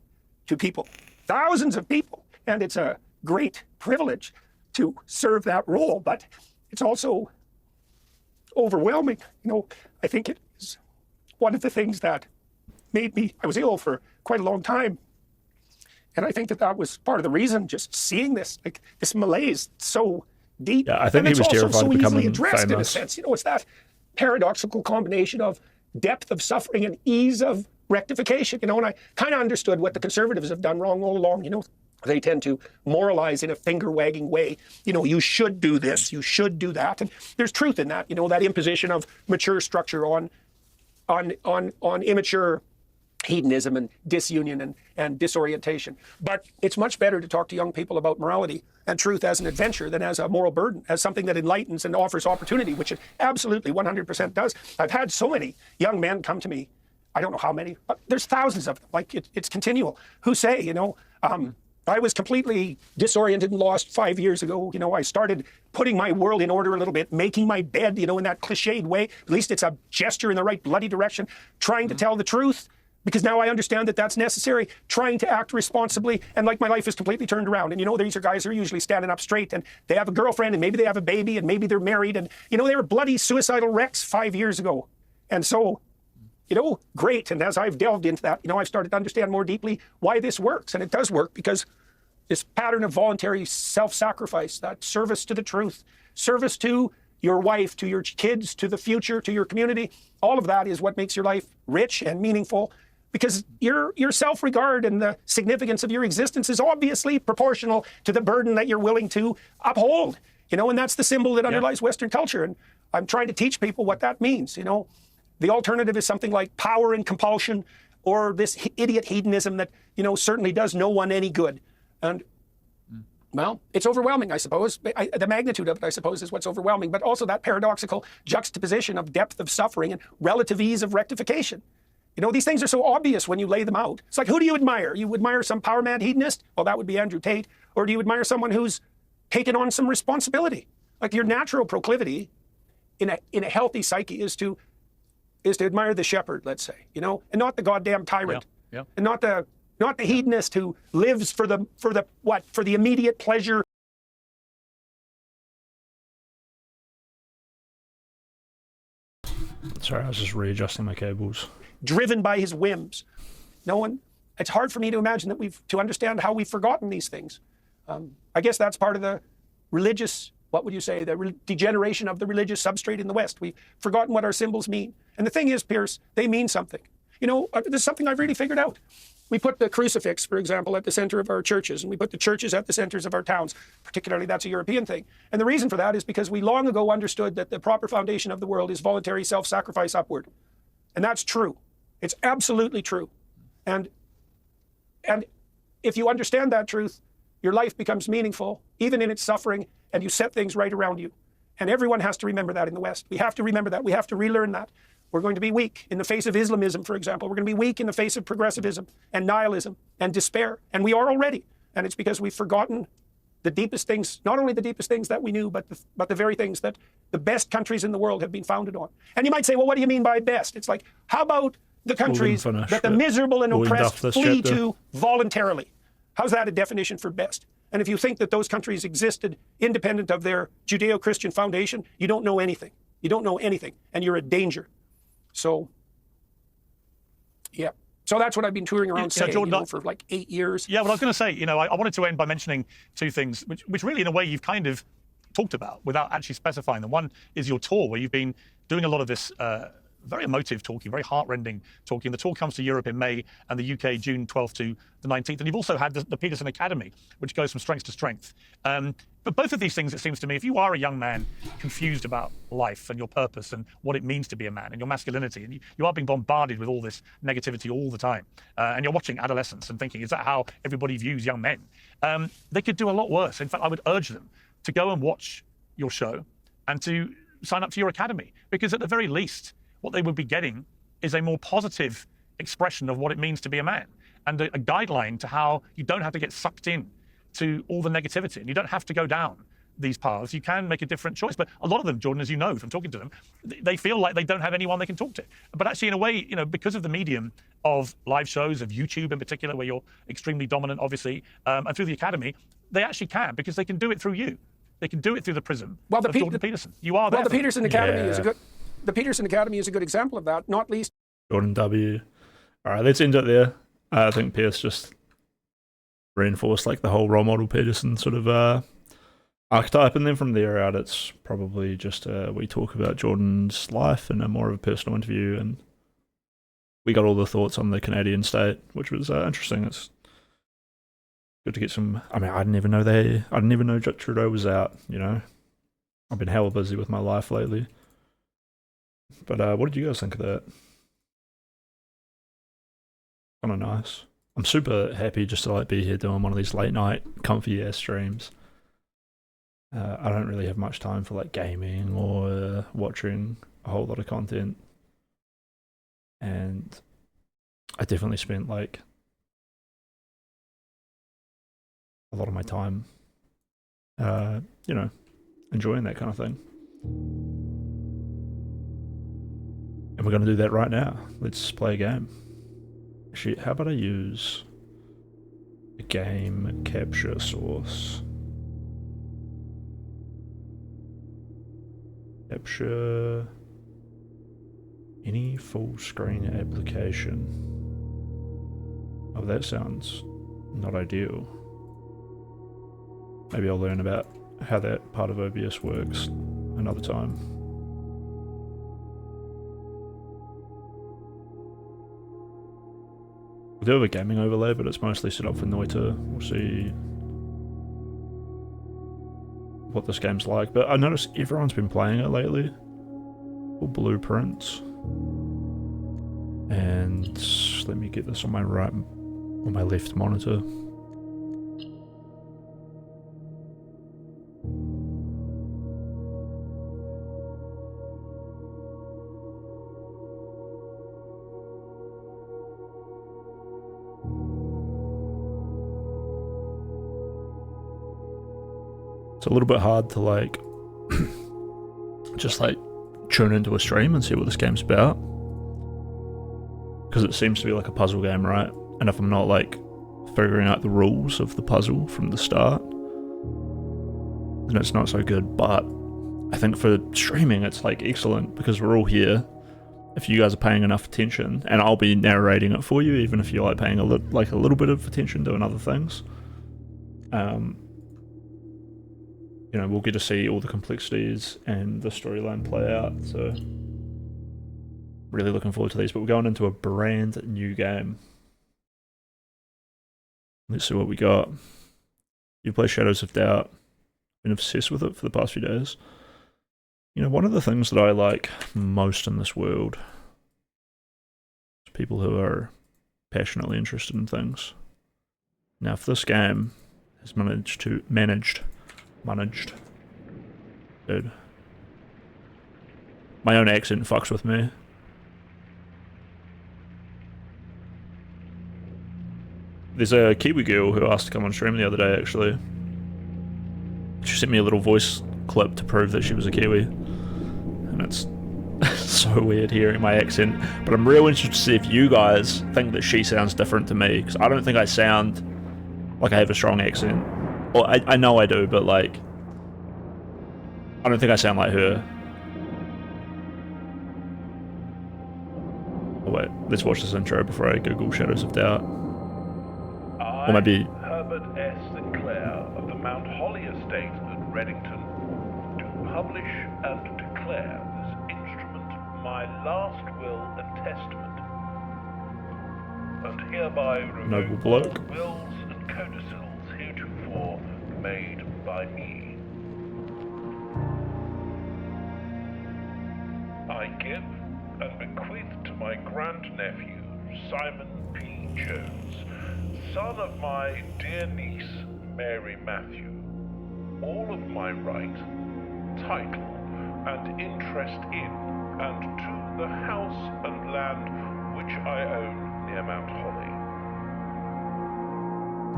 M: to people, thousands of people. And it's a great privilege to serve that role, but it's also overwhelming. I think it is one of the things that I was ill for quite a long time. And I think that was part of the reason, just seeing this malaise so deep.
A: Yeah, I think
M: and
A: he was
M: it's also
A: terrified
M: so
A: of
M: easily
A: becoming
M: addressed
A: famous.
M: in a sense. It's that paradoxical combination of depth of suffering and ease of rectification. And I kind of understood what the conservatives have done wrong all along. They tend to moralize in a finger-wagging way. You should do this, you should do that. And there's truth in that, that imposition of mature structure on immature hedonism and disunion and disorientation. But it's much better to talk to young people about morality and truth as an adventure than as a moral burden, as something that enlightens and offers opportunity, which it absolutely 100% does. I've had so many young men come to me I don't know how many, but there's thousands of them. Like it's continual. Who say, you know, I was completely disoriented and lost 5 years ago. You know, I started putting my world in order a little bit, making my bed, you know, in that cliched way. At least it's a gesture in the right bloody direction, trying to tell the truth, because now I understand that that's necessary, trying to act responsibly, and like my life is completely turned around. And you know, these are guys who are usually standing up straight, and they have a girlfriend, and maybe they have a baby, and maybe they're married, and you know, they were bloody suicidal wrecks 5 years ago. And so, you know, great. And as I've delved into that, you know, I've started to understand more deeply why this works. And it does work because this pattern of voluntary self-sacrifice, that service to the truth, service to your wife, to your kids, to the future, to your community, all of that is what makes your life rich and meaningful, because your self-regard and the significance of your existence is obviously proportional to the burden that you're willing to uphold. You know, and that's the symbol that underlies Western culture. And I'm trying to teach people what that means. You know, the alternative is something like power and compulsion, or this idiot hedonism that, you know, certainly does no one any good. And, well, it's overwhelming, I suppose. The magnitude of it, I suppose, is what's overwhelming, but also that paradoxical juxtaposition of depth of suffering and relative ease of rectification. You know, these things are so obvious when you lay them out. It's like, who do you admire? You admire some power-mad hedonist? Well, that would be Andrew Tate. Or do you admire someone who's taken on some responsibility? Like, your natural proclivity in a healthy psyche is to admire the shepherd, let's say, you know, and not the goddamn tyrant, and not the hedonist who lives for the immediate pleasure.
A: Sorry, I was just readjusting my cables.
M: Driven by his whims. It's hard for me to imagine that to understand how we've forgotten these things. I guess that's part of the religious, what would you say, the degeneration of the religious substrate in the West. We've forgotten what our symbols mean. And the thing is, Pierce, they mean something. You know, there's something I've really figured out. We put the crucifix, for example, at the center of our churches, and we put the churches at the centers of our towns. Particularly, that's a European thing. And the reason for that is because we long ago understood that the proper foundation of the world is voluntary self-sacrifice upward. And that's true. It's absolutely true. And if you understand that truth, your life becomes meaningful, even in its suffering, and you set things right around you. And everyone has to remember that in the West. We have to remember that. We have to relearn that. We're going to be weak in the face of Islamism, for example. We're going to be weak in the face of progressivism and nihilism and despair. And we are already. And it's because we've forgotten the deepest things, not only the deepest things that we knew, but the very things that the best countries in the world have been founded on. And you might say, well, what do you mean by best? It's like, how about the countries that the miserable and oppressed flee to voluntarily? How's that a definition for best? And if you think that those countries existed independent of their Judeo-Christian foundation, you don't know anything. You don't know anything, and you're a danger. So, yeah. So that's what I've been touring around saying, Jordan, for like 8 years.
N: Yeah, well, I was going to say, you know, I wanted to end by mentioning two things, which really, in a way, you've kind of talked about without actually specifying them. One is your tour, where you've been doing a lot of this very emotive talking, very heart-rending talking. The tour comes to Europe in May and the UK June 12th to the 19th. And you've also had the Peterson Academy, which goes from strength to strength. But both of these things, it seems to me, if you are a young man confused about life and your purpose and what it means to be a man and your masculinity, and you are being bombarded with all this negativity all the time, and you're watching adolescents and thinking, is that how everybody views young men? They could do a lot worse. In fact, I would urge them to go and watch your show and to sign up to your academy, because at the very least, what they would be getting is a more positive expression of what it means to be a man, and a guideline to how you don't have to get sucked in to all the negativity, and you don't have to go down these paths. You can make a different choice. But a lot of them, Jordan, as you know from talking to them, they feel like they don't have anyone they can talk to. But actually, in a way, you know, because of the medium of live shows, of YouTube in particular, where you're extremely dominant, obviously, and through the academy, they actually can, because they can do it through you. They can do it through the prism of Jordan Peterson. You are there.
M: Well, the Peterson Academy is a good. The Peterson Academy is a good example of that, not least.
A: Jordan W. All right, let's end it there. I think Pierce just reinforced like the whole role model Peterson sort of archetype, and then from there out, it's probably just we talk about Jordan's life in a more of a personal interview, and we got all the thoughts on the Canadian state, which was interesting. It's good to get some. I mean, I didn't even know Trudeau was out. You know, I've been hella busy with my life lately. But what did you guys think of that? Kind of nice. I'm super happy just to like be here doing one of these late night comfy ass streams. I don't really have much time for like gaming or watching a whole lot of content. And I definitely spent like a lot of my time, you know, enjoying that kind of thing. And we're going to do that right now. Let's play a game. Actually, how about I use a game capture source? Capture any full screen application. Oh, that sounds not ideal. Maybe I'll learn about how that part of OBS works another time. We do have a gaming overlay, but it's mostly set up for Noita. We'll see what this game's like. But I noticed everyone's been playing it lately. All Blueprints. And let me get this on my my left monitor. It's a little bit hard to like just like tune into a stream and see what this game's about, because it seems to be like a puzzle game, right? And if I'm not like figuring out the rules of the puzzle from the start, then it's not so good. But I think for streaming it's like excellent, because we're all here. If you guys are paying enough attention, and I'll be narrating it for you, even if you're like paying a little bit of attention doing other things, you know, we'll get to see all the complexities and the storyline play out. So really looking forward to these. But we're going into a brand new game. Let's see what we got. You play Shadows of Doubt. Been obsessed with it for the past few days. You know, one of the things that I like most in this world is people who are passionately interested in things. Now, if this game has managed, dude. My own accent fucks with me. There's a Kiwi girl who asked to come on stream the other day, actually. She sent me a little voice clip to prove that she was a Kiwi. And it's so weird hearing my accent. But I'm real interested to see if you guys think that she sounds different to me, because I don't think I sound like I have a strong accent. Well, I know I do, but like, I don't think I sound like her. Oh wait, let's watch this intro before I Google Shadows of Doubt. Or maybe...
S: Herbert S. Sinclair of the Mount Holly Estate at Reddington, do publish and declare this instrument my last will and testament, and hereby
A: Noble
S: revoke
A: bloke.
S: all wills and codicils heretofore made by me. I give and bequeath to my grandnephew, Simon P. Jones, son of my dear niece, Mary Matthew, all of my right, title, and interest in and to the house and land which I own near Mount Holly.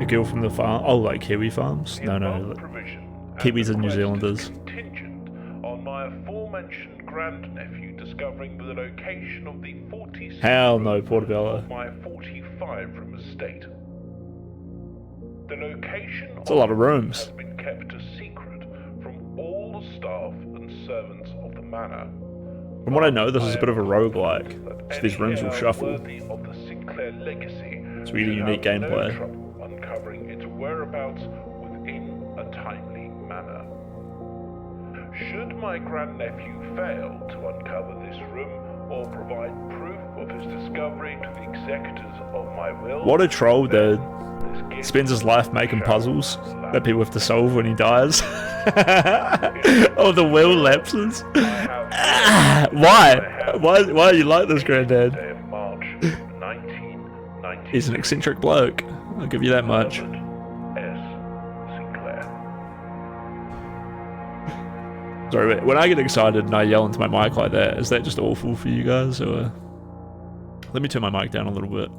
A: A girl from the farm? Oh, like Kiwi farms? No, like, Kiwis and New Zealanders.
S: Contingent on my aforementioned grandnephew discovering the location of the 46
A: Hell no, Portobello.
S: of my 45 room estate. The location
A: It's a lot of rooms.
S: has been kept a secret from all the staff and servants of the manor.
A: From what I know, this is a bit of a roguelike, so these rooms will shuffle.
S: Worthy of the Sinclair legacy,
A: It's really
S: should
A: unique
S: have no
A: gameplay.
S: trouble uncovering its whereabouts within a timely manner. Should my grandnephew fail to uncover this room or provide proof of his discovery to the executors of my will,
A: What a troll, dude. Spends his life making puzzles that people have to solve when he dies. Oh, the will lapses. Why? Why are you like this, Granddad? He's an eccentric bloke. I'll give you that much. Sorry, but when I get excited and I yell into my mic like that, is that just awful for you guys, or? Let me turn my mic down a little bit.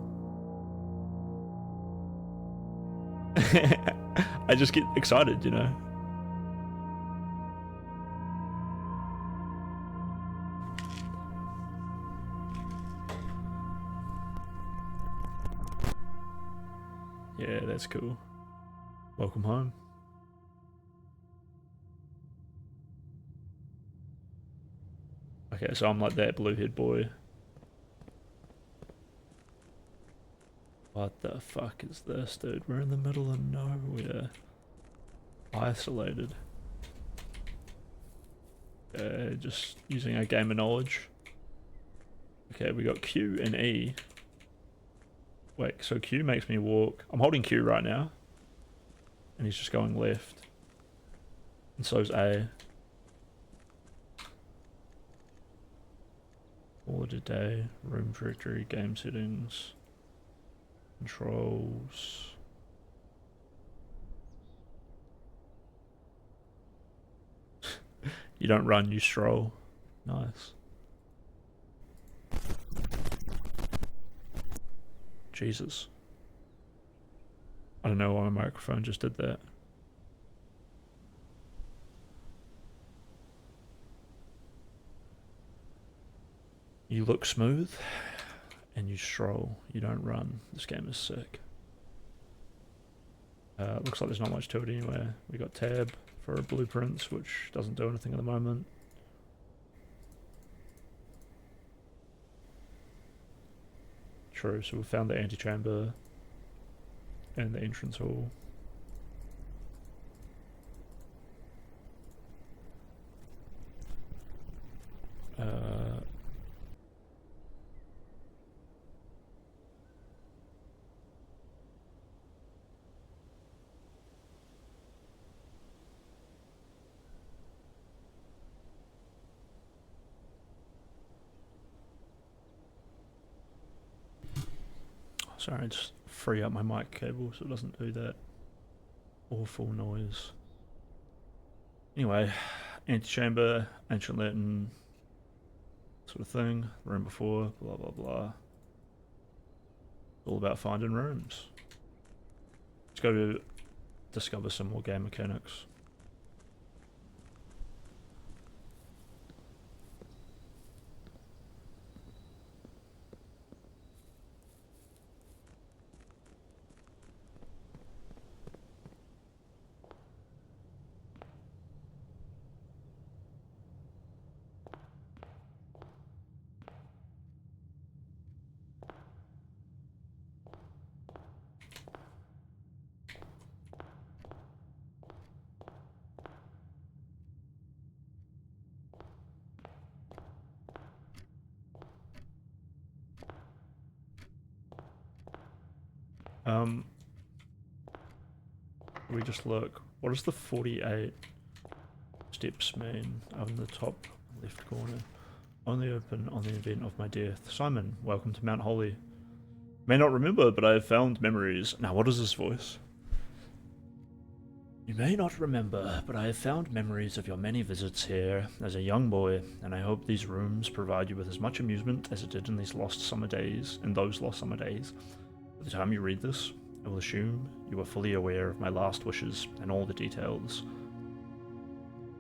A: I just get excited, you know. Yeah, that's cool. Welcome home. Okay, so I'm like that blue-haired boy. What the fuck is this, dude? We're in the middle of nowhere. Isolated. Just using our game of knowledge. Okay, we got Q and E. Wait, so Q makes me walk. I'm holding Q right now. And he's just going left. And so's A. Order day, room directory, game settings, controls. You don't run, you stroll. Nice. Jesus. I don't know why my microphone just did that. You look smooth, and you stroll. You don't run. This game is sick. Looks like there's not much to it anyway. We got tab for blueprints, which doesn't do anything at the moment. True, so we found the antechamber and the entrance hall. Sorry, just free up my mic cable so it doesn't do that awful noise. Anyway, antechamber, ancient Latin sort of thing, room before, blah blah blah. All about finding rooms. Let's go to discover some more game mechanics. We just look. What does the 48 steps mean up in the top left corner? Only open on the event of my death. Simon, welcome to Mount Holy. May not remember, but I have found memories. Now, what is this voice? You may not remember, but I have found memories of your many visits here as a young boy, and I hope these rooms provide you with as much amusement as it did in those lost summer days. By the time you read this, I will assume you are fully aware of my last wishes and all the details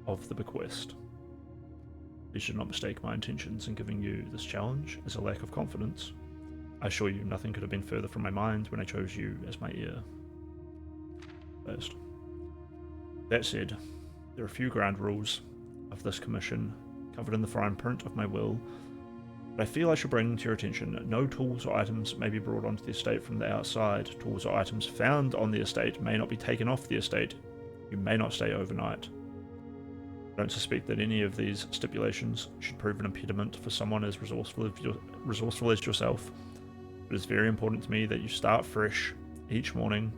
A: of the bequest. You should not mistake my intentions in giving you this challenge as a lack of confidence. I assure you nothing could have been further from my mind when I chose you as my heir. First. That said, there are a few ground rules of this commission covered in the fine print of my will, but I feel I should bring to your attention no tools or items may be brought onto the estate from the outside. Tools or items found on the estate may not be taken off the estate. You may not stay overnight. I don't suspect that any of these stipulations should prove an impediment for someone as resourceful as yourself. It is very important to me that you start fresh each morning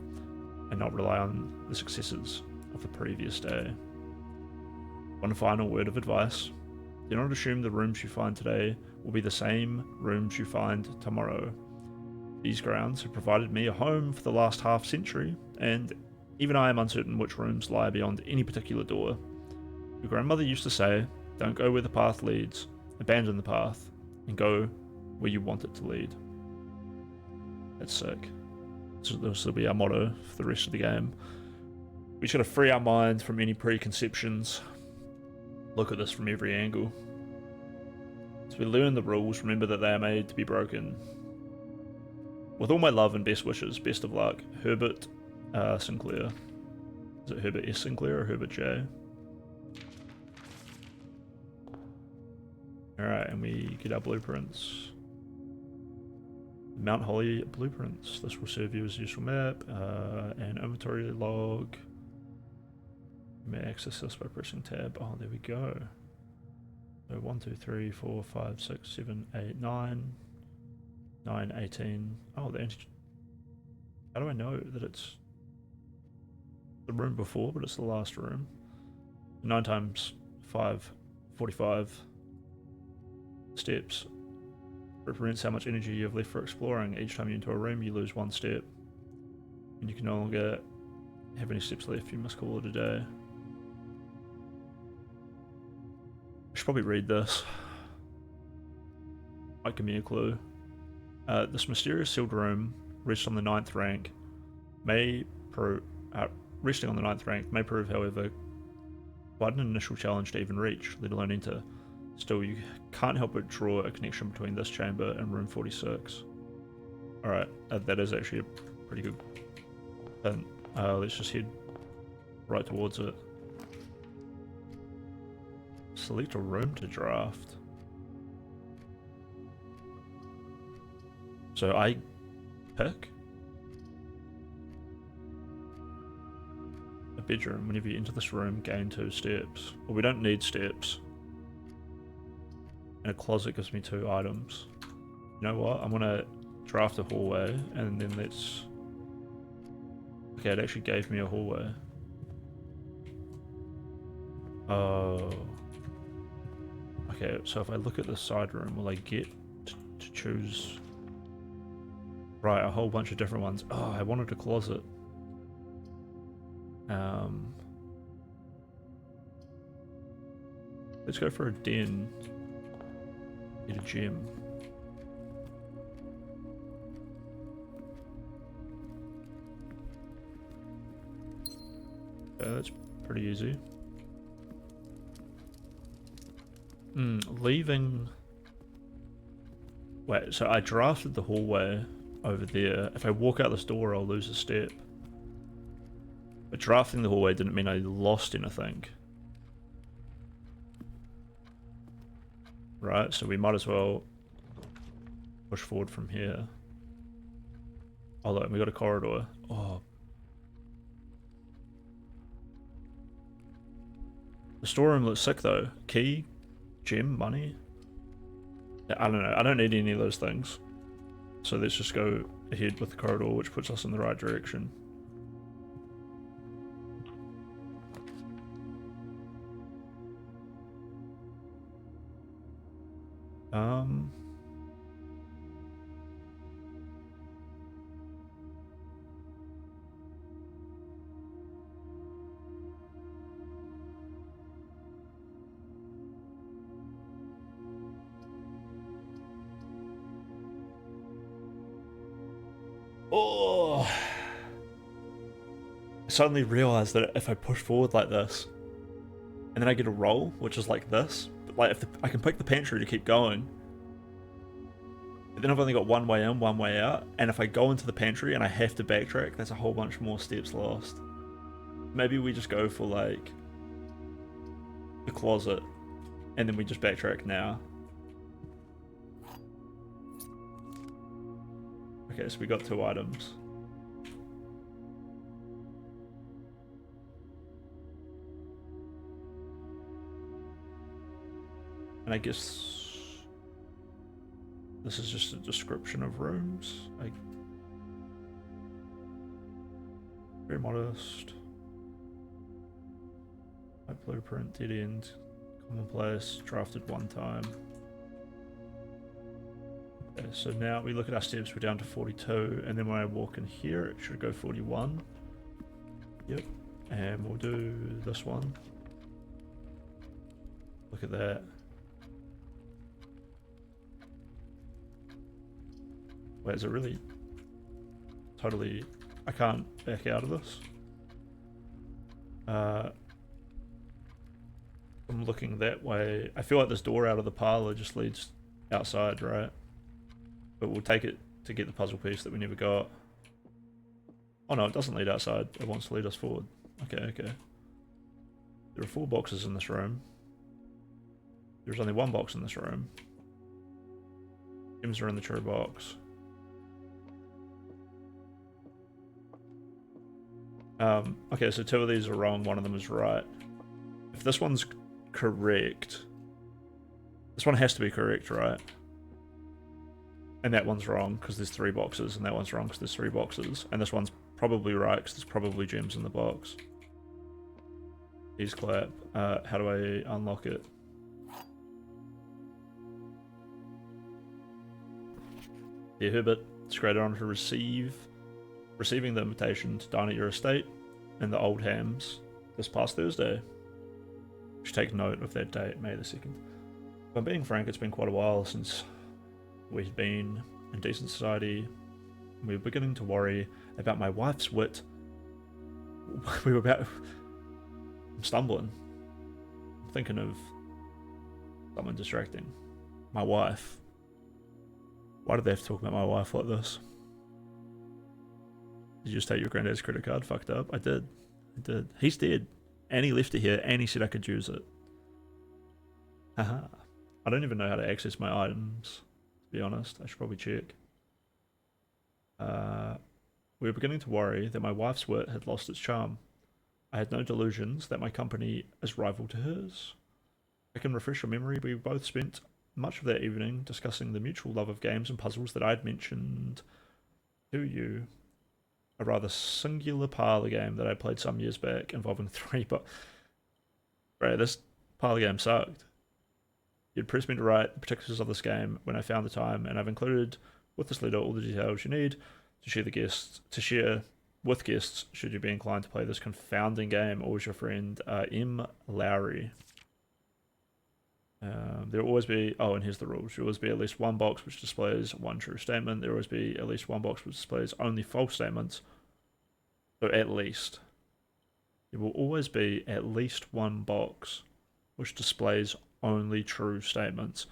A: and not rely on the successes of the previous day. One final word of advice. Do not assume the rooms you find today will be the same rooms you find tomorrow. These grounds have provided me a home for the last half century, and even I am uncertain which rooms lie beyond any particular door. Your grandmother used to say, don't go where the path leads, abandon the path, and go where you want it to lead. That's sick. So this will be our motto for the rest of the game. We just got to free our mind from any preconceptions. Look at this from every angle. So we learn the rules, remember that they are made to be broken. With all my love and best wishes, best of luck, Herbert Sinclair. Is it Herbert S. Sinclair or Herbert J? Alright, and we get our blueprints. Mount Holly blueprints. This will serve you as a useful map. And inventory log. You may access this by pressing tab. Oh, there we go. So 1, 2, 3, 4, 5, 6, 7, 8, 9. 9, 18. Oh, the anti. How do I know that it's the room before, but it's the last room? 9 times 5, 45 steps. Represents how much energy you have left for exploring. Each time you enter a room, you lose 1 step. And you can no longer have any steps left. You must call it a day. I should probably read this. Might give me a clue. This mysterious sealed room, rests on the 9th rank, resting on the 9th rank, may prove, however, quite an initial challenge to even reach, let alone enter. Still, you can't help but draw a connection between this chamber and room 46. Alright, that is actually a pretty good hint. Let's just head right towards it. Select a room to draft. So I pick a bedroom. Whenever you enter this room, gain 2 steps. Well, we don't need steps. And a closet gives me 2 items. You know what? I'm gonna draft a hallway, and then let's... Okay, it actually gave me a hallway. Oh. Okay, so if I look at the side room, will I get to choose... Right, a whole bunch of different ones. Oh, I wanted a closet. Let's go for a den. Get a gem. Okay, that's pretty easy. Leaving... Wait, so I drafted the hallway over there. If I walk out this door, I'll lose a step. But drafting the hallway didn't mean I lost anything. Right, so we might as well push forward from here. Oh look, we got a corridor. Oh. The storeroom looks sick though. Key, gem, money. I don't know, I don't need any of those things. So let's just go ahead with the corridor, which puts us in the right direction. Oh! I suddenly realized that if I push forward like this, and then I get a roll, which is like this, but like if I can pick the pantry to keep going, but then I've only got one way in, one way out, and if I go into the pantry and I have to backtrack, that's a whole bunch more steps lost. Maybe we just go for like the closet, and then we just backtrack now. Okay, so we got 2 items. And I guess this is just a description of rooms. Very modest. My blueprint, dead end, commonplace, drafted 1 time. Okay, so now we look at our steps, we're down to 42, and then when I walk in here, it should go 41. Yep, and we'll do this one. Look at that. Wait, is it really totally... I can't back out of this. I'm looking that way. I feel like this door out of the parlor just leads outside, right? But we'll take it to get the puzzle piece that we never got. Oh no, it doesn't lead outside. It wants to lead us forward. Okay, okay. There are 4 boxes in this room. There's only 1 box in this room. Gems are in the true box. Okay, so 2 of these are wrong, 1 of them is right. If this one's correct, this one has to be correct, right? And that one's wrong because there's 3 boxes, and that one's wrong because there's 3 boxes, and this one's probably right because there's probably gems in the box. Please clap. How do I unlock it? Dear Herbert, it's a great honor to receiving the invitation to dine at your estate in the Old Hams this past Thursday. You should take note of that date, May the 2nd. If I'm being frank, it's been quite a while since we've been in decent society. We were beginning to worry about my wife's wit. I'm stumbling. I'm thinking of something distracting. My wife. Why did they have to talk about my wife like this? Did you just take your granddad's credit card? Fucked up. I did. He's dead. And he left it here, and he said I could use it. Haha. I don't even know how to access my items, to be honest. I should probably check. We were beginning to worry that my wife's wit had lost its charm. I had no delusions that my company is rival to hers. I can refresh your memory. We both spent much of that evening discussing the mutual love of games and puzzles that I had mentioned to you. A rather singular parlor game that I played some years back involving 3 but right, this parlor game sucked. You'd pressed me to write the particulars of this game when I found the time, and I've included with this letter all the details you need to share with guests should you be inclined to play this confounding game. Always your friend, M. Lowry. There will always be, oh, and here's the rules. There will always be at least 1 box which displays 1 true statement. There will always be at least 1 box which displays only false statements. So at least. There will always be at least 1 box which displays only true statements.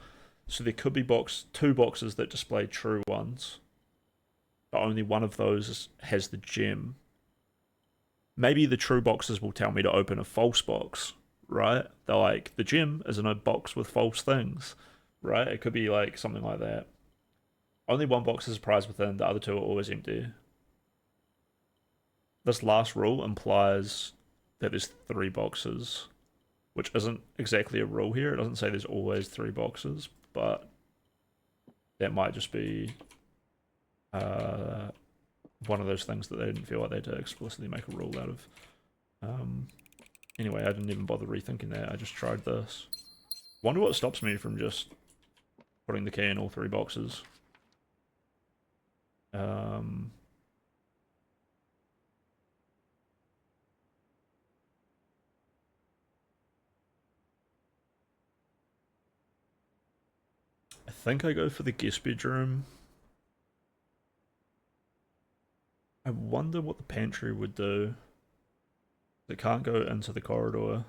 A: So there could be 2 boxes that display true ones, but only one of those has the gem. Maybe the true boxes will tell me to open a false box. Right? They're like, the gem is in a box with false things. Right? It could be like something like that. Only 1 box is a prize within, the other 2 are always empty. This last rule implies that there's 3 boxes, which isn't exactly a rule here. It doesn't say there's always 3 boxes, but that might just be one of those things that they didn't feel like they had to explicitly make a rule out of. Anyway, I didn't even bother rethinking that. I just tried this. Wonder what stops me from just putting the key in all 3 boxes. I think I go for the guest bedroom. I wonder what the pantry would do. It can't go into the corridor.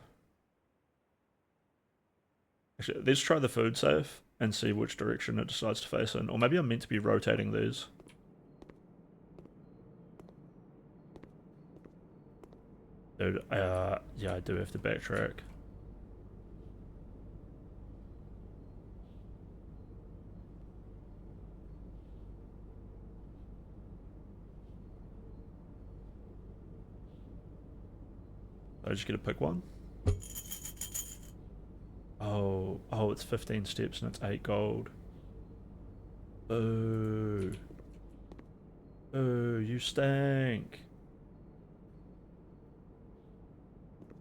A: Actually, let's try the food safe and see which direction it decides to face in. Or maybe I'm meant to be rotating these. Dude, yeah, I do have to backtrack. I just get to pick one. Oh, it's 15 steps and it's 8 gold. Oh, you stank.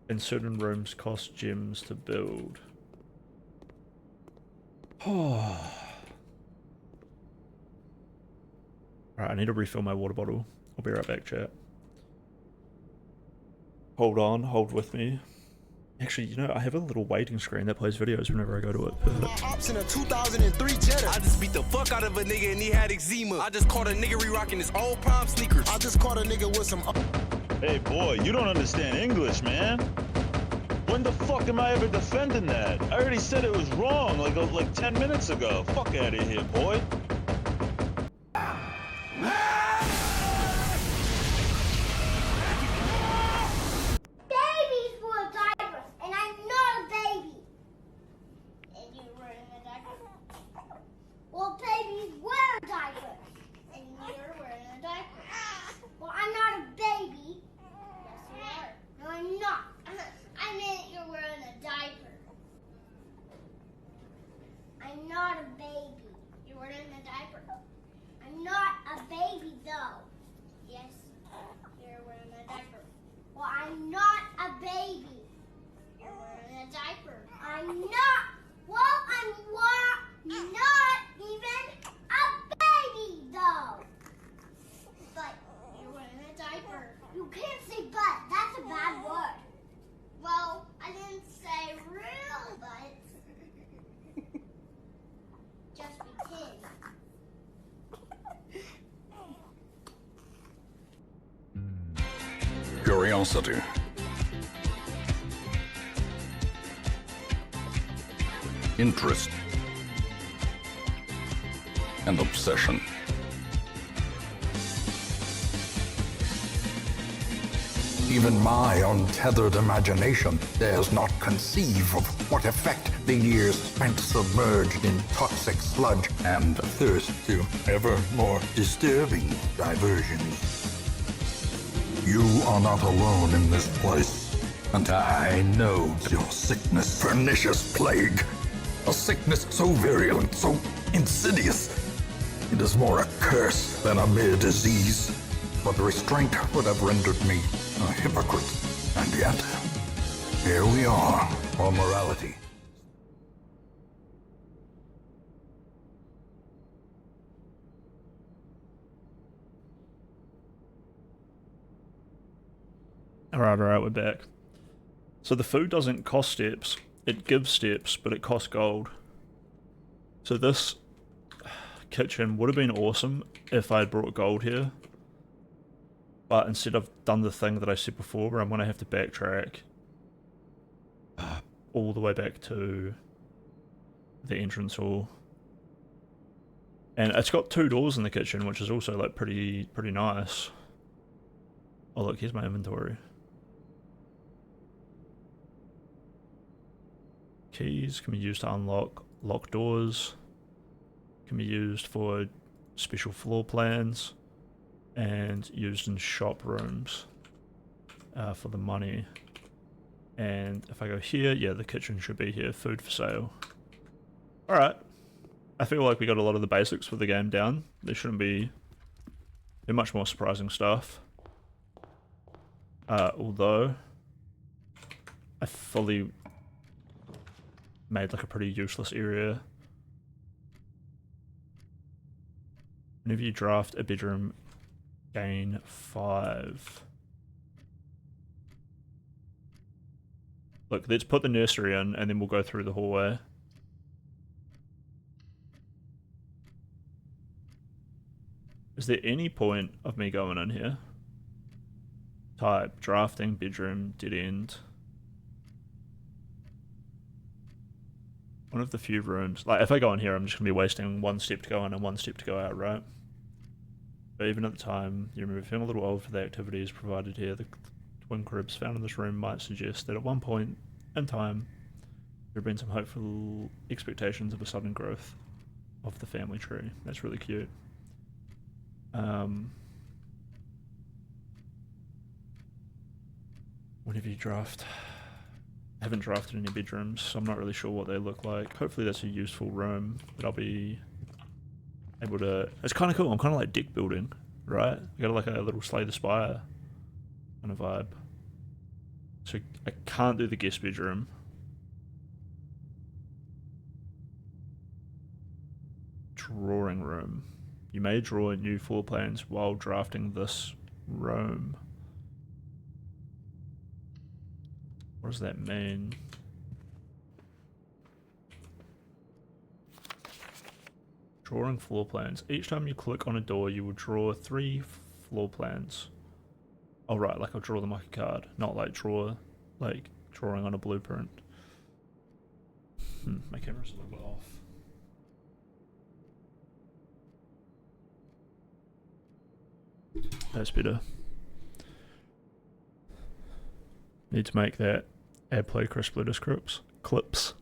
A: And certain rooms cost gems to build. Oh. Alright, I need to refill my water bottle. I'll be right back, chat. Hold on, hold with me. Actually, you know, I have a little waiting screen that plays videos whenever I go to it. Perfect.
E: Ops in a 2003 Jetta. I just beat the fuck out of a nigga and he had eczema. I just caught a nigga re-rocking his old prime sneakers. I just caught a nigga with some.
F: Hey boy, you don't understand English, man. When the fuck am I ever defending that? I already said it was wrong like 10 minutes ago. Fuck out of here, boy.
G: Babies wear diapers, and I'm not a baby. And you're wearing a diaper? Well, babies wear diapers, and you're wearing a diaper. Well, I'm not a baby. Yes, you are. No, I'm not. I meant you're wearing a diaper. I'm not a baby. You're wearing a diaper. I'm not a baby, though. Yes, you're wearing a diaper. Well, I'm not a baby. You're wearing a diaper. I'm not. Well, I'm not even a baby, though. But you're wearing a diaper. You can't say but. That's a bad word. Well, I didn't say real but. Just pretend.
H: Curiosity. Interest. And obsession. Even my untethered imagination dares not conceive of what effect the years spent submerged in toxic sludge and thirst to ever more disturbing diversions. You are not alone in this place, and I know your sickness, pernicious plague. A sickness so virulent, so insidious. It is more a curse than a mere disease. But restraint would have rendered me a hypocrite. And yet, here we are, for morality.
A: Alright, we're back. So the food doesn't cost steps, it gives steps, but it costs gold. So this kitchen would have been awesome if I had brought gold here. But instead I've done the thing that I said before where I'm going to have to backtrack all the way back to the entrance hall. And it's got 2 doors in the kitchen, which is also like pretty nice. Oh look, here's my inventory. Keys can be used to unlock locked doors. Can be used for special floor plans. And used in shop rooms for the money. And if I go here, yeah, the kitchen should be here. Food for sale. Alright. I feel like we got a lot of the basics for the game down. There shouldn't be much more surprising stuff. Although I fully made like a pretty useless area. Whenever you draft a bedroom, gain 5. Look, let's put the nursery in and then we'll go through the hallway. Is there any point of me going in here? Type, drafting, bedroom, dead end. One of the few rooms. Like, if I go in here, I'm just going to be wasting 1 step to go in and 1 step to go out, right? But even at the time, you remember feeling a little old for the activities provided here. The twin cribs found in this room might suggest that at one point in time, there have been some hopeful expectations of a sudden growth of the family tree. That's really cute. Whenever you draft, I haven't drafted any bedrooms, so I'm not really sure what they look like. Hopefully that's a useful room that I'll be able to... It's kind of cool. I'm kind of like deck building, right? I got like a little Slay the Spire kind of vibe. So I can't do the guest bedroom. Drawing room. You may draw new floor plans while drafting this room. What does that mean? Drawing floor plans. Each time you click on a door, you will draw 3 floor plans. Oh right, like I'll draw them like a card, not like drawing on a blueprint. My camera's a little bit off. That's better. Need to make that add play Chris Blitters clips.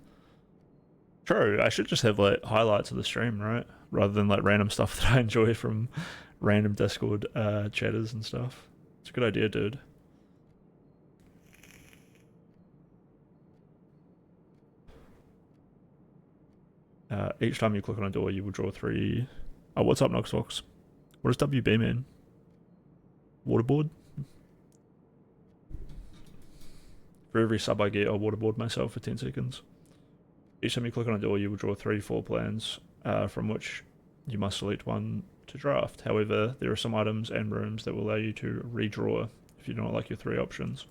A: True, I should just have like highlights of the stream, right? Rather than like random stuff that I enjoy from random Discord chatters and stuff. It's a good idea, dude. Each time you click on a door, you will draw 3. Oh, what's up, Noxvox? What does WB mean? Waterboard? For every sub I get, I'll waterboard myself for 10 seconds. Each time you click on a door, you will draw 3 floor plans, from which you must select one to draft. However, there are some items and rooms that will allow you to redraw if you don't like your 3 options.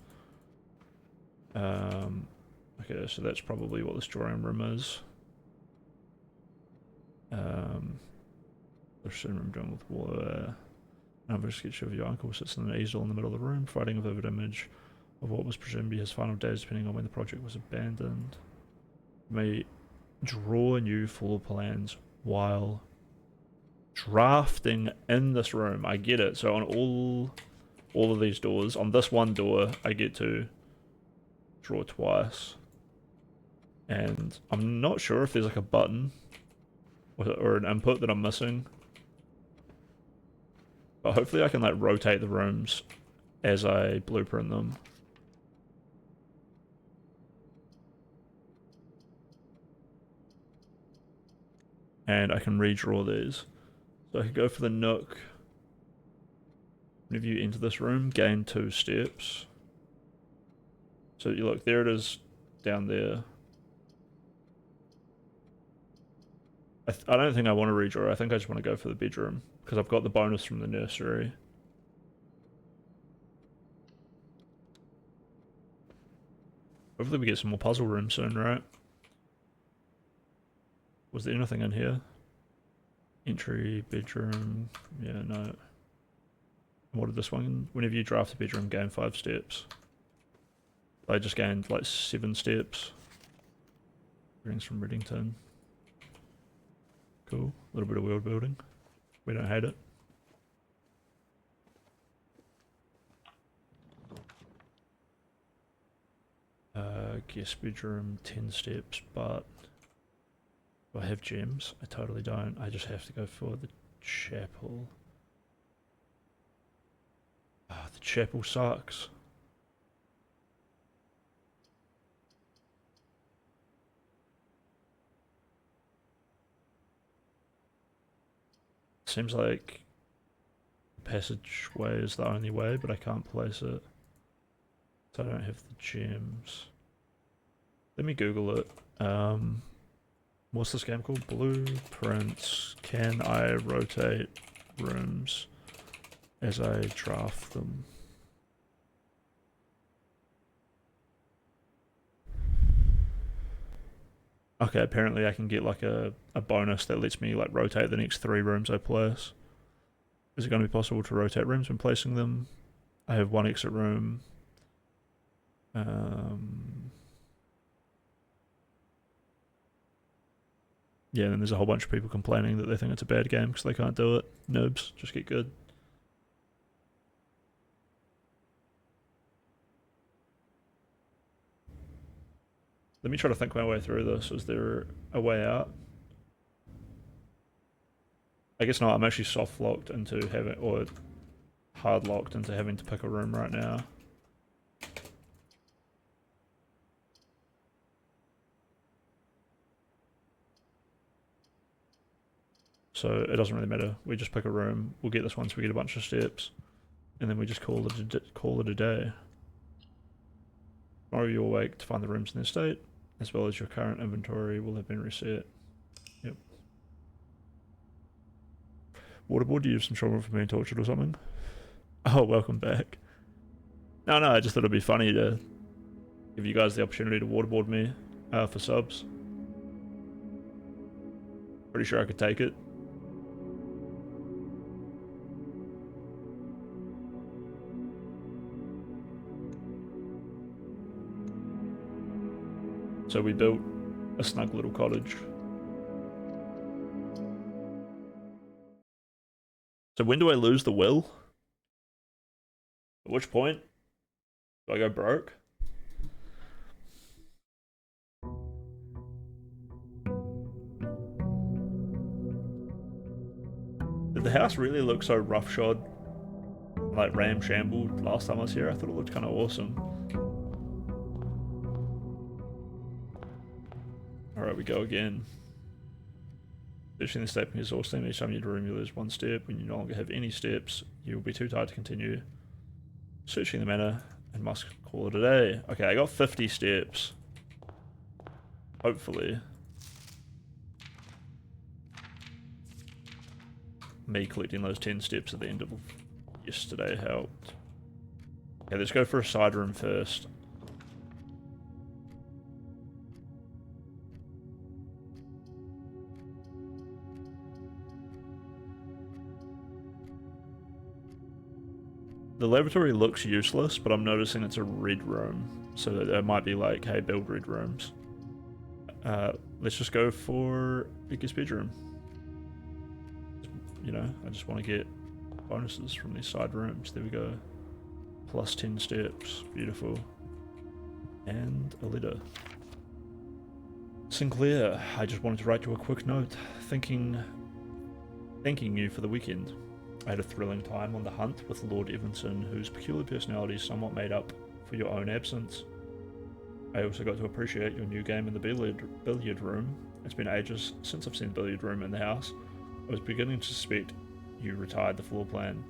A: Okay, so that's probably what this drawing room is. There's a room done with water. Another sketch of your uncle sits in an easel in the middle of the room, providing a vivid image of what was presumed to be his final days, depending on when the project was abandoned. You may draw new floor plans while drafting in this room. I get it. So on all of these doors, on this one door, I get to draw twice. And I'm not sure if there's like a button or an input that I'm missing. But hopefully I can like rotate the rooms as I blueprint them. And I can redraw these. So I could go for the Nook. Whenever you enter this room, gain 2 steps. So you look, there it is down there. I don't think I want to redraw. I think I just want to go for the bedroom because I've got the bonus from the nursery. Hopefully we get some more puzzle rooms soon, right? Was there anything in here? Entry, bedroom, yeah, no. What did this one? Whenever you draft a bedroom, gain 5 steps. I just gained like 7 steps. Rings from Reddington. Cool. A little bit of world building. We don't hate it. Guest bedroom, 10 steps, but do I have gems? I totally don't. I just have to go for the chapel. The chapel sucks. Seems like passageway is the only way, but I can't place it. So I don't have the gems. Let me Google it. What's this game called? Blueprints. Can I rotate rooms as I draft them? Okay, apparently I can get like a bonus that lets me like rotate the next 3 rooms I place. Is it going to be possible to rotate rooms when placing them? I have 1 exit room. Yeah, and then there's a whole bunch of people complaining that they think it's a bad game because they can't do it. Noobs, just get good. Let me try to think my way through this. Is there a way out? I guess not. I'm actually soft locked into having, or hard locked into having to pick a room right now. So it doesn't really matter. We just pick a room. We'll get this once we get a bunch of steps, and then we just call it a day. Tomorrow you'll wake to find the rooms in their state, as well as your current inventory will have been reset. Yep. Waterboard, do you have some trouble for being tortured or something? Oh, welcome back. No, I just thought it'd be funny to, give you guys the opportunity to waterboard me for subs. Pretty sure I could take it. So we built a snug little cottage. So when do I lose the will? At which point do I go broke? Did the house really look so roughshod, like ramshambled last time I was here? I thought it looked kind of awesome. Alright, we go again. Searching the step exhausting. Each time you room, you lose 1 step. When you no longer have any steps, you will be too tired to continue. Searching the manor and must call it a day. Okay, I got 50 steps. Hopefully. Me collecting those 10 steps at the end of yesterday helped. Okay, let's go for a side room first. The lavatory looks useless, but I'm noticing it's a red room. So that might be like, hey, build red rooms. Let's just go for biggest bedroom. You know, I just want to get bonuses from these side rooms. There we go. Plus 10 steps. Beautiful. And a letter. Sinclair, I just wanted to write you a quick note. Thanking you for the weekend. I had a thrilling time on the hunt with Lord Evanson, whose peculiar personality somewhat made up for your own absence. I also got to appreciate your new game in the billiard room. It's been ages since I've seen the billiard room in the house. I was beginning to suspect you retired the floor plan.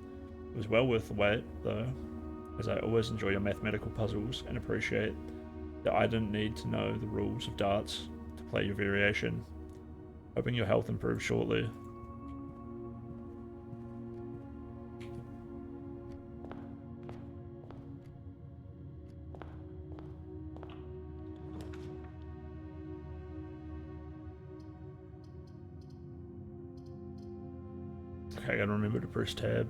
A: It was well worth the wait, though, as I always enjoy your mathematical puzzles and appreciate that I didn't need to know the rules of darts to play your variation. Hoping your health improves shortly. Okay, I gotta remember to press tab.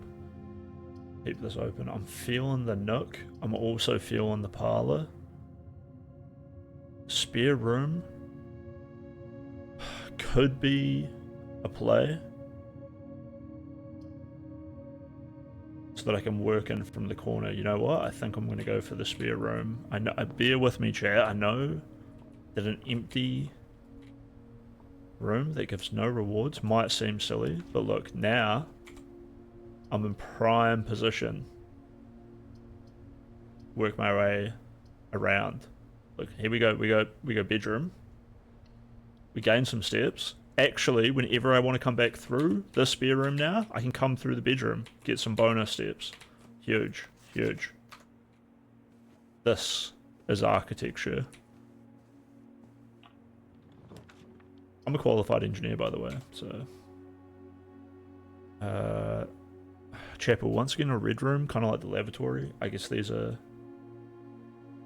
A: Keep this open. I'm feeling the nook. I'm also feeling the parlor. Spare room. Could be a play. So that I can work in from the corner. You know what? I think I'm gonna go for the spare room. I know. Bear with me, chat. I know that an empty room that gives no rewards might seem silly, but look, now I'm in prime position. Work my way around. Look, here we go. We go bedroom. We gain some steps. Actually, whenever I want to come back through this spare room now, I can come through the bedroom, get some bonus steps. Huge, huge. This is architecture. I'm a qualified engineer, by the way, so... chapel, once again a red room, kind of like the lavatory. I guess these are...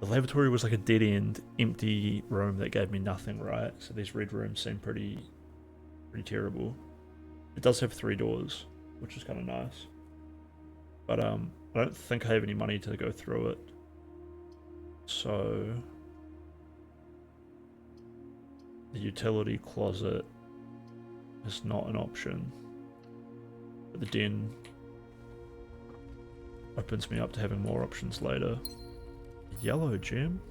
A: The lavatory was like a dead-end, empty room that gave me nothing, right? So these red rooms seem pretty terrible. It does have 3 doors, which is kind of nice. But I don't think I have any money to go through it. So... The utility closet is not an option. But the den opens me up to having more options later. Yellow gem?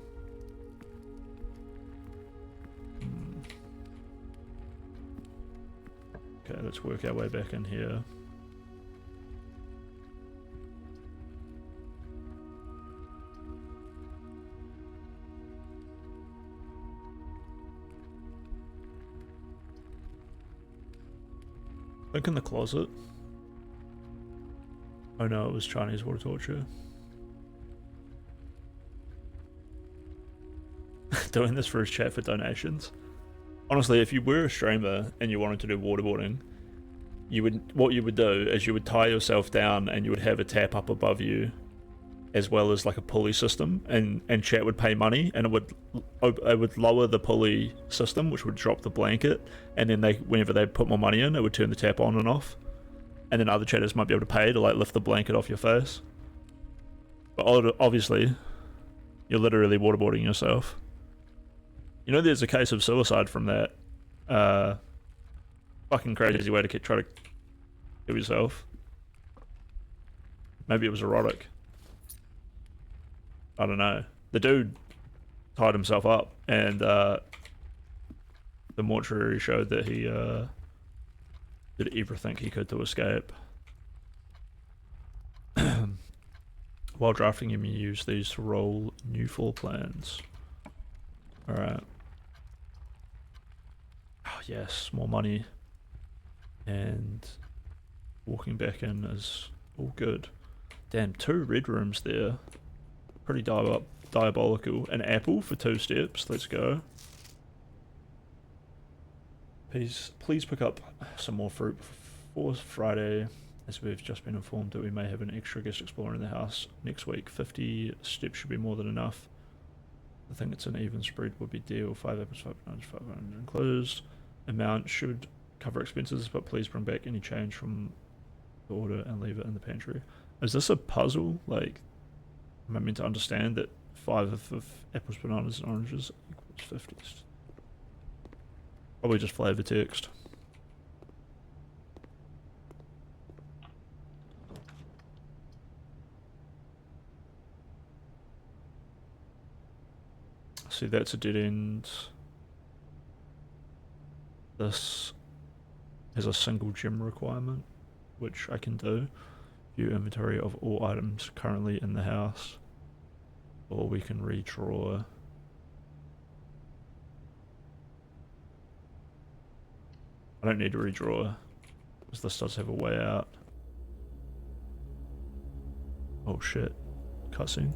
A: Okay, let's work our way back in here. Look in the closet. Oh no, it was Chinese water torture. Doing this for his chat for donations. Honestly, if you were a streamer and you wanted to do waterboarding, what you would do is you would tie yourself down and you would have a tap up above you as well as like a pulley system, and chat would pay money, and it would lower the pulley system, which would drop the blanket, and then whenever they put more money in, it would turn the tap on and off, and then other chatters might be able to pay to like lift the blanket off your face. But obviously, you're literally waterboarding yourself. You know, there's a case of suicide from that. Fucking crazy way to try to kill yourself. Maybe it was erotic. I don't know. The dude tied himself up, and the mortuary showed that he did everything he could to escape. While drafting him, you use these to roll new floor plans. Alright. Oh yes, more money. And walking back in is all good. Damn, 2 red rooms there. Pretty diabolical. An apple for 2 steps. Let's go. Please pick up some more fruit before Friday, as we've just been informed that we may have an extra guest explorer in the house next week. 50 steps should be more than enough. I think it's an even spread would be deal. 5 apples, 5 bananas, 500 enclosed. Amount should cover expenses, but please bring back any change from the order and leave it in the pantry. Is this a puzzle? Like, am I meant to understand that 5 of apples, bananas, and oranges equals 50? Probably just flavor text. See, that's a dead end. This has a single gem requirement, which I can do. View inventory of all items currently in the house. Or we can redraw. I don't need to redraw, because this does have a way out. Oh shit. Cutscene.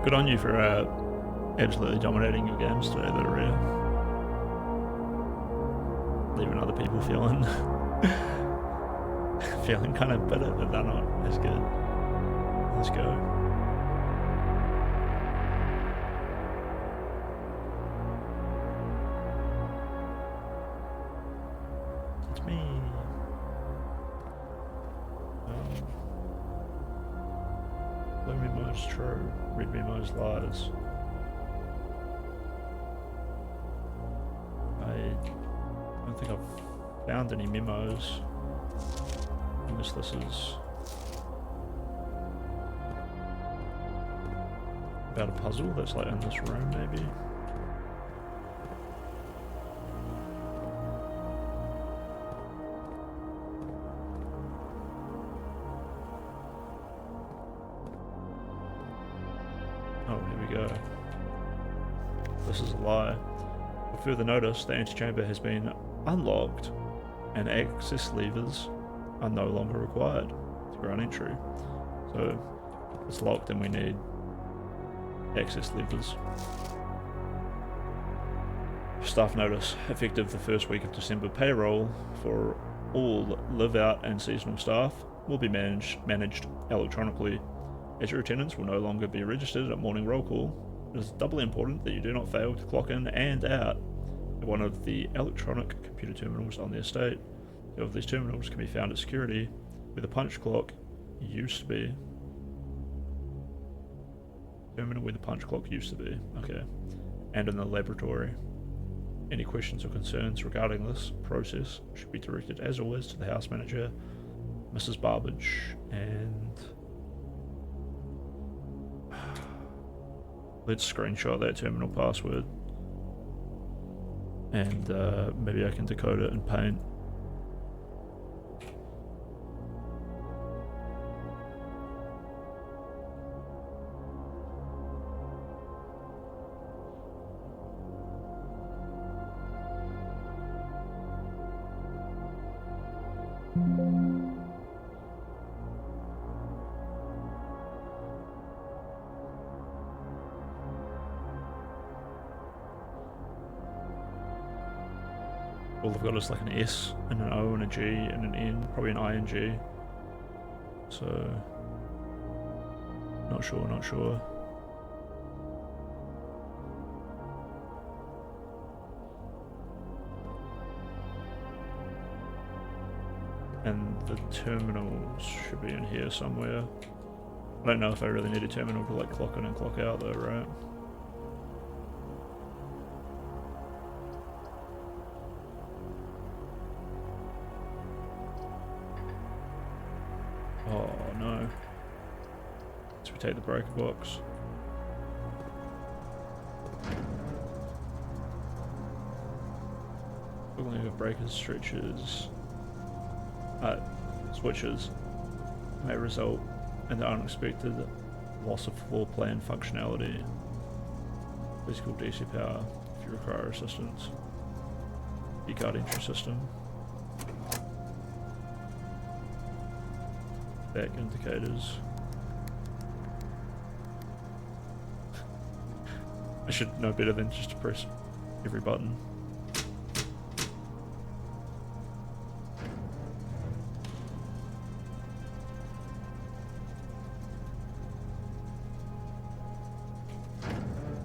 A: Good on you for absolutely dominating your games today, Litteria. Leaving other people feeling feeling kind of bitter that they're not as good. Let's go. It's me. Blue Memo's true, Red Memo's lies. I don't think I've found any memos, unless this is about a puzzle that's like in this room maybe. Oh, here we go. This is a lie. For further notice, the antechamber has been unlocked and access levers are no longer required to grant entry. So it's locked and we need access levers. Staff notice, effective the first week of December, payroll for all live out and seasonal staff will be managed electronically, as your attendants will no longer be registered at morning roll call It is doubly important that you do not fail to clock in and out at one of the electronic computer terminals on the estate. Two of these terminals can be found at security, where the punch clock used to be. Terminal where the punch clock used to be, okay. And in the laboratory. Any questions or concerns regarding this process should be directed, as always, to the house manager, Mrs. Barbage, and let's screenshot that terminal password, and maybe I can decode it in Paint. All I've got is like an S and an O and a G and an N, probably an I and G. So, not sure, not sure. And the terminals should be in here somewhere. I don't know if I really need a terminal to like clock in and clock out though, right? Oh no. So we take the breaker box. Wiggling of breakers, stretches, switches may result in the unexpected loss of floor plan functionality. Please call DC Power if you require assistance. Keycard entry system. Back indicators. I should know better than just to press every button.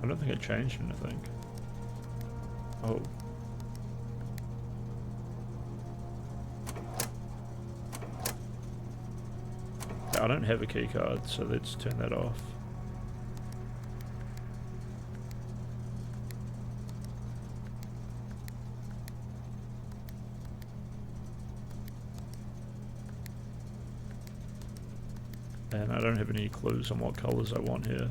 A: I don't think it changed anything. Oh. I don't have a key card, so let's turn that off. And I don't have any clues on what colors I want here.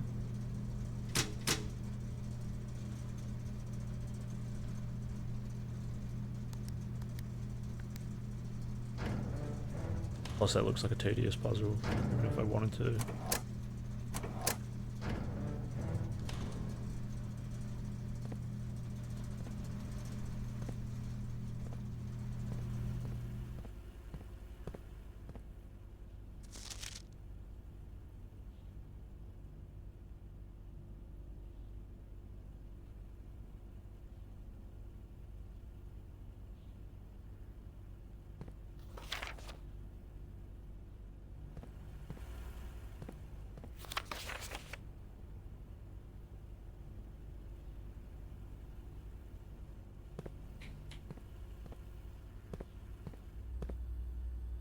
A: Plus that looks like a tedious puzzle, even if I wanted to.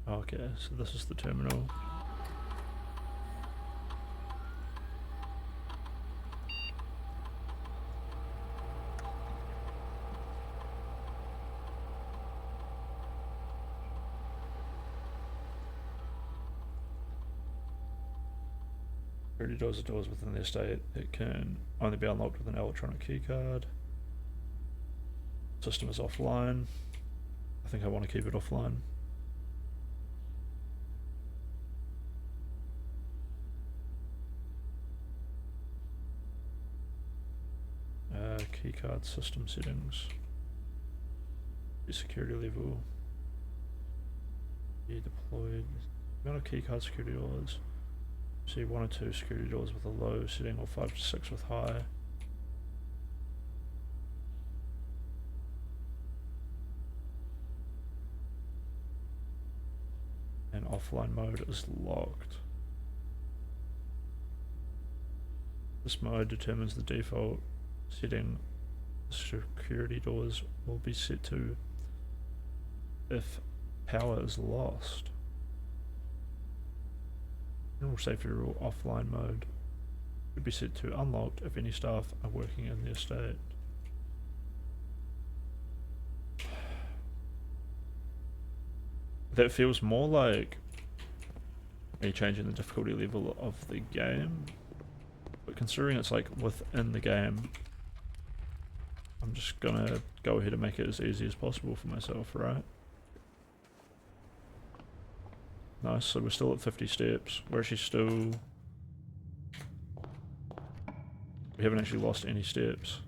A: Okay, so this is the terminal. Security doors are doors within the estate. It can only be unlocked with an electronic key card. System is offline. I think I want to keep it offline. Keycard system settings. Security level. Be deployed. Amount of keycard security doors. See 1 or 2 security doors with a low setting, or 5 to 6 with high. And offline mode is locked. This mode determines the default setting. Security doors will be set to if power is lost. General safety rule offline mode should be set to unlocked if any staff are working in the estate. That feels more like me changing the difficulty level of the game, but considering it's like within the game, I'm just gonna go ahead and make it as easy as possible for myself, right? Nice, so we're still at 50 steps. We're actually still... We haven't actually lost any steps.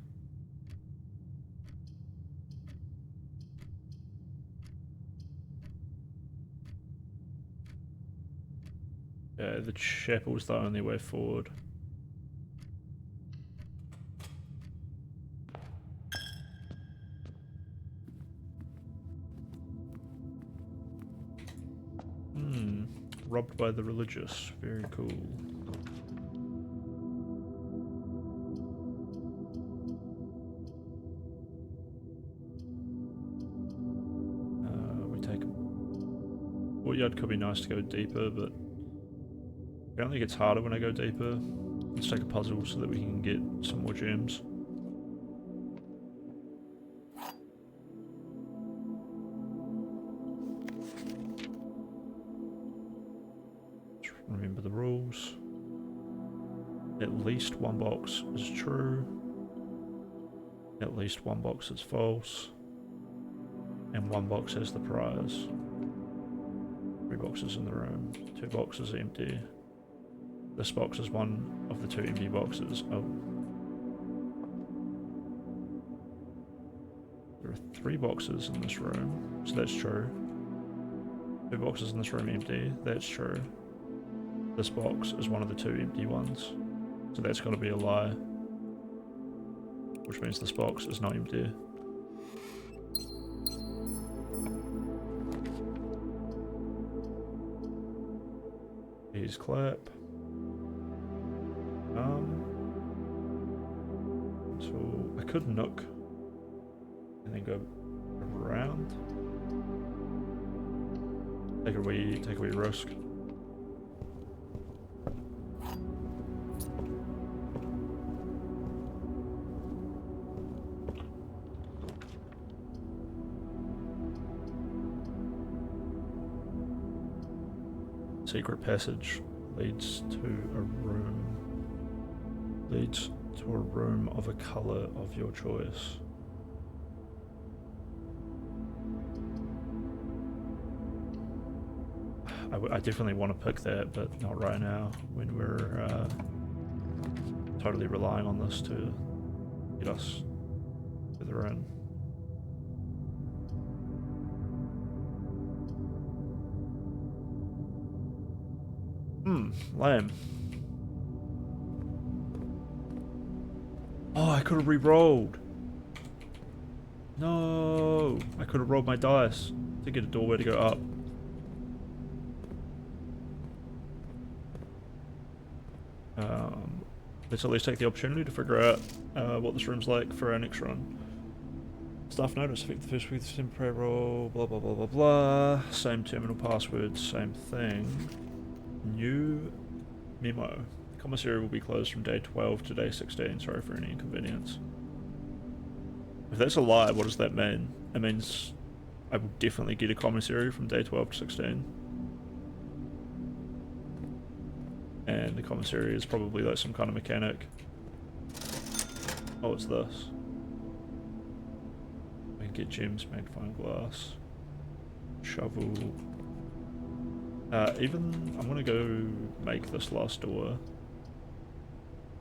A: Yeah, the chapel's the only way forward. Robbed by the religious. Very cool. We take... Courtyard could be nice to go deeper, but apparently it gets harder when I go deeper. Let's take a puzzle so that we can get some more gems. Remember the rules. At least one box is true. At least one box is false. And one box has the prize. 3 boxes in the room. 2 boxes empty. This box is one of the 2 empty boxes. Oh. There are 3 boxes in this room, so that's true. 2 boxes in this room empty, that's true. This box is one of the 2 empty ones, so that's got to be a lie. Which means this box is not empty. Here's clap. So I could nook and then go around. Take a wee risk. Secret passage leads to a room. Leads to a room of a colour of your choice. I definitely want to pick that, but not right now, when we're totally relying on this to get us further in. Lame. Oh, I could have re-rolled. No, I could have rolled my dice to get a doorway to go up. Let's at least take the opportunity to figure out what this room's like for our next run. Staff notice, affect the first week of the temporary roll, blah blah blah blah blah. Same terminal password, same thing. New memo. The commissary will be closed from day 12 to day 16. Sorry for any inconvenience. If that's a lie, what does that mean? It means I will definitely get a commissary from day 12 to 16. And the commissary is probably like some kind of mechanic. Oh, it's this. We can get gems, magnifying glass, shovel. I'm gonna go make this last door.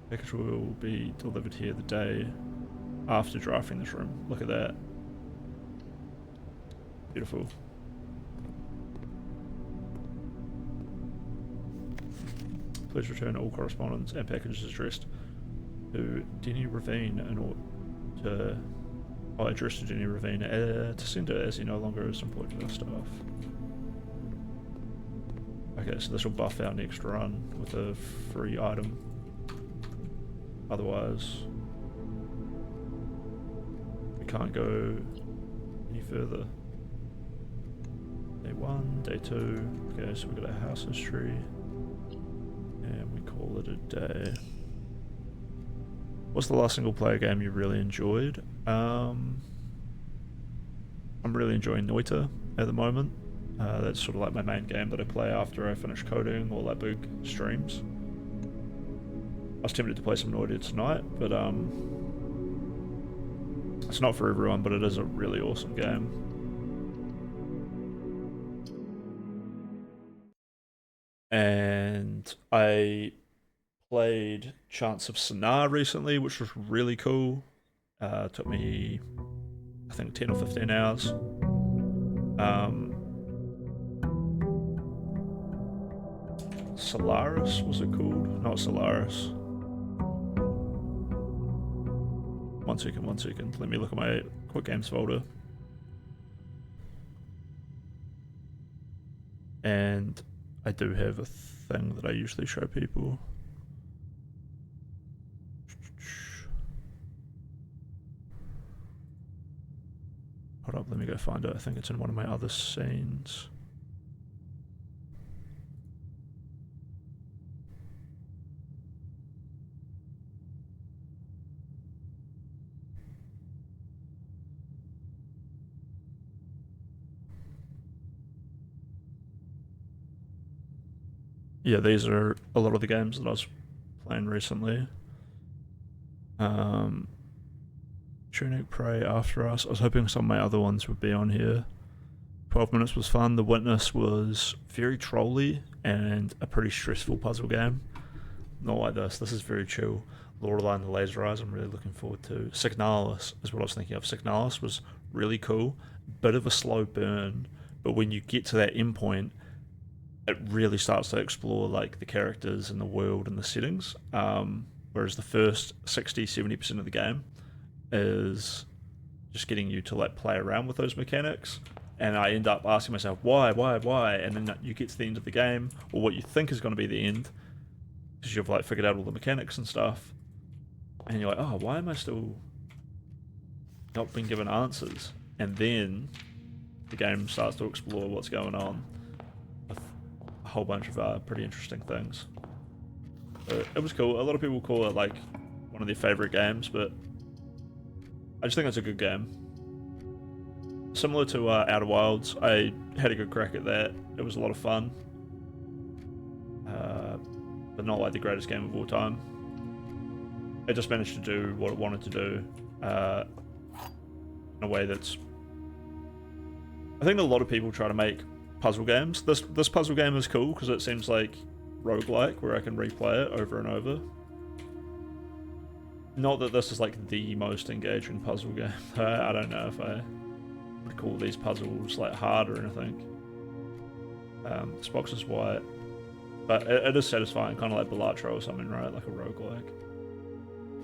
A: Package will be delivered here the day after drafting this room. Look at that. Beautiful. Please return all correspondence and packages addressed to Denny Ravine in order to addressed to Denny Ravine to send it, as he no longer is employed with our staff. Okay, so this will buff our next run with a free item. otherwise we can't go any further. Day 1, day 2. Okay, so we've got our house history. And we call it a day. What's the last single player game you really enjoyed? I'm really enjoying Noita at the moment. That's sort of like my main game that I play after I finish coding or like big streams. I was tempted to play some Noita tonight, but it's not for everyone, but it is a really awesome game. And I played Chants of Sennaar recently, which was really cool. It took me, I think, 10 or 15 hours. Solaris, was it called? Not Solaris. One second. Let me look at my Quick Games folder. And I do have a thing that I usually show people. Hold up, let me go find it. I think it's in one of my other scenes. Yeah, these are a lot of the games that I was playing recently. Tunic, Prey, After Us. I was hoping some of my other ones would be on here. 12 Minutes was fun. The Witness was very trolly and a pretty stressful puzzle game. Not like this. This is very chill. Lorelei and the Laser Eyes I'm really looking forward to. Signalis is what I was thinking of. Signalis was really cool. Bit of a slow burn, but when you get to that end point, it really starts to explore like the characters and the world and the settings. Whereas the first 60-70% of the game is just getting you to like play around with those mechanics. And I end up asking myself, why? And then you get to the end of the game, or what you think is going to be the end, because you've like figured out all the mechanics and stuff. And you're like, oh, why am I still not being given answers? And then the game starts to explore what's going on with a whole bunch of pretty interesting things. It was cool. A lot of people call it like one of their favorite games, but I just think it's a good game. Similar to Outer Wilds, I had a good crack at that. It was a lot of fun, but not like the greatest game of all time. It just managed to do what it wanted to do in a way that's... I think a lot of people try to make puzzle games. This puzzle game is cool because it seems like roguelike, where I can replay it over and over. Not that this is like the most engaging puzzle game. I don't know if I would call these puzzles like hard or anything. This box is white, but it is satisfying, kind of like Balatro or something, right? Like a roguelike.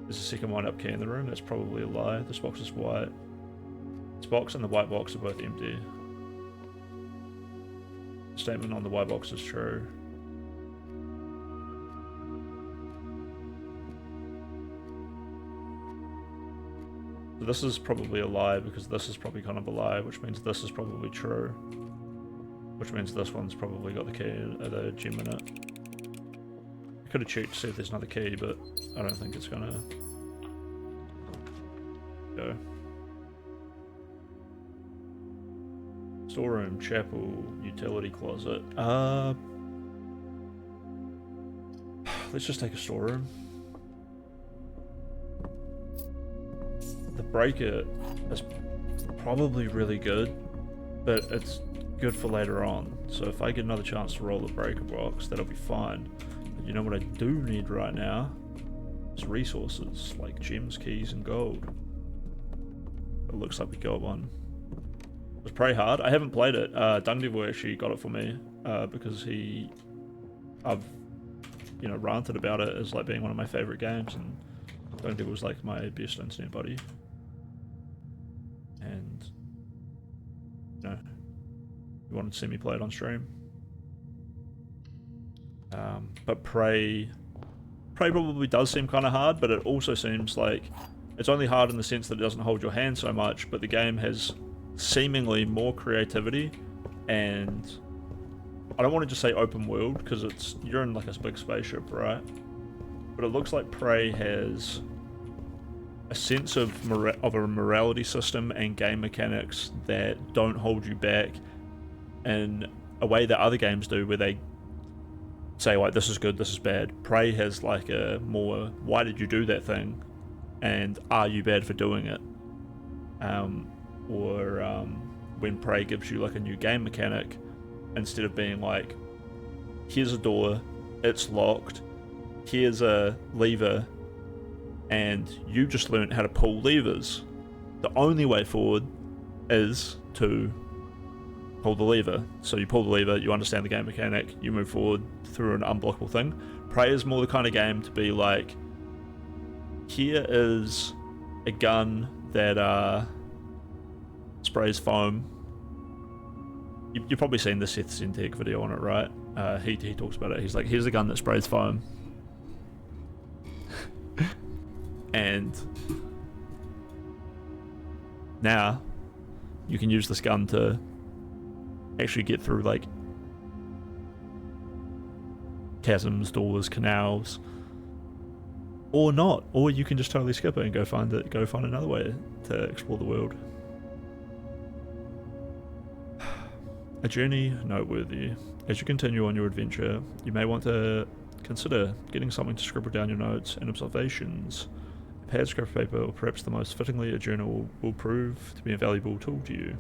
A: There's a second wind up key in the room. That's probably a lie. This box is white. This box and the white box are both empty. The statement on the white box is true. So this is probably a lie, because this is probably kind of a lie, which means this is probably true. Which means this one's probably got the key, the gem in it. I could have checked to see if there's another key, but I don't think it's gonna go. Storeroom, chapel, utility closet. Let's just take a storeroom. The breaker is probably really good, but it's good for later on. So if I get another chance to roll the breaker box, that'll be fine. But you know what I do need right now? Is resources, like gems, keys, and gold. It looks like we got one. It was pretty hard. I haven't played it. Dung Devil actually got it for me, because I've ranted about it as like being one of my favorite games, and Dung Devil was like my best internet buddy. And he wanted to see me play it on stream. But Prey Prey probably does seem kind of hard, but it also seems like it's only hard in the sense that it doesn't hold your hand so much, but the game has seemingly more creativity, and I don't want to just say open world because you're in like a big spaceship, right? But it looks like Prey has a sense of a morality system and game mechanics that don't hold you back in a way that other games do, where they say like, this is good, this is bad. Prey has like a more, why did you do that thing, and are you bad for doing it? When Prey gives you like a new game mechanic, instead of being like, here's a door, it's locked, here's a lever, and you just learned how to pull levers. The only way forward is to pull the lever. So you pull the lever, you understand the game mechanic, you move forward through an unblockable thing. Prey is more the kind of game to be like, here is a gun that sprays foam. You've probably seen the Seth Centek video on it, right? He talks about it. He's like, here's a gun that sprays foam. And now you can use this gun to actually get through like chasms, doors, canals, or not, or you can just totally skip it and go find another way to explore the world. A journey noteworthy. As you continue on your adventure, you may want to consider getting something to scribble down your notes and observations. A pad, scrap paper, or perhaps the most fittingly, a journal will prove to be a valuable tool to you.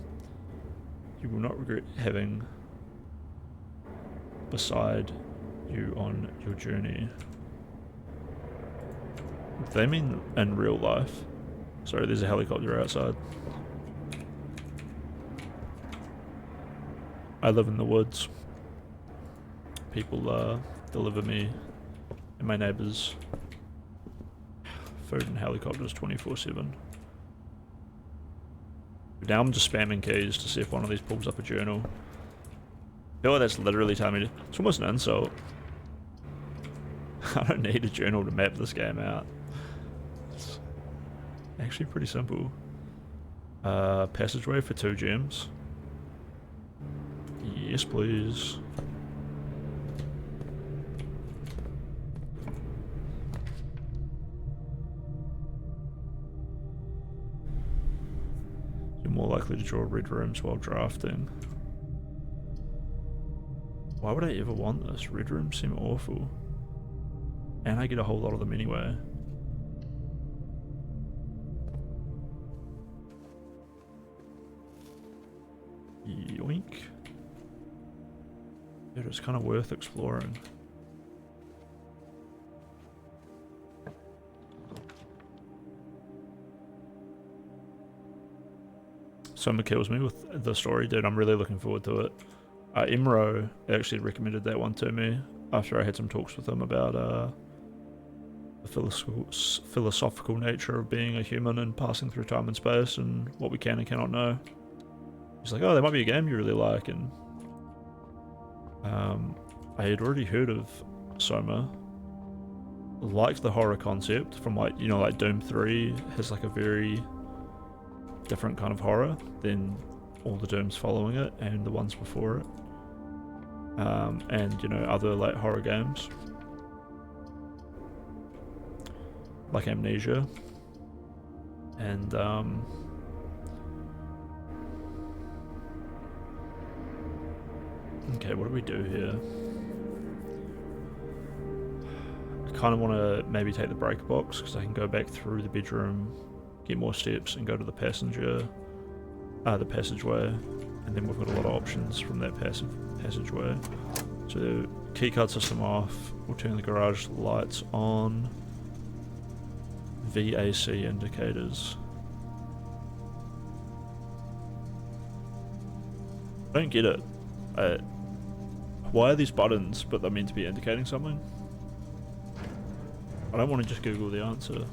A: You will not regret having beside you on your journey. Do they mean in real life? Sorry, there's a helicopter outside. I live in the woods. People deliver me and my neighbours food and helicopters 24/7. Now I'm just spamming keys to see if one of these pulls up a journal. I feel like that's literally telling me to, it's almost an insult. I don't need a journal to map this game out. It's actually pretty simple. Passageway for 2 gems. Yes, please. You're more likely to draw red rooms while drafting. Why would I ever want this? Red rooms seem awful. And I get a whole lot of them anyway. Yoink. It is kind of worth exploring. Summer kills me with the story, dude. I'm really looking forward to it. Emro actually recommended that one to me after I had some talks with him about the philosophical nature of being a human and passing through time and space and what we can and cannot know. He's like, oh, there might be a game you really like, and I had already heard of Soma. Liked the horror concept from like Doom 3 has like a very different kind of horror than all the Dooms following it and the ones before it. And other like horror games like Amnesia and okay, what do we do here? I kind of want to maybe take the break box because I can go back through the bedroom, get more steps, and go to the passageway, and then we've got a lot of options from that passageway. So keycard system off, we'll turn the garage lights on, VAC indicators. I don't get it. Why are these buttons, but they're meant to be indicating something? I don't want to just Google the answer.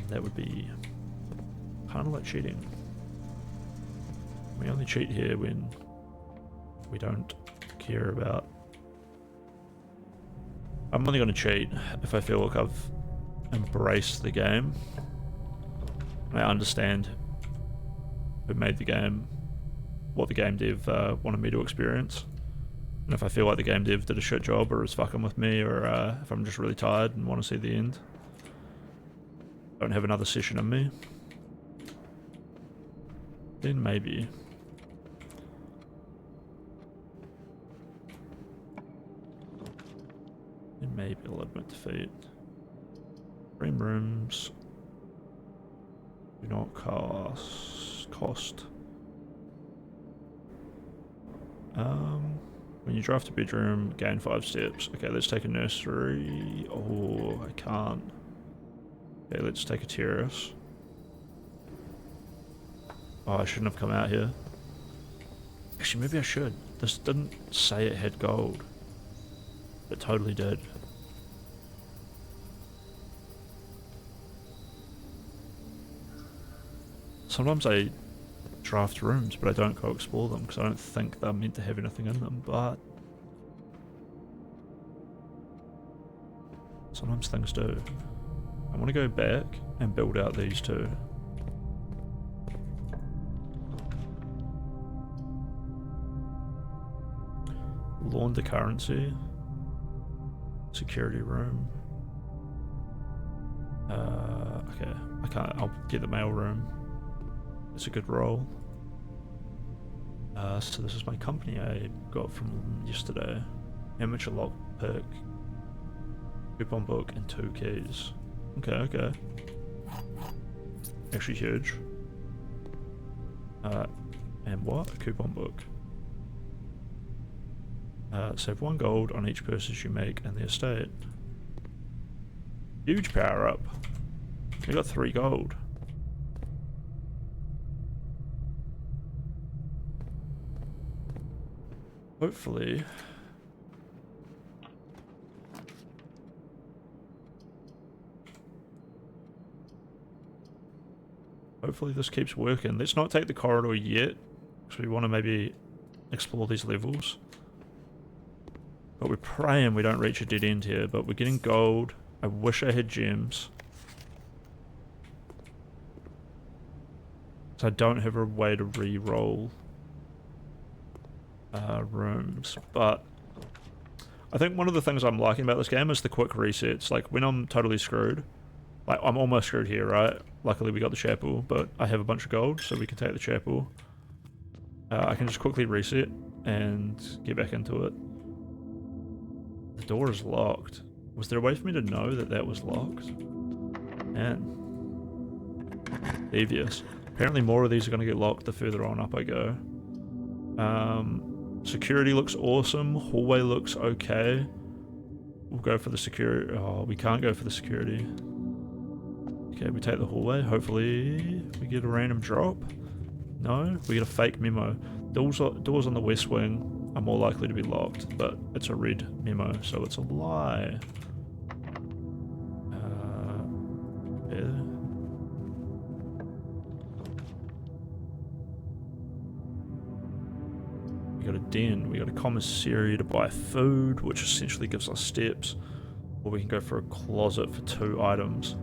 A: That would be kind of like cheating. We only cheat here when we don't care about I'm only going to cheat if I feel like I've embraced the game. I understand who made the game, what the game dev wanted me to experience. And if I feel like the game dev did a shit job or is fucking with me, or if I'm just really tired and want to see the end, don't have another session in me, then maybe. Then maybe I'll admit defeat. Dream rooms do not cost. When you draft a bedroom, gain 5 steps. Okay, let's take a nursery. Oh, I can't. Okay, let's take a terrace. Oh, I shouldn't have come out here. Actually, maybe I should. This didn't say it had gold. It totally did. Sometimes I draft rooms, but I don't go explore them because I don't think they're meant to have anything in them, but sometimes things do. I want to go back and build out these two. Launder currency. Security room. Okay, I can't, I'll get the mail room. It's a good roll. So this is my company I got from yesterday. Amateur lockpick, coupon book, and 2 keys. Okay, okay. Actually huge. And what? A coupon book. Save 1 gold on each purchase you make in the estate. Huge power up. We got 3 gold. Hopefully. Hopefully this keeps working. Let's not take the corridor yet, because we want to maybe explore these levels. But we're praying we don't reach a dead end here, but we're getting gold. I wish I had gems. So I don't have a way to re-roll rooms, but I think one of the things I'm liking about this game is the quick resets. Like when I'm totally screwed, like I'm almost screwed here, right? Luckily we got the chapel, but I have a bunch of gold, so we can take the chapel. I can just quickly reset and get back into it. The door is locked. Was there a way for me to know that that was locked? Man. Devious. Apparently more of these are going to get locked the further on up I go. Security looks awesome. Hallway looks okay. We'll go for the security. Oh, we can't go for the security. Okay, we take the hallway. Hopefully we get a random drop. No, we get a fake memo. Doors on the west wing are more likely to be locked, but it's a red memo, so it's a lie. Yeah. We got a den, we got a commissary to buy food, which essentially gives us steps, or we can go for a closet for 2 items.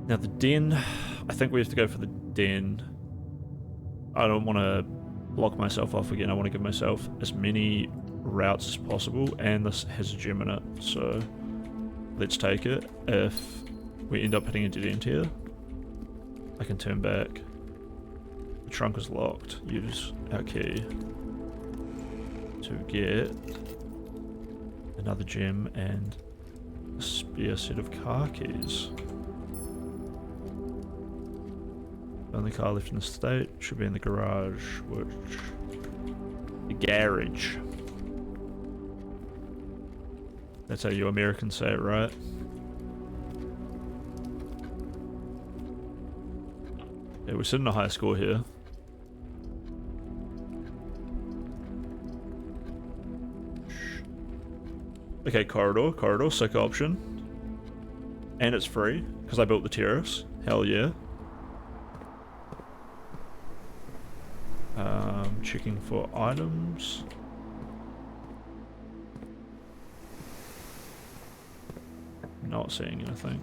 A: Now the den, I think we have to go for the den. I don't want to block myself off again. I want to give myself as many routes as possible, and this has a gem in it, so let's take it. If we end up hitting a dead end here, I can turn back. The trunk is locked. Use our key to get another gem and a spare set of car keys. Only car left in the state should be in the garage, which... the garage. That's how you Americans say it, right? Yeah, we're sitting a high score here. Okay, corridor, sick option. And it's free, because I built the terrace. Hell yeah. Checking for items. not seeing anything.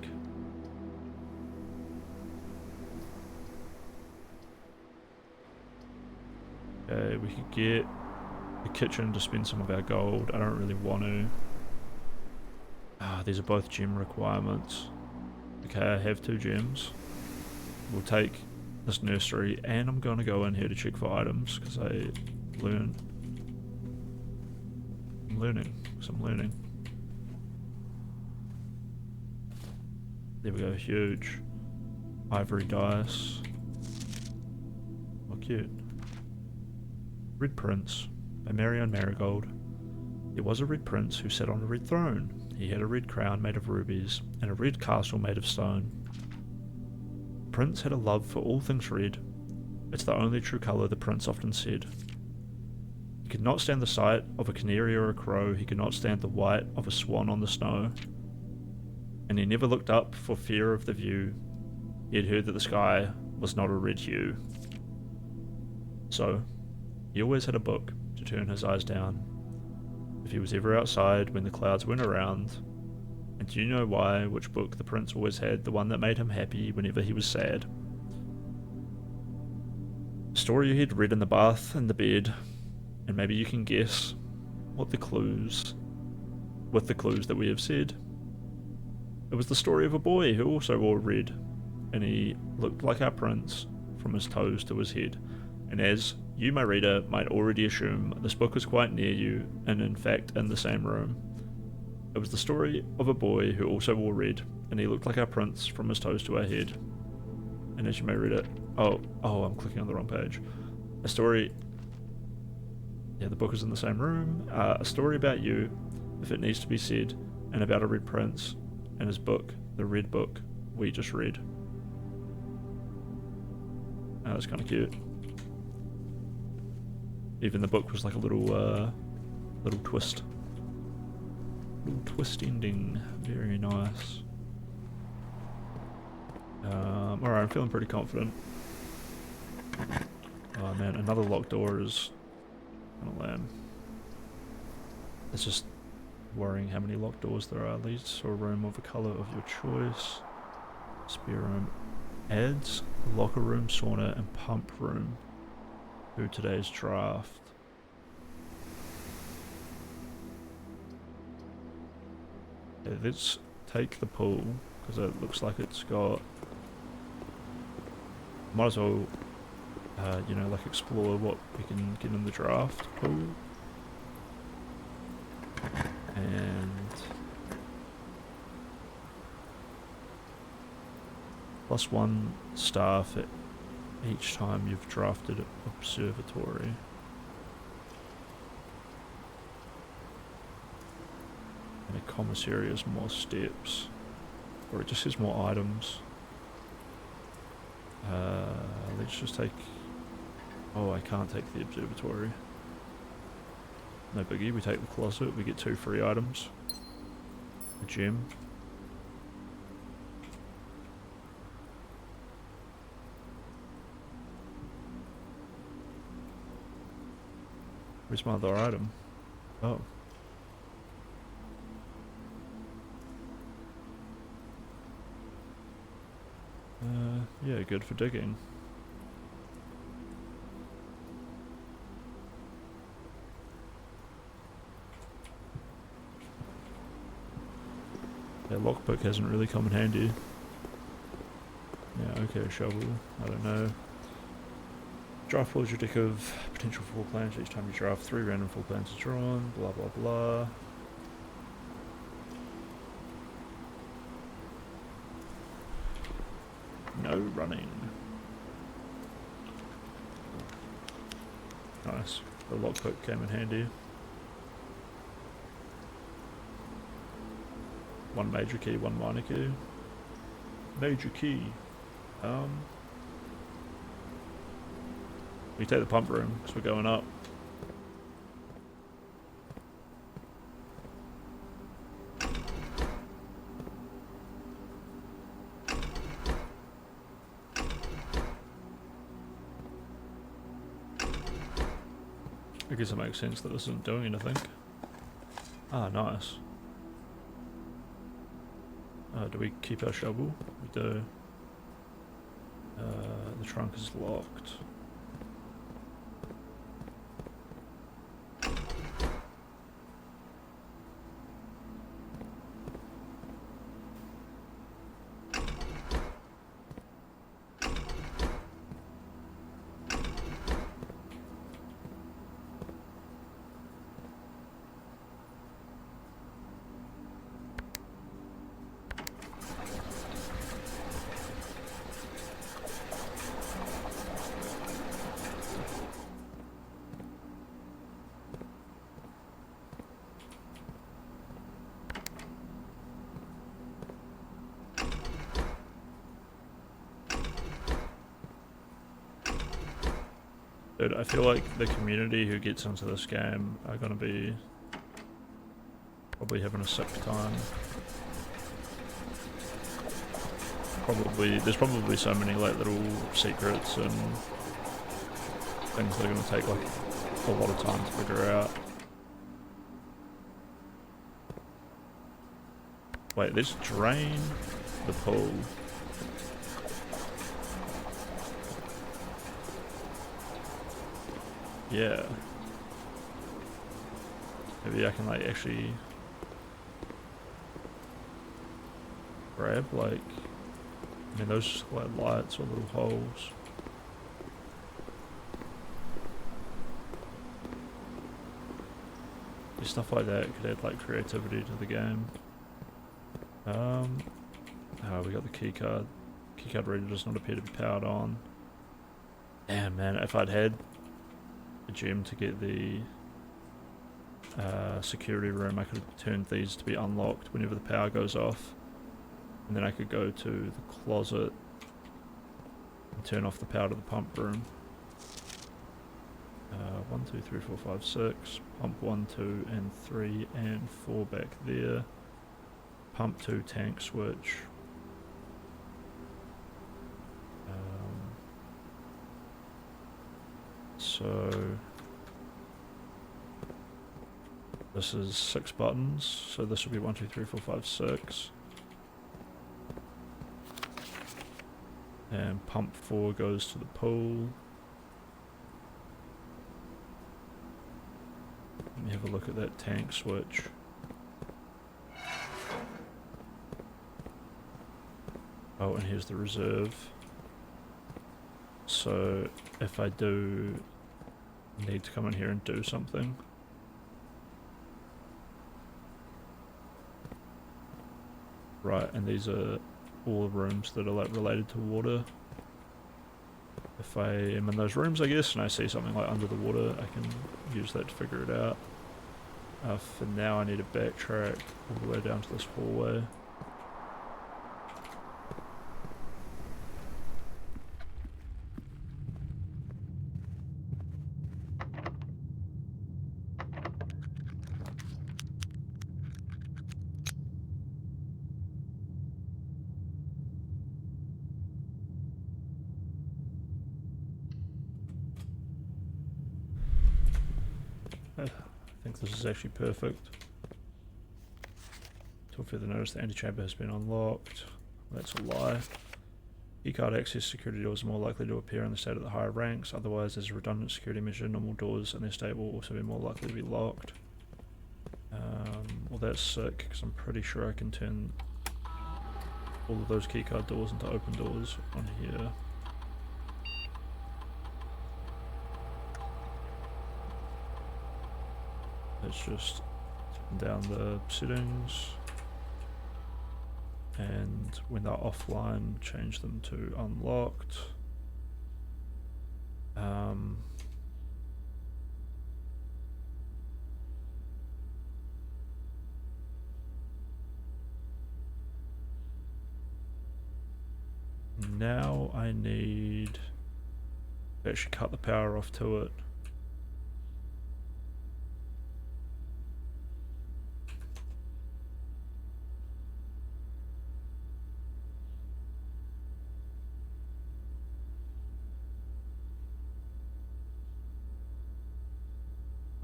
A: Okay, we could get the kitchen to spend some of our gold. I don't really want to. These are both gem requirements. Okay, I have 2 gems. We'll take this nursery, and I'm going to go in here to check for items, because I'm learning. There we go, huge. Ivory dice. Oh, cute. Red Prince by Marion Marigold. There was a red prince who sat on a red throne. He had a red crown made of rubies, and a red castle made of stone. The prince had a love for all things red. It's the only true colour, the prince often said. He could not stand the sight of a canary or a crow. He could not stand the white of a swan on the snow. And he never looked up for fear of the view. He had heard that the sky was not a red hue. So, he always had a book to turn his eyes down. If he was ever outside when the clouds went around. And do you know why? Which book the prince always had? The one that made him happy whenever he was sad. A story you had read in the bath and the bed. And maybe you can guess what the clues that we have said. It was the story of a boy who also wore red, and he looked like our prince from his toes to his head. And as you, my reader, might already assume, this book was quite near you, and in fact in the same room. It was the story of a boy who also wore red, and he looked like our prince from his toes to our head. And as you may read it, oh, I'm clicking on the wrong page. A story. Yeah, the book is in the same room. A story about you, if it needs to be said, and about a red prince and his book, the red book we just read. Oh, that's kind of cute. Even the book was like a little twist. Little twist ending. Very nice. Alright, I'm feeling pretty confident. Oh man, another locked door is kind of lame. It's just worrying how many locked doors there are. Leads to a room of a colour of your choice. Spare room adds locker room, sauna, and pump room to today's draft. Okay, let's take the pool because it looks like it's got. Might as well, like explore what we can get in the draft pool. And +1 staff at each time you've drafted observatory. And a commissary has more steps. Or it just has more items. Let's just take... Oh, I can't take the observatory. No biggie, we take the closet, we get 2 free items. A gem. Where's my other item? Oh. Yeah, good for digging. Yeah, lockpick hasn't really come in handy. Yeah, okay, shovel. I don't know. Draft pulls your deck of potential floor plans. Each time you draft, 3 random floor plans are drawn. Blah blah blah. No running. Nice. The lockpick came in handy. 1 major key, 1 minor key. Major key. We take the pump room because we're going up. I guess it makes sense that this isn't doing anything. Ah, nice. Do we keep our shovel? We do. The trunk is locked. Dude, I feel like the community who gets into this game are gonna be probably having a sick time. There's probably so many like little secrets and things that are gonna take like a lot of time to figure out. Wait, let's drain the pool. Yeah. Maybe I can like actually grab like, I mean those like lights or little holes. Stuff like that could add like creativity to the game. Oh, we got the keycard. Keycard reader does not appear to be powered on. Damn man, if I'd had a gem to get the security room, I could have turned these to be unlocked whenever the power goes off, and then I could go to the closet and turn off the power to the pump room. 1, 2, 3, 4, 5, 6. Pump 1, 2, and 3, and 4 back there. Pump 2 tank switch. So this is 6 buttons, so this will be 1, 2, 3, 4, 5, 6. And pump 4 goes to the pool. Let me have a look at that tank switch. Oh, and here's the reserve. So if I do need to come in here and do something, right, and these are all rooms that are like related to water. If I am in those rooms, I guess, and I see something like under the water, I can use that to figure it out. For now I need to backtrack all the way down to this hallway. I think this is actually perfect. Till further notice, the antechamber has been unlocked. That's a lie. Keycard access security doors are more likely to appear in the state at the higher ranks, otherwise as a redundant security measure, normal doors in their state will also be more likely to be locked. Well that's sick, because I'm pretty sure I can turn all of those keycard doors into open doors on here. Let's just turn down the settings, and when they're offline, change them to unlocked. Now I need to actually cut the power off to it.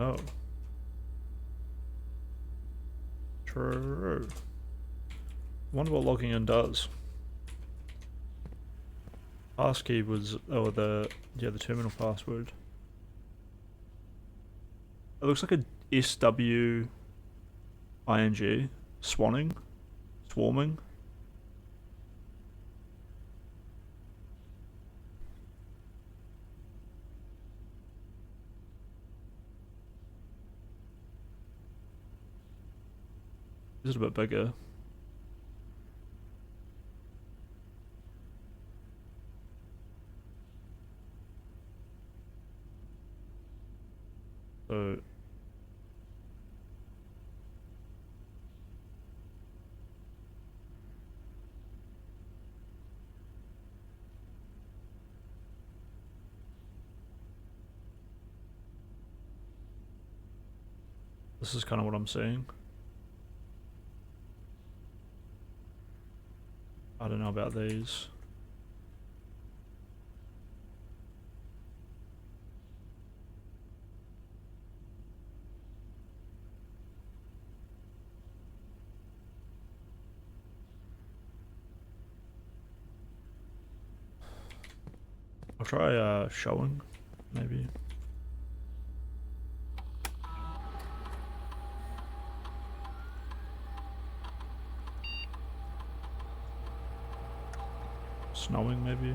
A: Oh. True. wonder what logging in does. Passkey was, the terminal password. It looks like a SWING, swarming. This is a bit bigger. So this is kind of what I'm seeing. I don't know about these. I'll try showing, maybe. Snowing, maybe.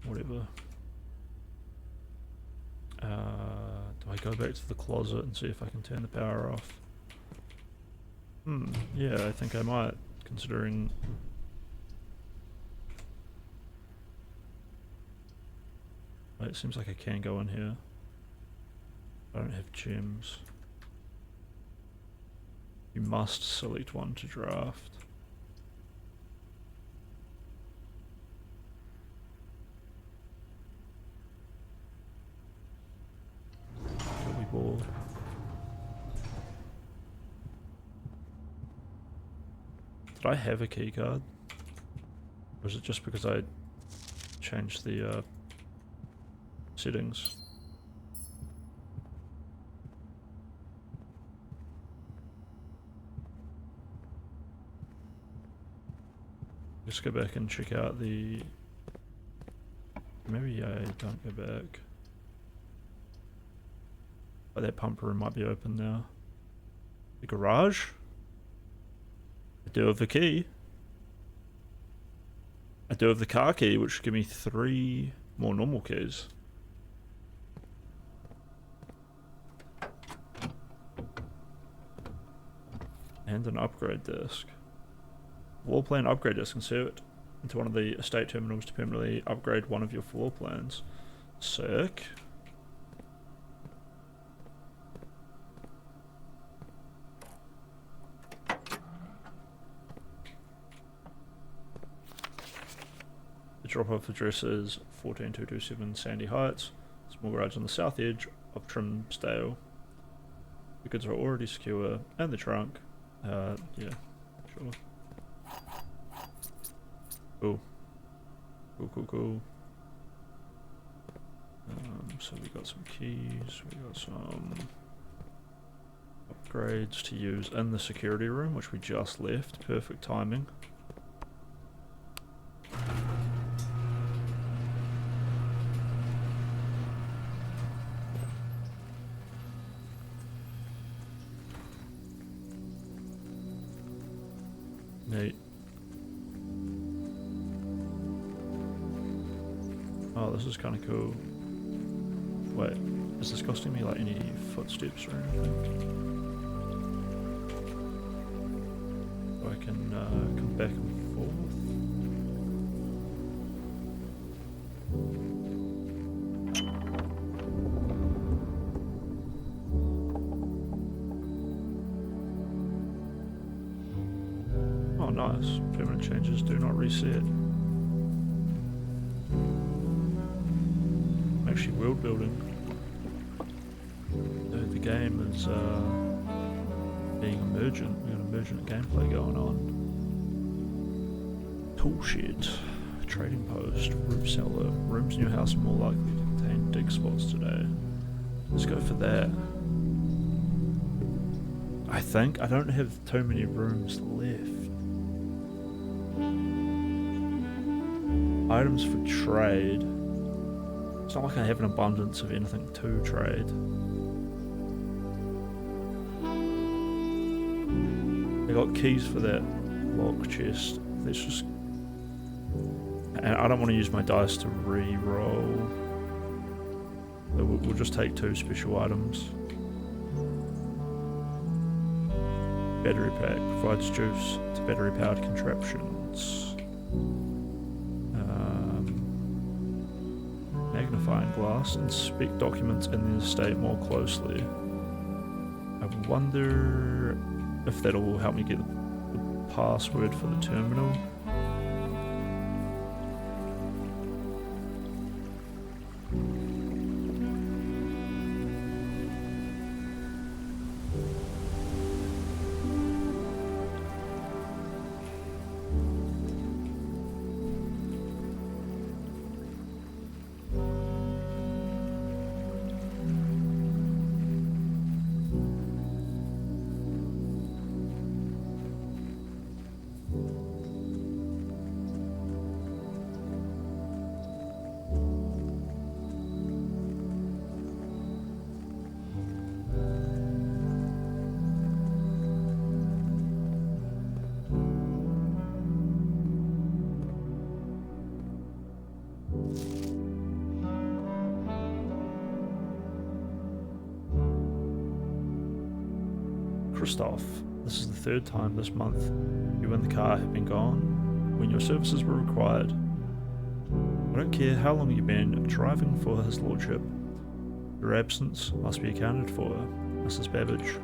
A: Whatever. Do I go back to the closet and see if I can turn the power off? Yeah, I think I might, considering... It seems like I can go in here. I don't have gems. You must select one to draft. Silly ball. Did I have a key card? Or is it just because I changed the settings? Let's go back and check out the... Maybe I don't go back. But that pump room might be open now. The garage? I do have the key. I do have the car key, which should give me 3 more normal keys. And an upgrade disc. Floor plan upgrade disc. Insert into one of the estate terminals to permanently upgrade one of your floor plans. Sick. The drop-off address is 14227 Sandy Heights. Small garage on the south edge of Trimsdale. The goods are already secure, and the trunk. Yeah, sure. Cool. Cool. So we got some keys, we got some upgrades to use in the security room, which we just left. Perfect timing. Neat. Oh, this is kind of cool. Wait, is this costing me like any footsteps or anything? So I can come back and forth. Oh, nice. Permanent changes do not reset. Actually, world building. The game is being emergent. We've got emergent gameplay going on. Toolshed. Trading post, roof cellar. Rooms in your house are more likely to contain dig spots today. Let's go for that. I think I don't have too many rooms left. Items for trade. It's not like I have an abundance of anything to trade. I got keys for that lock chest. Let's just... And I don't want to use my dice to re-roll. So we'll just take 2 special items. Battery pack provides juice to battery-powered contraptions. Magnifying glass. Inspect documents in the estate more closely. I wonder if that'll help me get the password for the terminal. Christoph, this is the 3rd time this month you and the car have been gone when your services were required. I don't care how long you've been driving for his lordship. Your absence must be accounted for, Mrs. Babbage.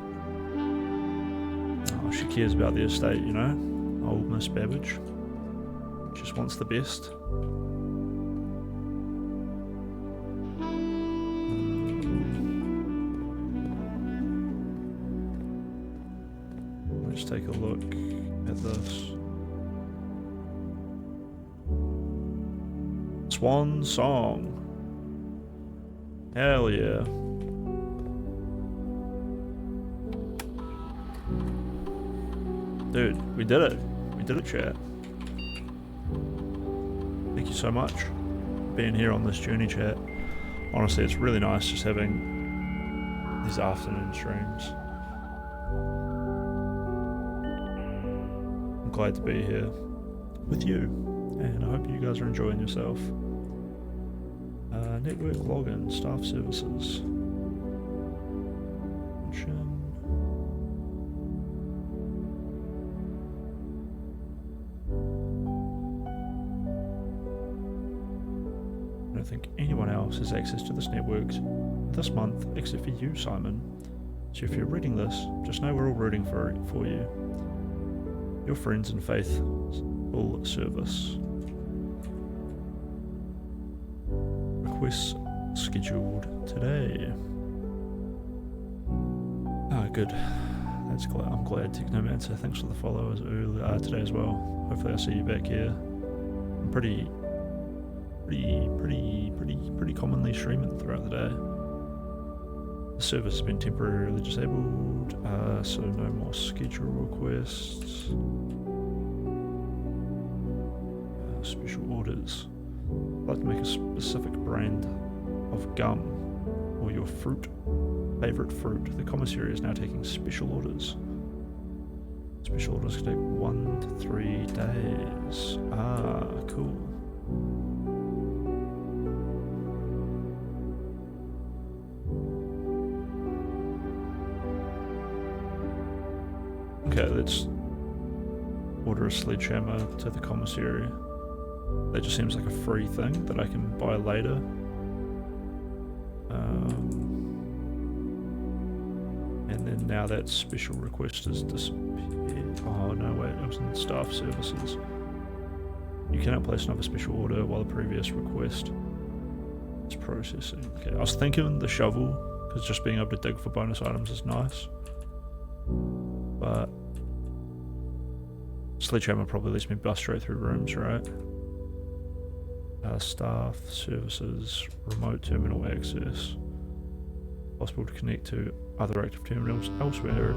A: Oh, she cares about the estate, you know? Old Miss Babbage. Just wants the best. Let's take a look at this. Swan Song. Hell yeah. Dude, we did it. We did it, chat. Thank you so much for being here on this journey, chat. Honestly, it's really nice just having these afternoon streams. I'm glad to be here with you, and I hope you guys are enjoying yourself. Network login, staff services. I don't think anyone else has access to this network this month except for you, Simon. So if you're reading this, just know we're all rooting for you. Your friends in faithful service. Requests scheduled today. Ah, good. That's glad. I'm glad. Technomancer, thanks for the follow today as well. Hopefully, I'll see you back here. I'm pretty commonly streaming throughout the day. The service has been temporarily disabled, so no more schedule requests. Special orders. I'd like to make a specific brand of gum or your favorite fruit. The commissary is now taking special orders. Special orders can take 1 to 3 days. Ah, cool. Okay, let's order a sledgehammer to the commissary. That just seems like a free thing that I can buy later. And then now that special request has disappeared. Oh no, wait, it was in staff services. You cannot place another special order while the previous request is processing. Okay, I was thinking the shovel, because just being able to dig for bonus items is nice. But sledgehammer probably lets me bust straight through rooms, right? Staff, services, remote terminal access. Possible to connect to other active terminals elsewhere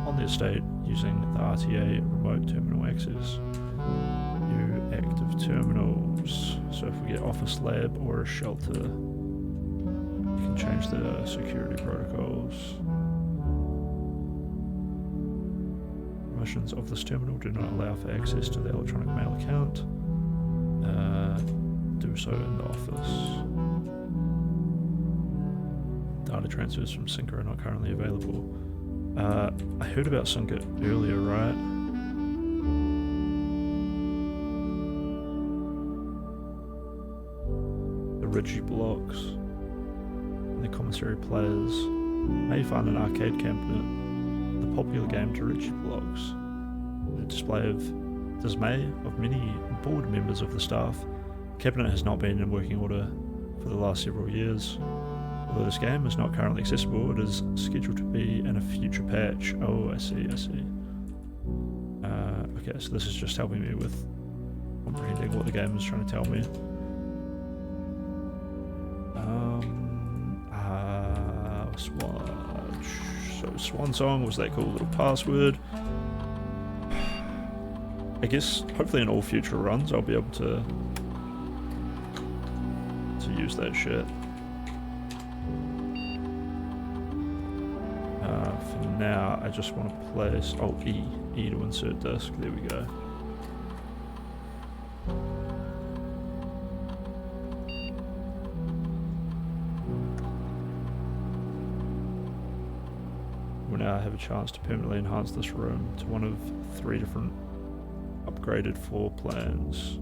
A: on the estate using the RTA remote terminal access. New active terminals. So if we get office lab or a shelter, we can change the security protocols. Permissions of this terminal do not allow for access to the electronic mail account. Do so in the office. Data transfers from Sync are not currently available. I heard about Sync earlier, right? The Ridgy blocks and the commissary players may find an arcade cabinet, the popular game to Ridgy blocks. The display of dismay of many board members of the staff. The cabinet has not been in working order for the last several years. Although this game is not currently accessible, it is scheduled to be in a future patch. Oh, I see. Okay, so this is just helping me with comprehending what the game is trying to tell me. Swatch. So Swan Song was that cool little password. I guess hopefully in all future runs I'll be able to use that shit. For now I just want to place E to insert disk. There we go. We now have a chance to permanently enhance this room to one of 3 different upgraded floor plans.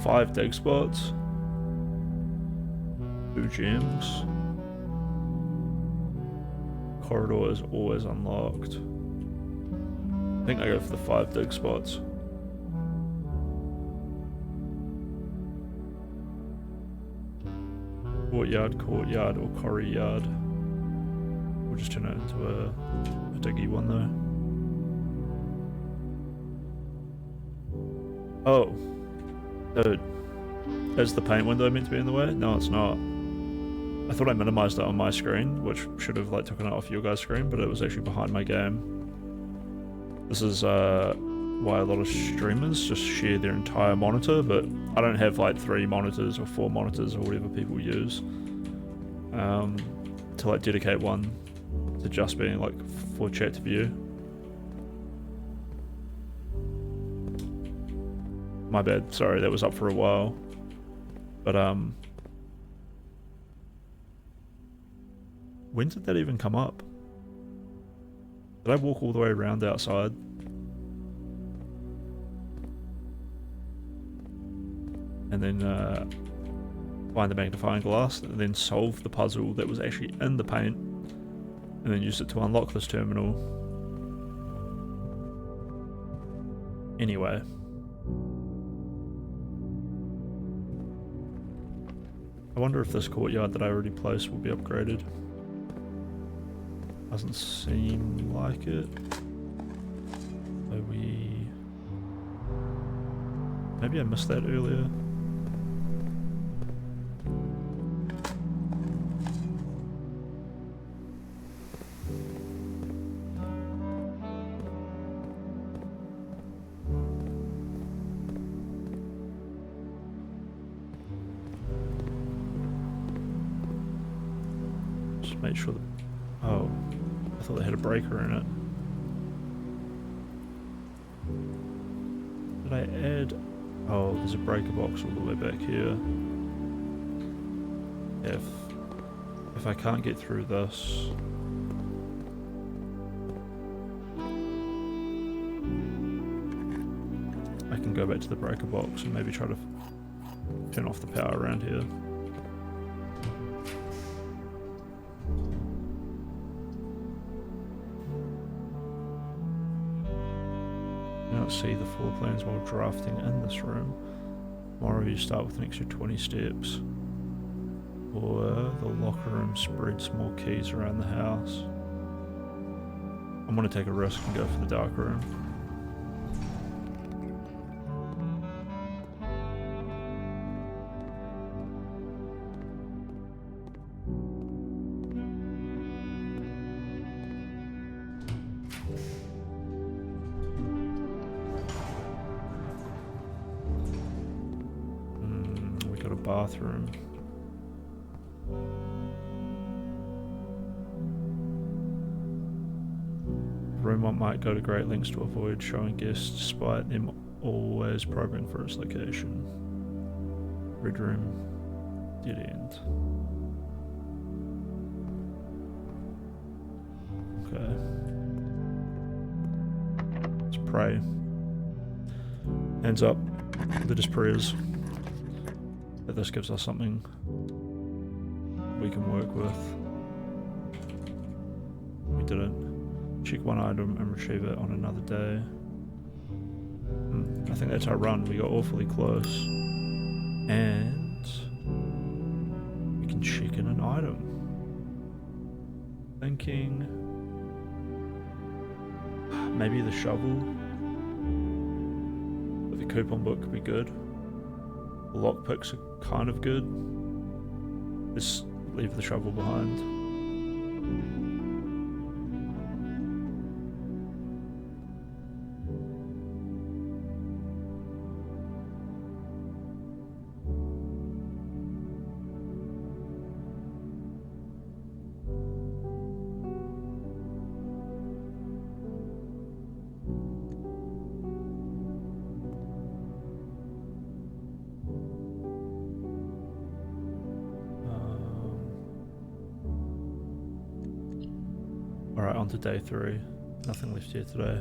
A: Five dig spots, 2 gems. Corridor is always unlocked. I think I go for the 5 dig spots. Courtyard, or Corrie Yard. We'll just turn it into a diggy one though. Oh. Dude. Is the paint window meant to be in the way? No, it's not. I thought I minimized that on my screen, which should have like taken it off your guys' screen, but it was actually behind my game. This is why a lot of streamers just share their entire monitor, but I don't have like 3 monitors or 4 monitors or whatever people use to like dedicate one to just being like for chat to view. My bad, sorry, that was up for a while. But when did that even come up? Did I walk all the way around outside? And then find the magnifying glass, and then solve the puzzle that was actually in the paint, and then use it to unlock this terminal. Anyway. I wonder if this courtyard that I already placed will be upgraded. Doesn't seem like it. So maybe I missed that earlier. Just make sure that... Oh, I thought they had a breaker in it. Did I add... Oh, there's a breaker box all the way back here. If I can't get through this... I can go back to the breaker box and maybe try to turn off the power around here. See the floor plans while drafting in this room. Tomorrow you start with an extra 20 steps. Or the locker room spreads more keys around the house. I'm going to take a risk and go for the dark room. bathroom. Roomont might go to great lengths to avoid showing guests despite them always probing for its location. Red room, dead end. Okay. Let's pray. Hands up. Let us prayers. That this gives us something we can work with. We didn't. Check one item and retrieve it on another day. I think that's our run. We got awfully close. And we can check in an item. Thinking maybe the shovel with the coupon book could be good. The lockpicks are kind of good. Let's leave the shovel behind. Alright, on to day 3. Nothing left here today.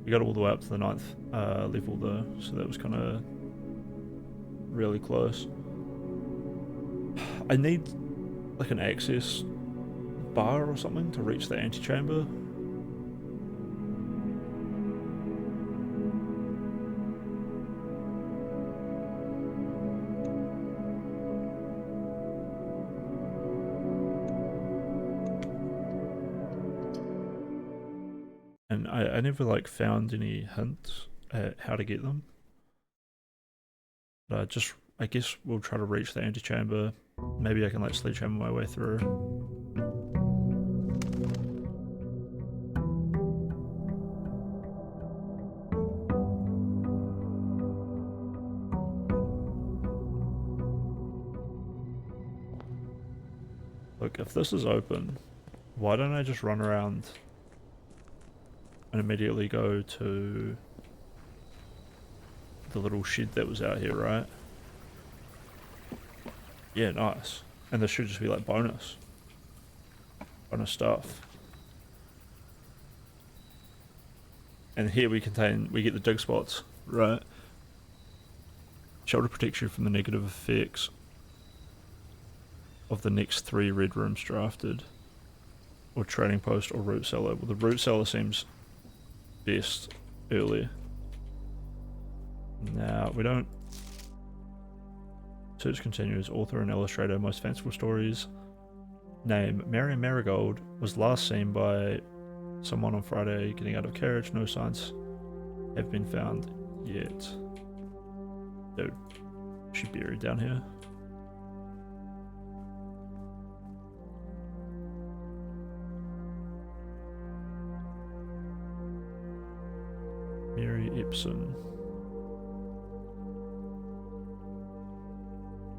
A: We got all the way up to the 9th level though, so that was kind of really close. I need like an access bar or something to reach the antechamber. And I never like found any hints at how to get them. But I guess we'll try to reach the antechamber. Maybe I can like sledgehammer my way through. Look, if this is open, why don't I just run around and immediately go to the little shed that was out here, right? Yeah, nice. And this should just be like bonus stuff. And here we get the dig spots, right? Shelter protects you from the negative effects of the next 3 red rooms drafted, or trading post or root cellar. Well, the root cellar seems best early. Now we don't. Search continues. Author and illustrator, most fanciful stories. Name Marion Marigold was last seen by someone on Friday getting out of carriage. No signs have been found yet. Dude, is she buried down here? Mary Ibsen.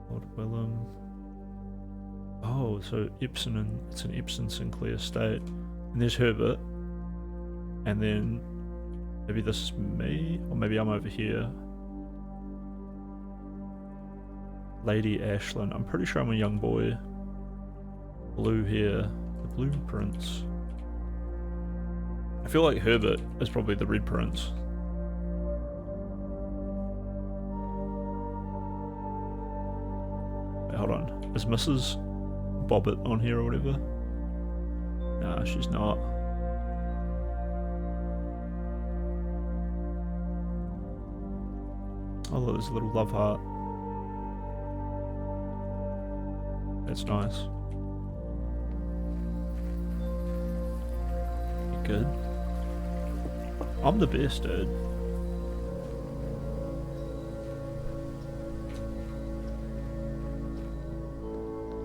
A: Lord Willem. Oh, so Ibsen, and it's an Ibsen Sinclair estate. And there's Herbert. And then maybe this is me, or maybe I'm over here. Lady Ashlyn. I'm pretty sure I'm a young boy. Blue hair. The Blue Prince. I feel like Herbert is probably the Red Prince. Wait, hold on. Is Mrs. Bobbitt on here or whatever? Nah, she's not. Oh, look, there's a little love heart. That's nice. You good? I'm the best, dude.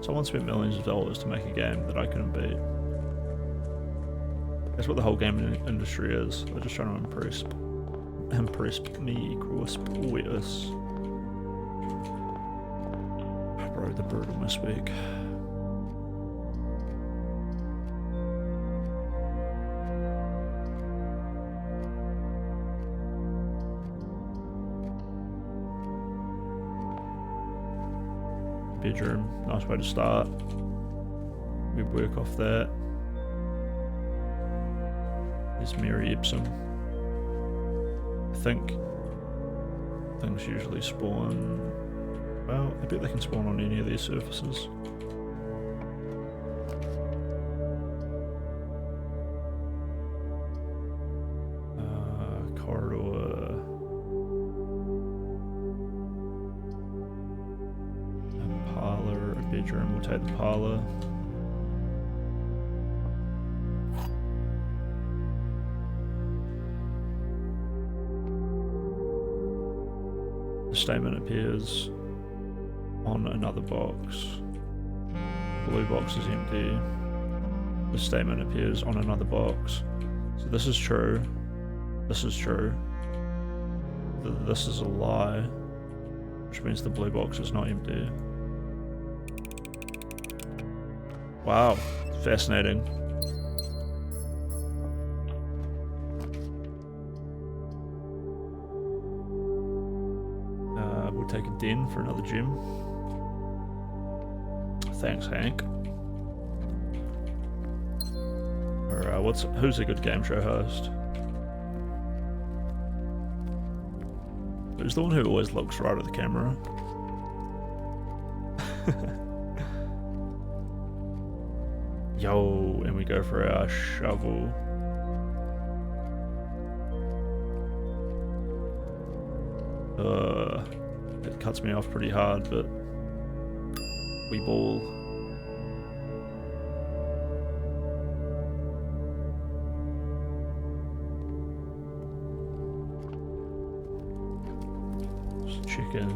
A: Someone spent millions of dollars to make a game that I couldn't beat. That's what the whole gaming industry is. They're just trying to impress me, cross with us. Bro, the brutal misspeak. Bedroom, nice way to start. We work off that. There's Mary Epsom. I think things usually spawn. Well, I bet they can spawn on any of these surfaces. Corridor. A parlor, a bedroom. We'll take the parlor. The statement appears on another box. The blue box is empty. The statement appears on another box. So this is true. This is true. This is a lie, which means the blue box is not empty. Wow, fascinating. We'll take a den for another gem. Thanks, Hank. Or who's a good game show host? Who's the one who always looks right at the camera? Yo, and we go for our shovel. It cuts me off pretty hard, but we ball. Just checking.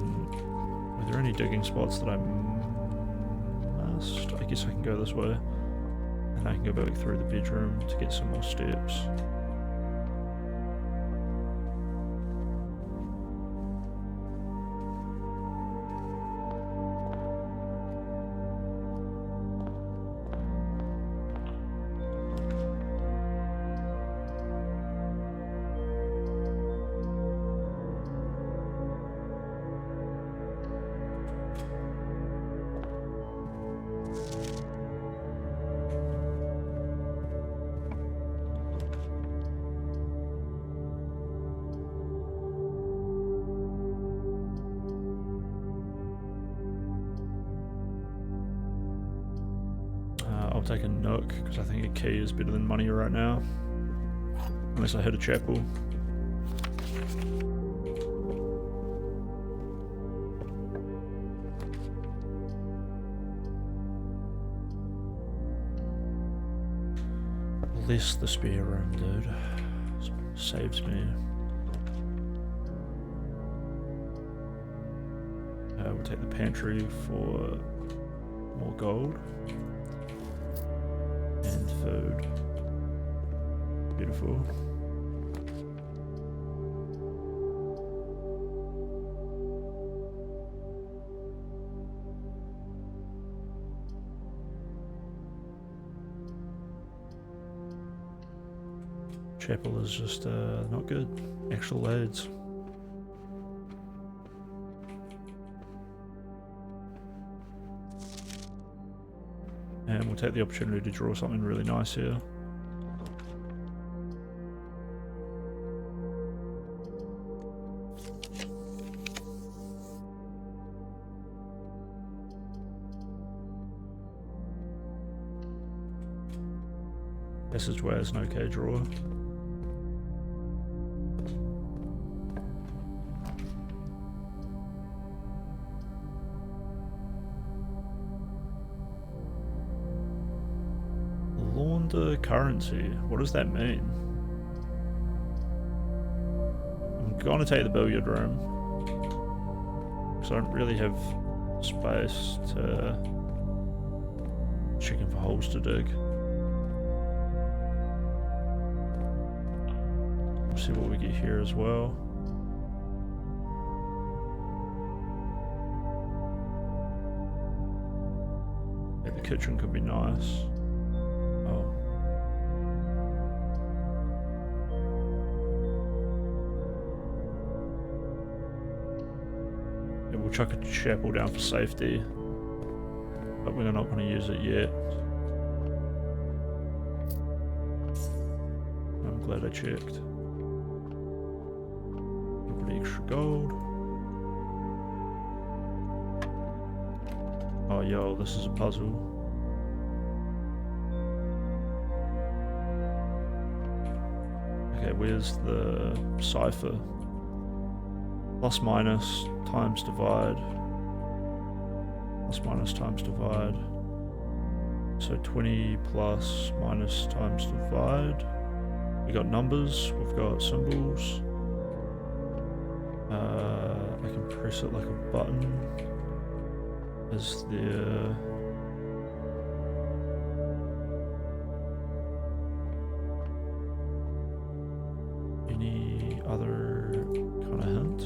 A: Are there any digging spots that I must? I guess I can go this way. And I can go back through the bedroom to get some more steps. I'll take a nook, because I think a key is better than money right now. Unless I hit a chapel. Less the spare room, dude. Saves me. We'll take the pantry for more gold. And food. Beautiful. Chapel is just not good. Actual loads. And we'll take the opportunity to draw something really nice here. Passageway is an okay draw. Launder currency. What does that mean? I'm going to take the billiard room, because I don't really have space to checking for holes to dig. We'll see what we get here as well. Yeah, the kitchen could be nice. Oh. Yeah, we'll chuck a chapel down for safety, but we're not going to use it yet. I'm glad I checked. Put extra gold. Oh yo, this is a puzzle. Okay, where's the cipher? Plus minus times divide. Plus minus times divide. So 20 plus minus times divide. We got numbers, we've got symbols. I can press it like a button. Is there... any other kind of hint?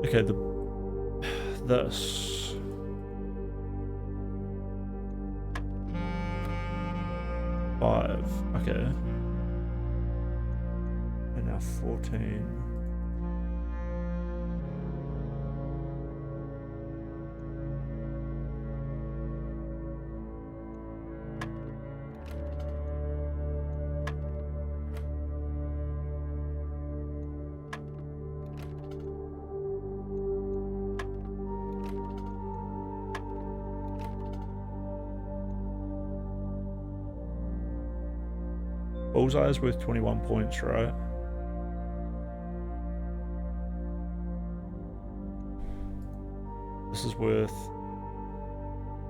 A: Okay, this. Five, okay. And now 14. Bullseye is worth 21 points, right? This is worth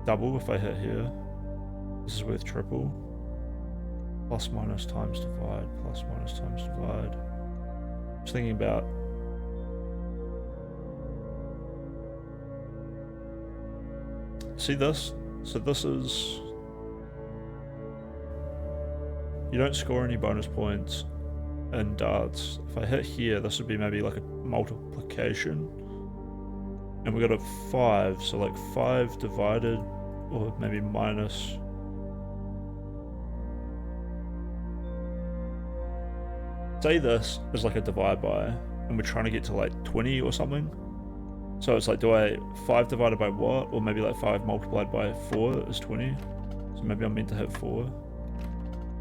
A: double if I hit here. This is worth triple. Plus minus times divide, plus minus times divide. I was thinking about... see this? So this is... you don't score any bonus points in darts. If I hit here, this would be maybe like a multiplication. And we got a 5, so like 5 divided, or maybe minus. Say this is like a divide by, and we're trying to get to like 20 or something. So it's like, do I 5 divided by what? Or maybe like 5 multiplied by 4 is 20. So maybe I'm meant to hit 4.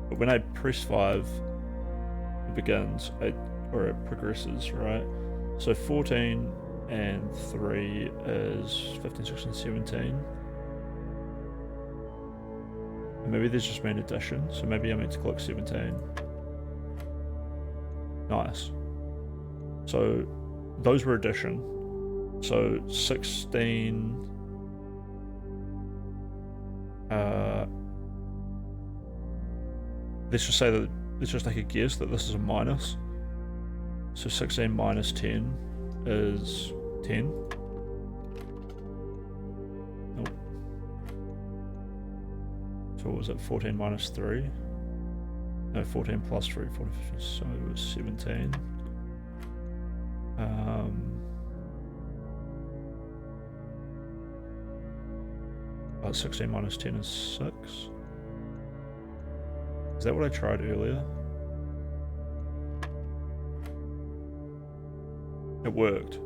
A: But when I press 5, it begins, or it progresses, right? So 14 and 3 is 15, 16, 17. And maybe there's just main addition, so maybe I meant to click 17. Nice. So those were addition. So 16... let's just say that, let's just take a guess that this is a minus. So 16 minus 10 is 10. Nope. So what was it, 14 minus 3? No, 14 plus 3, 14, 15, so it was 17. 16 minus 10 is 6. Is that what I tried earlier? It worked.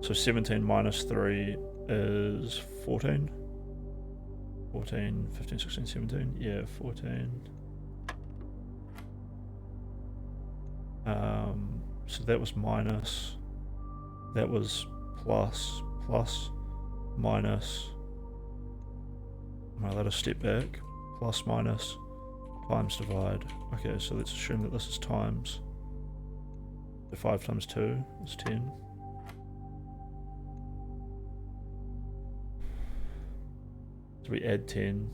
A: So 17 minus 3 is 14. 14, 15, 16, 17. Yeah, 14. So that was minus. That was plus, plus, minus. Am I allowed to step back? Plus, minus. Times divide. Okay, so let's assume that this is times. So 5 times 2 is 10. So we add 10.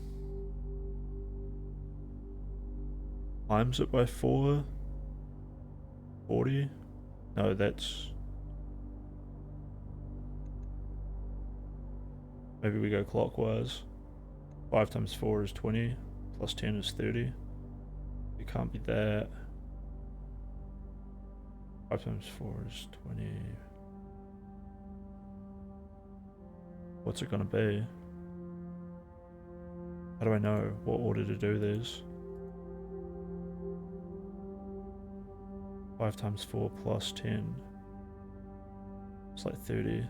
A: Times it by 4. 40. No, that's... Maybe we go clockwise. 5 times 4 is 20, plus 10 is 30. It can't be that. 5 times 4 is 20. What's it gonna be? How do I know what order to do these? 5 times 4 plus 10. It's like 30.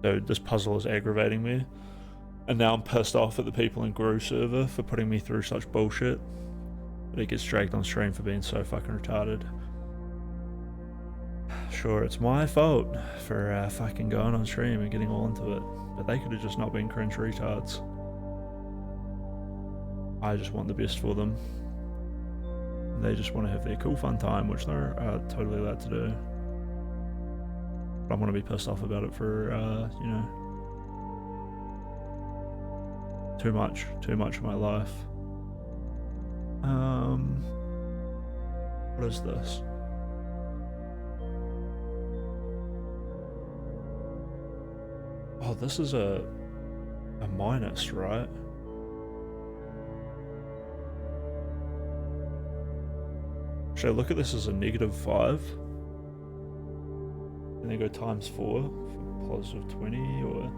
A: Dude, this puzzle is aggravating me. And now I'm pissed off at the people in Gru server for putting me through such bullshit. But it gets dragged on stream for being so fucking retarded. Sure, it's my fault for fucking going on stream and getting all into it. But they could have just not been cringe retards. I just want the best for them. And they just want to have their cool fun time, which they're totally allowed to do. But I'm gonna be pissed off about it for, you know, too much of my life. What is this? Oh, this is a minus, right? Should I look at this as a -5? And then go times 4 for positive 20, or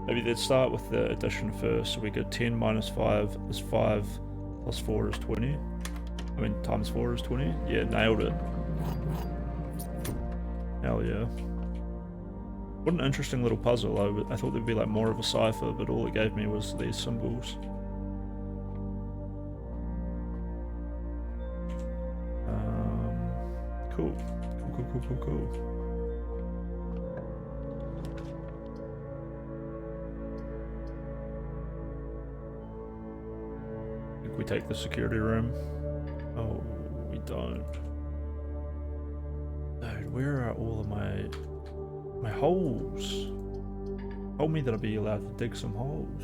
A: maybe let's start with the addition first. So we go 10 minus 5 is 5 plus 4 is 20. I mean, times 4 is 20. Yeah, nailed it. Hell yeah. What an interesting little puzzle. I thought there'd be like more of a cipher, but all it gave me was these symbols. Cool. Cool. We take the security room. Oh, we don't. Dude, where are all of my holes? Told me that I'd be allowed to dig some holes.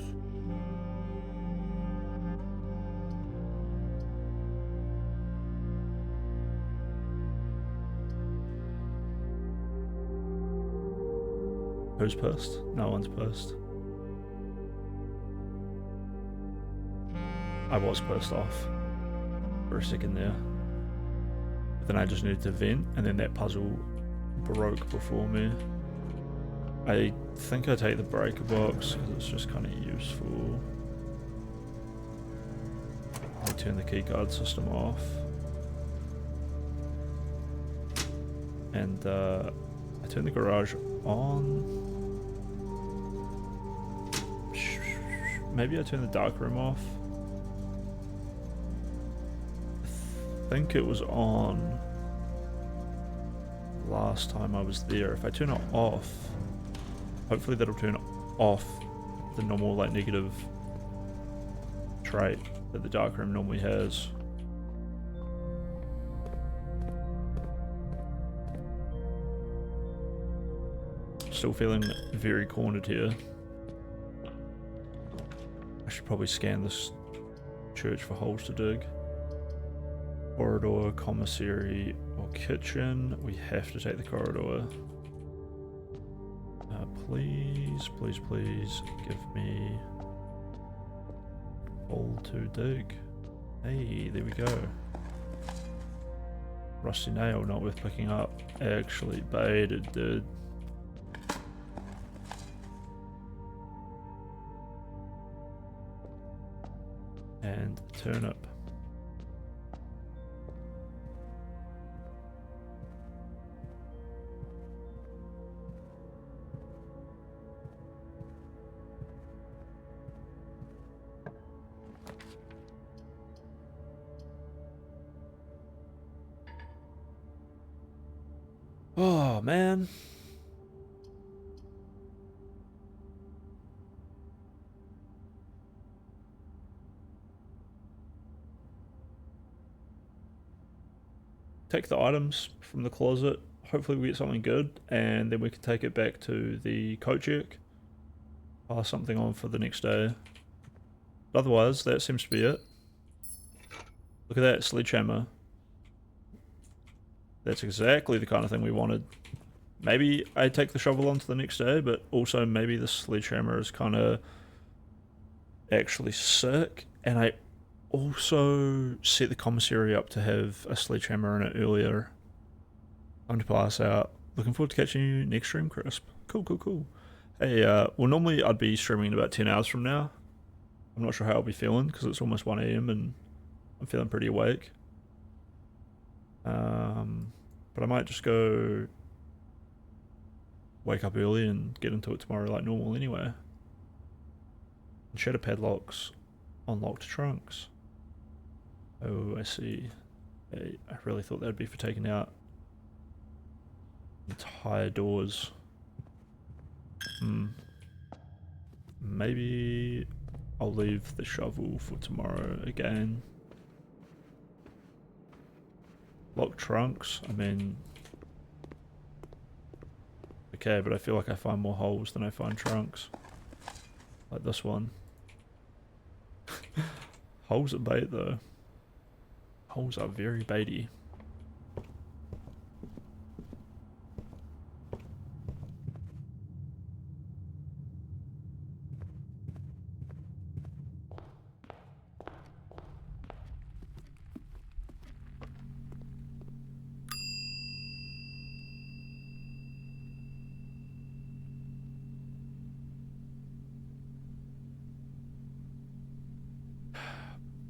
A: Who's pissed? No one's pissed. I was pissed off for a second there. But then I just needed to vent, and then that puzzle broke before me. I think I take the breaker box because it's just kind of useful. I turn the keycard system off. And I turn the garage on. Maybe I turn the dark room off. I think it was on last time I was there. If I turn it off, hopefully that'll turn off the normal like negative trait that the dark room normally has. Still feeling very cornered here. I should probably scan this church for holes to dig. Corridor, commissary, or kitchen. We have to take the corridor. Please give me hole to dig. Hey, there we go. Rusty nail, not worth picking up. Actually baited, dude. And turnip. Oh man. take the items from the closet. Hopefully we get something good, and then we can take it back to the coat check. Pass something on for the next day. But otherwise, that seems to be it. Look at that sledgehammer. That's exactly the kind of thing we wanted. Maybe I take the shovel on to the next day, but also maybe the sledgehammer is kind of actually sick. And I also set the commissary up to have a sledgehammer in it earlier. Time to pass out. Looking forward to catching you next stream, Crisp. Cool, cool, cool. Hey, well, normally I'd be streaming in about 10 hours from now. I'm not sure how I'll be feeling because it's almost 1 AM and I'm feeling pretty awake. But I might just go wake up early and get into it tomorrow like normal anyway. And shatter padlocks, unlocked trunks. Oh, I see. Hey, I really thought that'd be for taking out entire doors. Maybe I'll leave the shovel for tomorrow again. Lock trunks, I mean... Okay, but I feel like I find more holes than I find trunks. Like this one. Holes are bait though. Holes are very baity.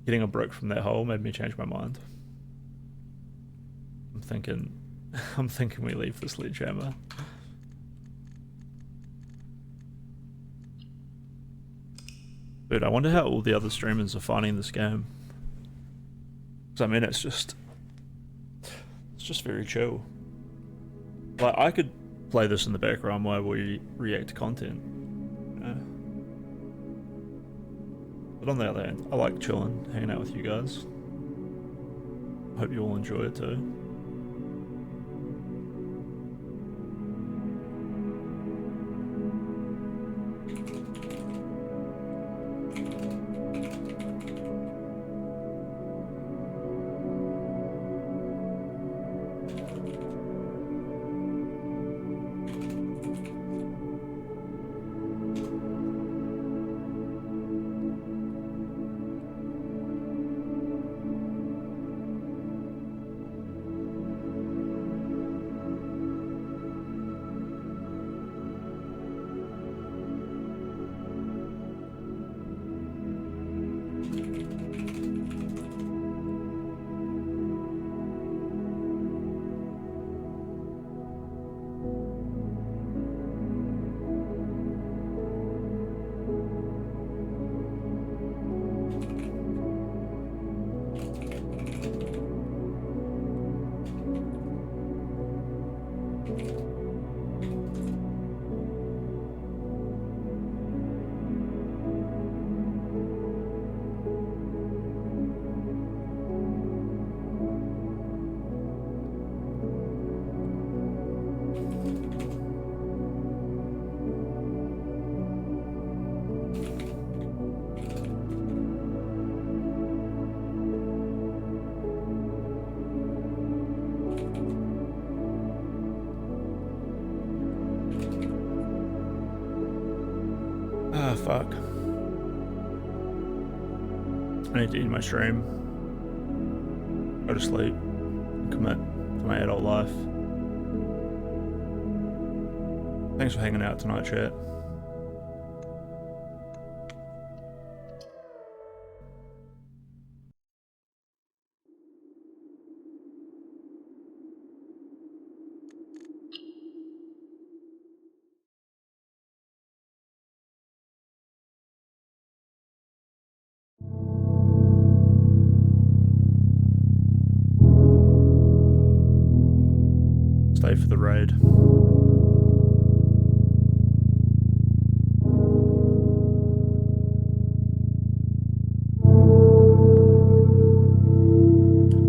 A: Getting a brick from that hole made me change my mind. I'm thinking we leave the sledgehammer. Dude, I wonder how all the other streamers are finding this game. Because I mean, it's just very chill. Like, I could play this in the background while we react to content. You know? But on the other hand, I like chilling, hanging out with you guys. Hope you all enjoy it too. Ah, fuck. I need to end my stream. Go to sleep. Commit to my adult life. Thanks for hanging out tonight, chat. Stay for the raid.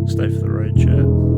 A: Stay for the raid, chat.